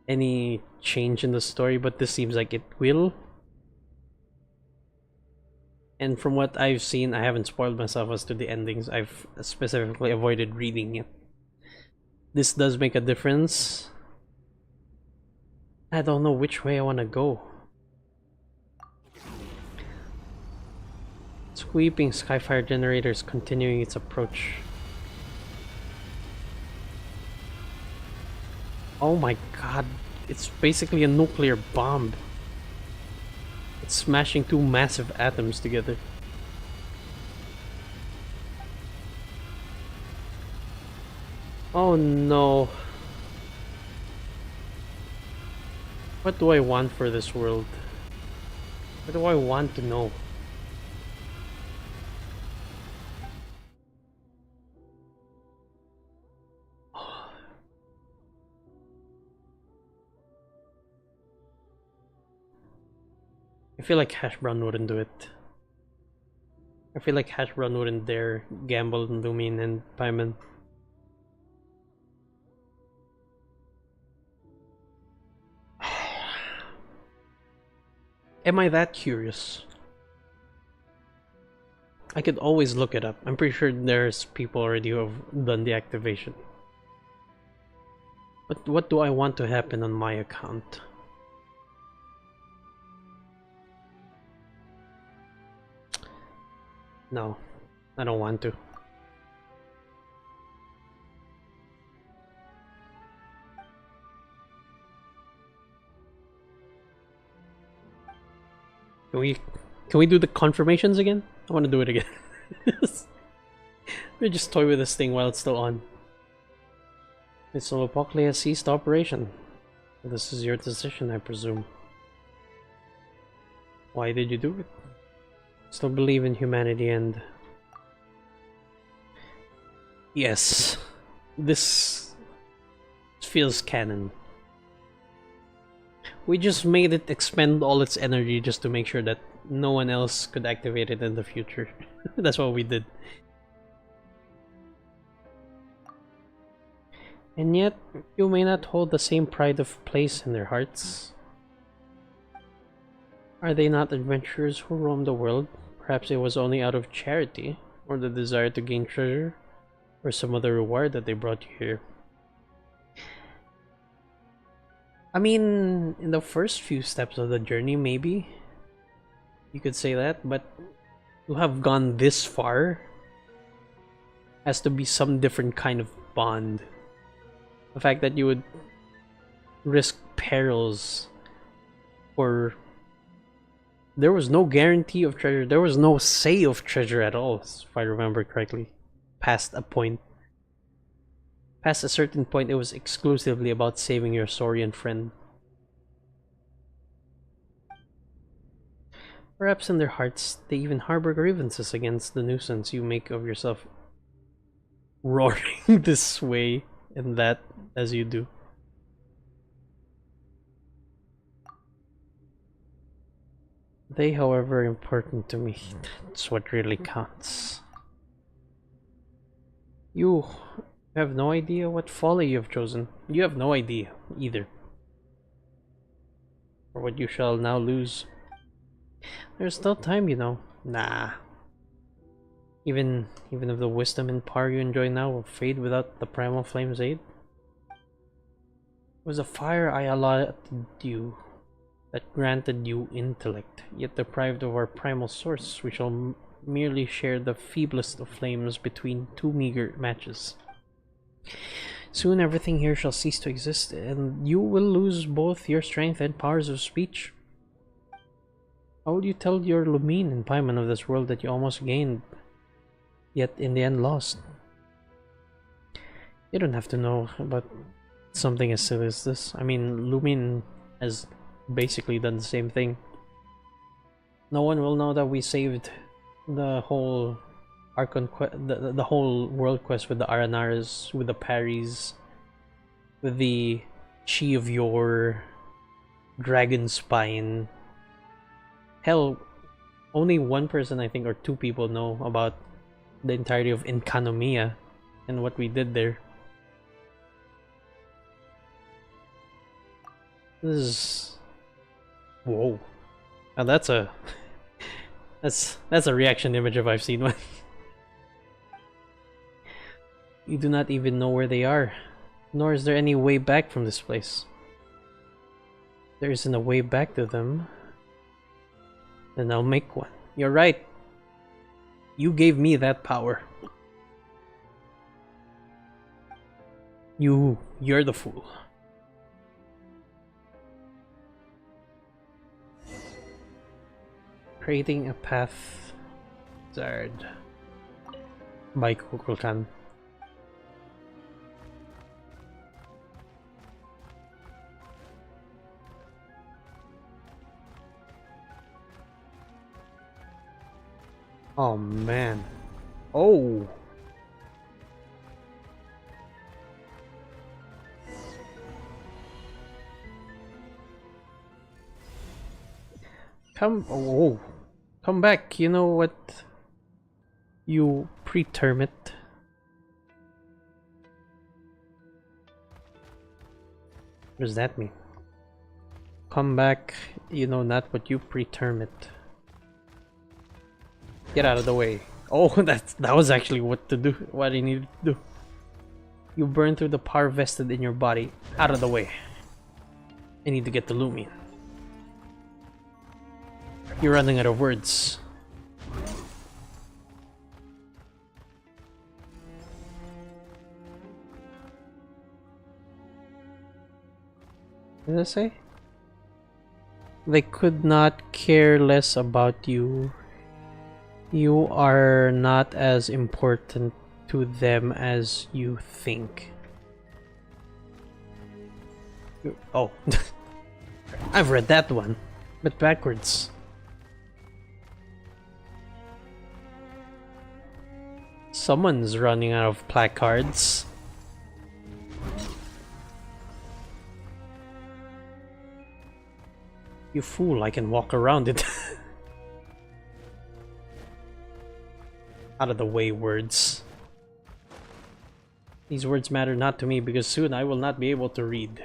S1: any change in the story, but this seems like it will. And from what I've seen, I haven't spoiled myself as to the endings. I've specifically avoided reading it. This does make a difference. I don't know which way I want to go. Sweeping Skyfire generators continuing its approach. Oh my god, it's basically a nuclear bomb. It's smashing 2 massive atoms together. Oh no. What do I want for this world? What do I want to know? I feel like Hash Brown wouldn't do it. I feel like Hash Brown wouldn't dare gamble on Lumin and Paimon. Am I that curious? I could always look it up. I'm pretty sure there's people already who have done the activation. But what do I want to happen on my account? No, I don't want to. Can we do the confirmations again? I want to do it again. We just toy with this thing while it's still on. Huitzilopochtli has ceased operation. This is your decision, I presume. Why did you do it? Still believe in humanity and... Yes. This feels canon. We just made it expend all its energy just to make sure that no one else could activate it in the future. That's what we did. And yet, you may not hold the same pride of place in their hearts. Are they not adventurers who roam the world? Perhaps it was only out of charity, or the desire to gain treasure, or some other reward that they brought you here. I mean, in the first few steps of the journey, maybe you could say that, but to have gone this far has to be some different kind of bond. The fact that you would risk perils for. There was no guarantee of treasure. There was no say of treasure at all, if I remember correctly. Past a point. Past a certain point, it was exclusively about saving your Saurian friend. Perhaps in their hearts, they even harbor grievances against the nuisance you make of yourself roaring this way and that as you do. They, however, are important to me. That's what really counts. You have no idea what folly you have chosen. You have no idea either. Or what you shall now lose. There's still time, you know. Nah. Even if the wisdom and power you enjoy now will fade without the primal flame's aid. It was a fire I allotted you that granted you intellect, yet deprived of our primal source, we shall merely share the feeblest of flames between two meager matches. Soon everything here shall cease to exist, and you will lose both your strength and powers of speech. How will you tell your Lumine and Paimon of this world that you almost gained, yet in the end lost? You don't have to know about something as silly as this. I mean, Lumine has basically done the same thing. No one will know that we saved the whole Archon the whole world quest with the Aranaras, with the Paris, with the Chi of Yore, Dragon Spine. Hell, only one person, I think, or two people know about the entirety of Enkanomiya and what we did there. This is... Whoa. Now that's a... that's a reaction image if I've seen one. You do not even know where they are, nor is there any way back from this place. There isn't a way back to them. Then I'll make one. You're right. You gave me that power. You're the fool. Creating a path, Zard, by Kukulkan. Oh man. Oh. Come back. You know what? You preterm it. What does that mean? Come back. You know not what you preterm it. Get out of the way. Oh, that was actually what to do. What I needed to do. You burn through the power vested in your body. Out of the way. I need to get the Lumine. You're running out of words. What did I say? They could not care less about you. You are not as important to them as you think. Oh. I've read that one, but backwards. Someone's running out of placards. You fool, I can walk around it. Out of the way, words. These words matter not to me because soon I will not be able to read.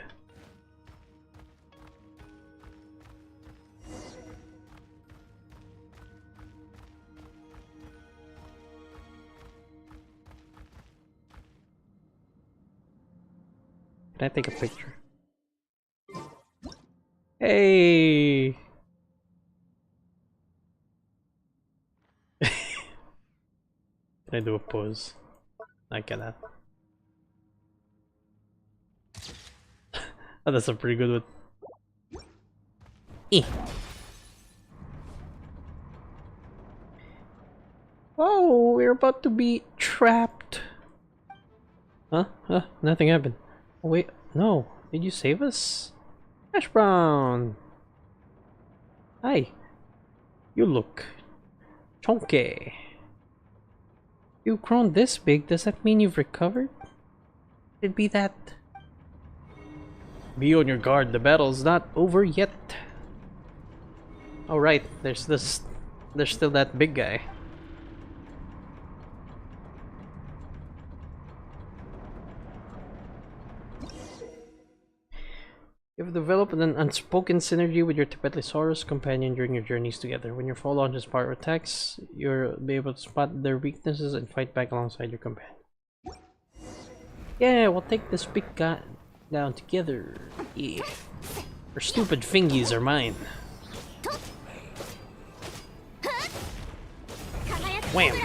S1: Can I take a picture? Hey! Can I do a pose? I cannot. Oh, that's a pretty good one. Eh. Oh, we're about to be trapped. Huh? Huh? Nothing happened. Oh, wait, no. Did you save us? Hash Brown! Hi. You look chunky. You've grown this big, does that mean you've recovered? Could it be that? Be on your guard, the battle's not over yet. Oh right, there's still that big guy. You've developed an unspoken synergy with your Tepetlisaurus companion during your journeys together. When your foe launches power attacks, you'll be able to spot their weaknesses and fight back alongside your companion. Yeah, we'll take this big guy down together. Yeah. Her stupid fingies are mine. Wham!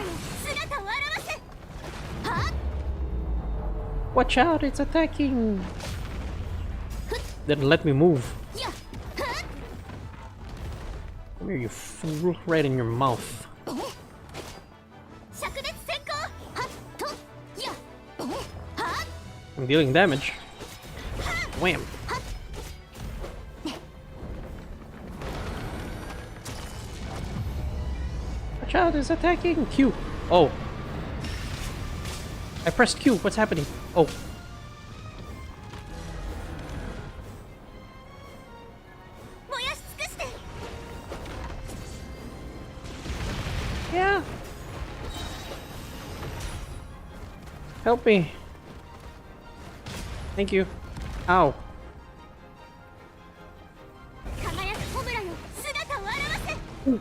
S1: Watch out, it's attacking! Didn't let me move. Come here, you fool. Right in your mouth. I'm dealing damage. Wham! Watch out, it's attacking! Q! Oh. I pressed Q, what's happening? Oh. Yeah. Help me. Thank you. Ow. Ooh.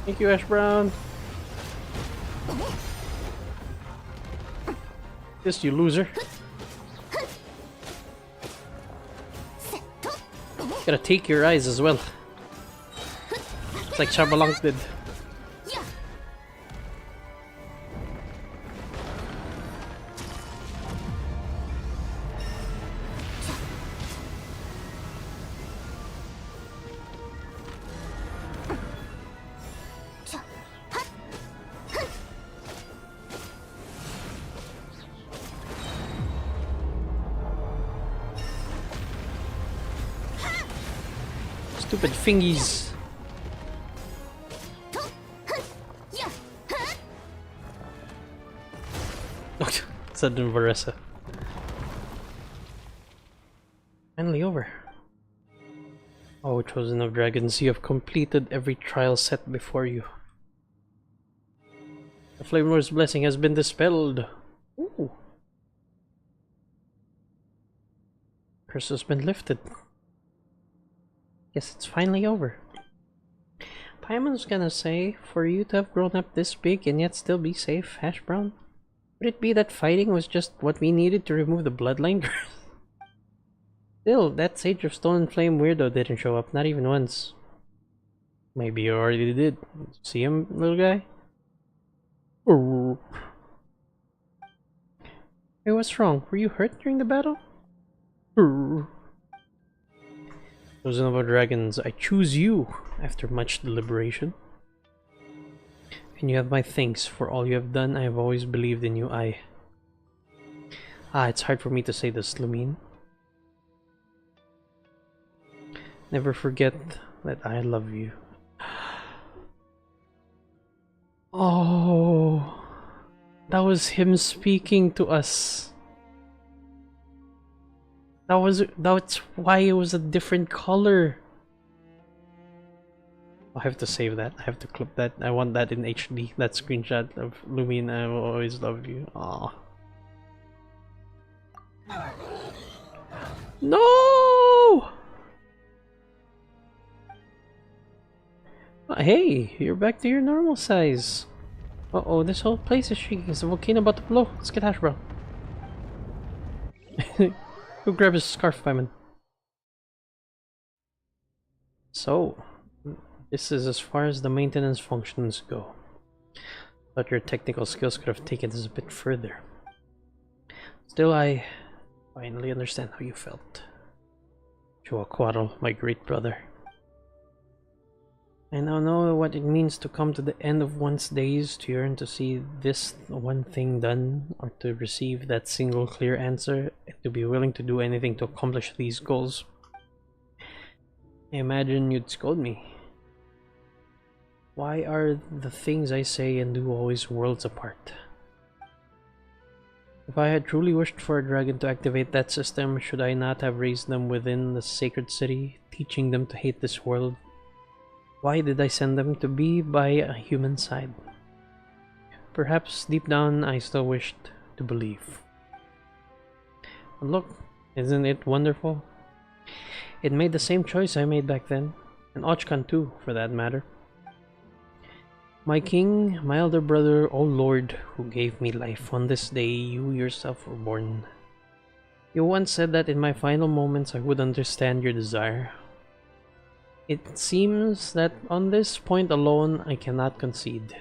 S1: Thank you, Ash Brown. This, you loser. Gotta take your eyes as well. It's like Charbalank did. Stupid fingies. Sudden Varesa. Finally over. Oh, Chosen of Dragons, you have completed every trial set before you. The Flame Lord's blessing has been dispelled. Ooh. Curse has been lifted. Yes, it's finally over. Paimon's gonna say, for you to have grown up this big and yet still be safe, Hash Brown, would it be that fighting was just what we needed to remove the bloodline curse? Still, that Sage of Stone and Flame weirdo didn't show up, not even once. Maybe you already did. See him, little guy? Ooh. Hey, what's wrong? Were you hurt during the battle? Ooh. Chosen of our Dragons, I choose you after much deliberation. And you have my thanks for all you have done. I have always believed in you. It's hard for me to say this, Lumine. Never forget that I love you. Oh, that was him speaking to us. That's why it was a different color. I have to save that. I have to clip that. I want that in HD. That screenshot of Lumine. I will always love you. Aww. No! Hey, you're back to your normal size. Uh-oh, this whole place is shaking. Is the volcano about to blow? Let's get Hash Brown. Go grab his scarf, Paimon. So, this is as far as the maintenance functions go. Thought your technical skills could have taken this a bit further. Still, I finally understand how you felt. Chuaquatl, my great brother. I now know what it means to come to the end of one's days, to yearn to see this one thing done, or to receive that single clear answer, and to be willing to do anything to accomplish these goals. I imagine you'd scold me. Why are the things I say and do always worlds apart? If I had truly wished for a dragon to activate that system, should I not have raised them within the sacred city, teaching them to hate this world? Why did I send them to be by a human side? Perhaps deep down I still wished to believe. And look, isn't it wonderful? It made the same choice I made back then, and Ochkan too, for that matter. My king, my elder brother, O Lord, who gave me life on this day you yourself were born. You once said that in my final moments I would understand your desire. It seems that on this point alone I cannot concede.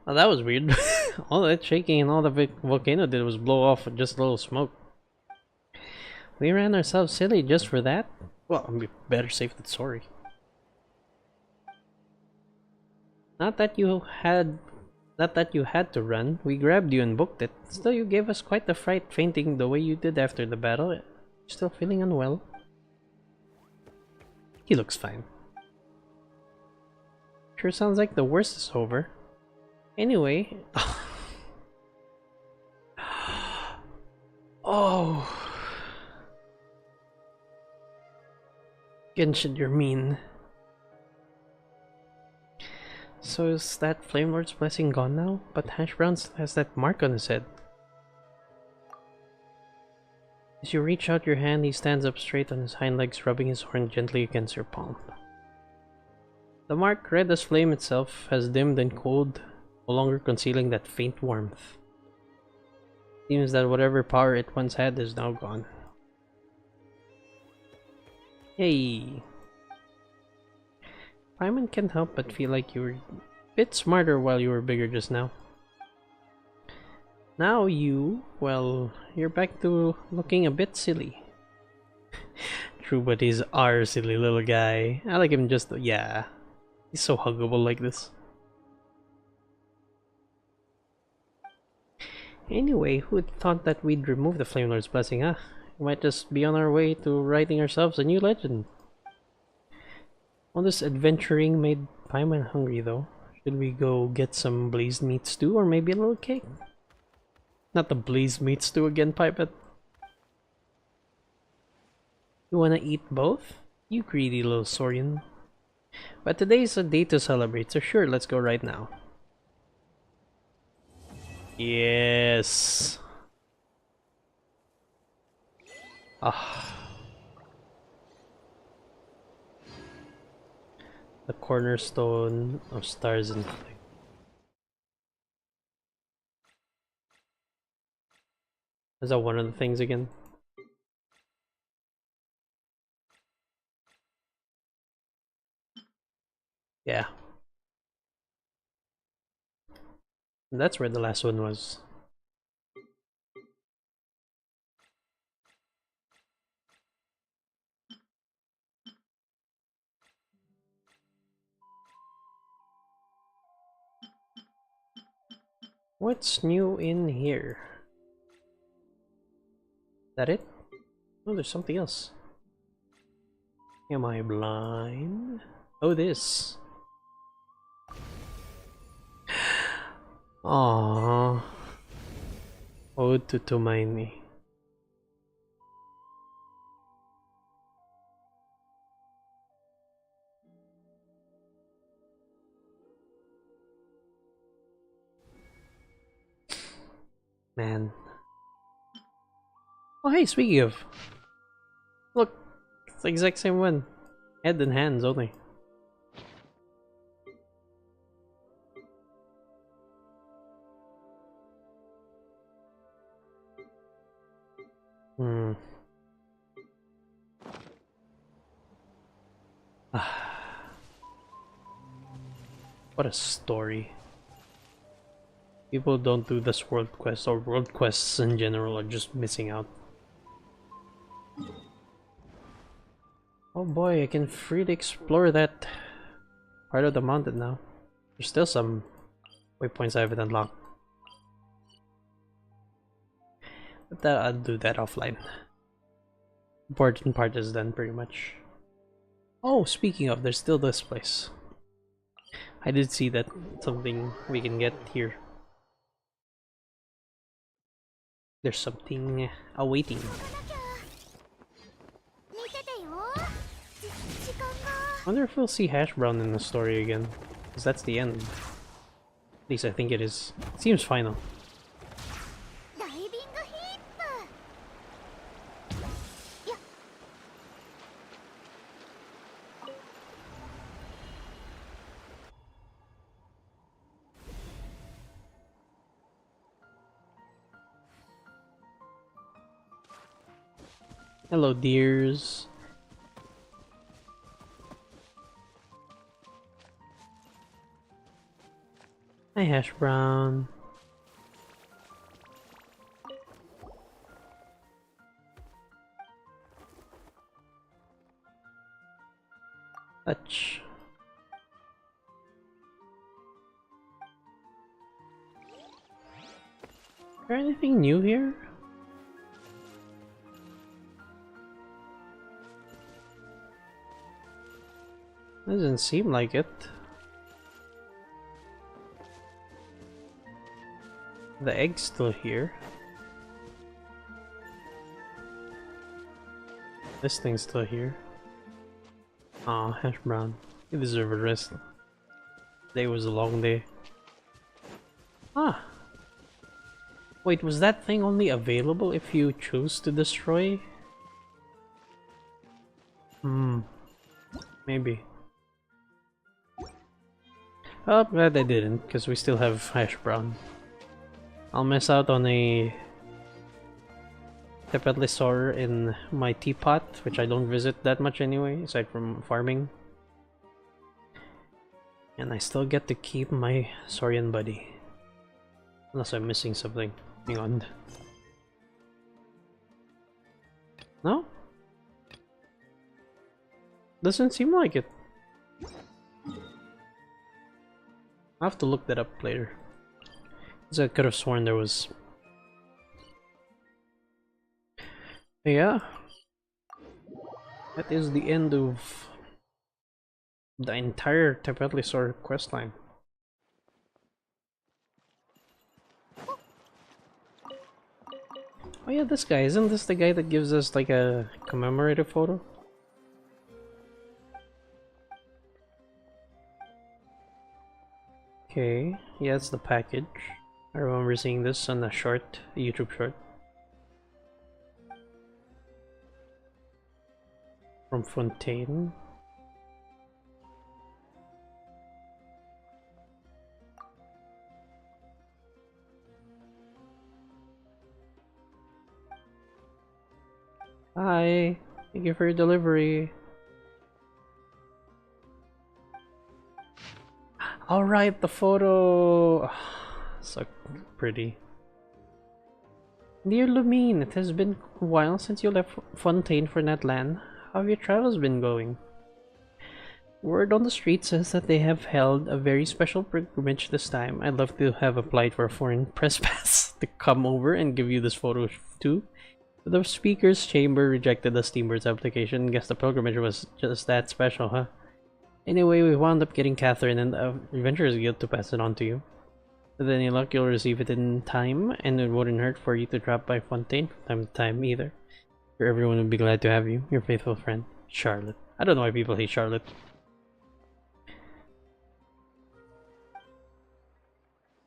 S1: Oh, that was weird. All that shaking and all the volcano did was blow off with just a little smoke. We ran ourselves silly just for that? Well, I'm better safe than sorry. Not that you had to run. We grabbed you and booked it. Still, you gave us quite the fright fainting the way you did after the battle. Still feeling unwell? He looks fine. Sure sounds like the worst is over. Anyway... Oh... Genshin, you're mean. So is that Flame Lord's blessing gone now? But Hash Brown still has that mark on his head. As you reach out your hand, he stands up straight on his hind legs, rubbing his horn gently against your palm. The mark, red as flame itself, has dimmed and cooled, no longer concealing that faint warmth. Seems that whatever power it once had is now gone. Hey! Paimon can't help but feel like you were a bit smarter while you were bigger just now. Now well, you're back to looking a bit silly. True, but he's our silly little guy. I like him just, yeah. He's so huggable like this. Anyway, who'd thought that we'd remove the Flame Lord's blessing, huh? We might just be on our way to writing ourselves a new legend. All this adventuring made Paimon hungry though. Should we go get some blazed meat stew or maybe a little cake? Not the blazed meat stew again, Pipette. You wanna eat both? You greedy little Saurian. But today's a day to celebrate, so sure, let's go right now. Yes. Ah. The cornerstone of Stars and Flame. Is that one of the things again? Yeah. That's where the last one was. What's new in here? Is that it? Oh, there's something else. Am I blind? Oh, this. Aww. Ode to Tomaini. Man. Oh hey, speaking of. Look, it's the exact same one. Head and hands only. Hmm. What a story. People who don't do this world quest or world quests in general are just missing out. Oh boy, I can freely explore that part of the mountain now. There's still some waypoints I haven't unlocked. But I'll do that offline. Important part is done pretty much. Oh, speaking of, there's still this place. I did see that something we can get here. There's something awaiting. Wonder if we'll see Hash Brown in the story again, because that's the end. At least I think it is. It seems final. Hello, dears. Hi, Hash Brown. Touch. Is there anything new here? Doesn't seem like it. The egg's still here. This thing's still here. Aw, Hash Brown. You deserve a rest. Today was a long day. Ah! Wait, was that thing only available if you choose to destroy? Maybe. Oh, glad I didn't, because we still have Hash Brown. I'll miss out on a Tepetlisaur in my teapot, which I don't visit that much anyway, aside from farming. And I still get to keep my Saurian buddy. Unless I'm missing something. Hang on. No? Doesn't seem like it. I'll have to look that up later. I could have sworn there was. Yeah. That is the end of the entire Tepetlisaur questline. Oh yeah, this guy. Isn't this the guy that gives us like a commemorative photo? Okay, yeah, it's the package. I remember seeing this on a short, a YouTube short. From Fontaine. Hi, thank you for your delivery. Alright, the photo. So pretty. Dear Lumine, it has been a while since you left Fontaine for Natlan. How have your travels been going? Word on the street says that they have held a very special pilgrimage this time. I'd love to have applied for a foreign press pass to come over and give you this photo too. But the speaker's chamber rejected the Steambird's application. Guess the pilgrimage was just that special, huh? Anyway, we wound up getting Catherine and the Adventurers Guild to pass it on to you. With any luck, you'll receive it in time, and it wouldn't hurt for you to drop by Fontaine from time to time either. Sure, everyone would be glad to have you. Your faithful friend, Charlotte. I don't know why people hate Charlotte.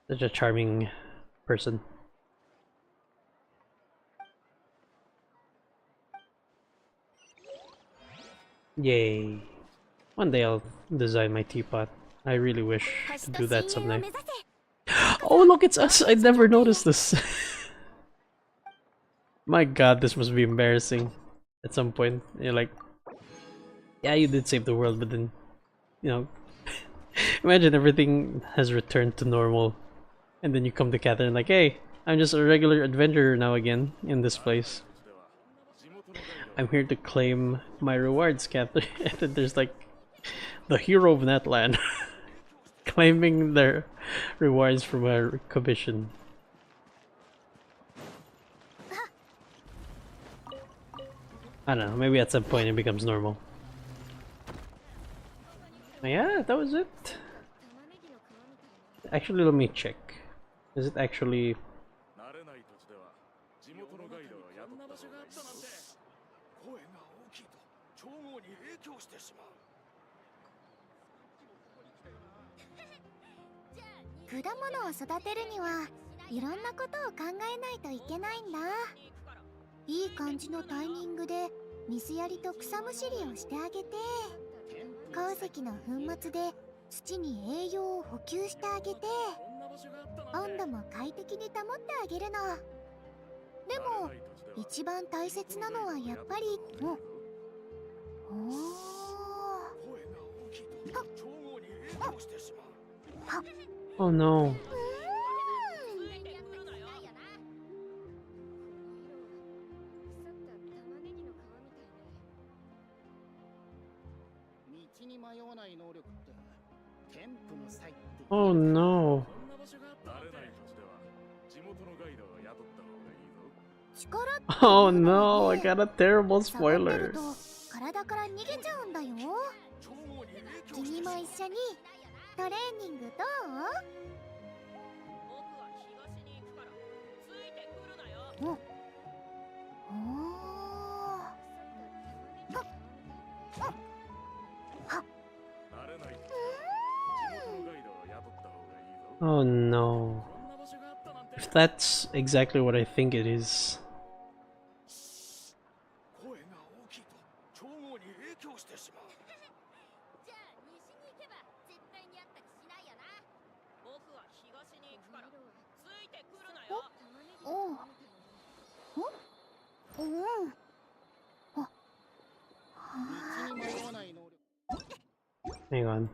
S1: Such a charming person. Yay. One day I'll design my teapot. I really wish to do that someday. Oh, look, it's us! I never noticed this. My god, this must be embarrassing. At some point, you're like, yeah, you did save the world, but then, you know, imagine everything has returned to normal. And then you come to Catherine like, hey, I'm just a regular adventurer now again in this place. I'm here to claim my rewards, Catherine. And then there's like the hero of Netland claiming their rewards from her commission. I don't know, maybe at some point it becomes normal. Yeah, that was it. Actually, let me check. Is it actually... Oh no. Oh no. Oh no, I got a terrible spoiler. Oh no. If that's exactly what I think it is. Hang on.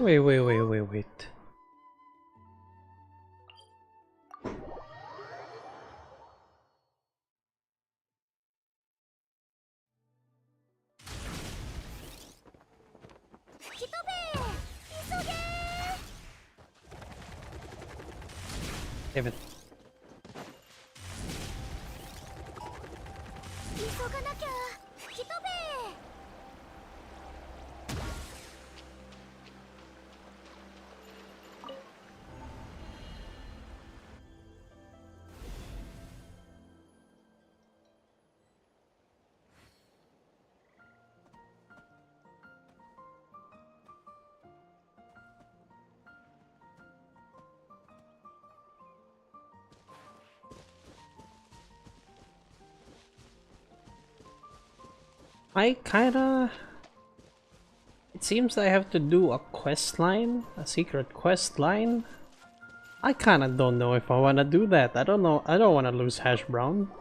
S1: Wait. Damn it. I kinda... It seems I have to do a quest line, a secret quest line. I kinda don't know if I wanna do that. I don't know, I don't wanna lose Hash Brown.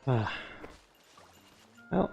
S1: Ah. Well.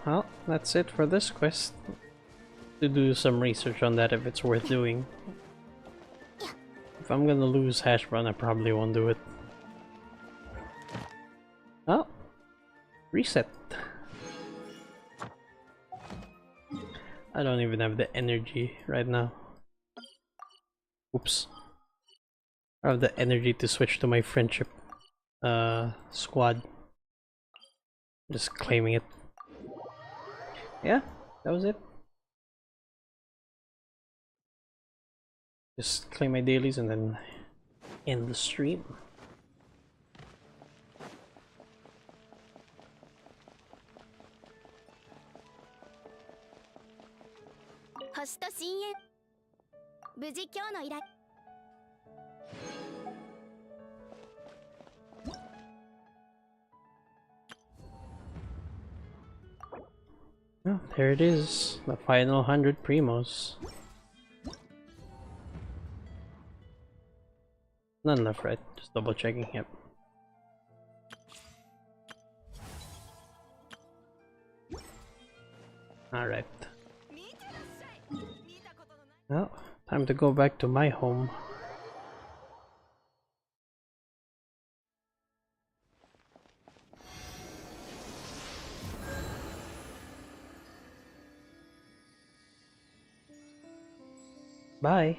S1: Well, that's it for this quest. To do some research on that if it's worth doing. If I'm gonna lose Hash Brown, I probably won't do it. Oh, reset. I don't even have the energy right now. Oops. I have the energy to switch to my friendship squad. Just claiming it. Yeah, that was it. Just claim my dailies and then end the stream. Oh, there it is, the final 100 primos. None left, right? Just double checking. Yep. Alright. Well, time to go back to my home. Bye.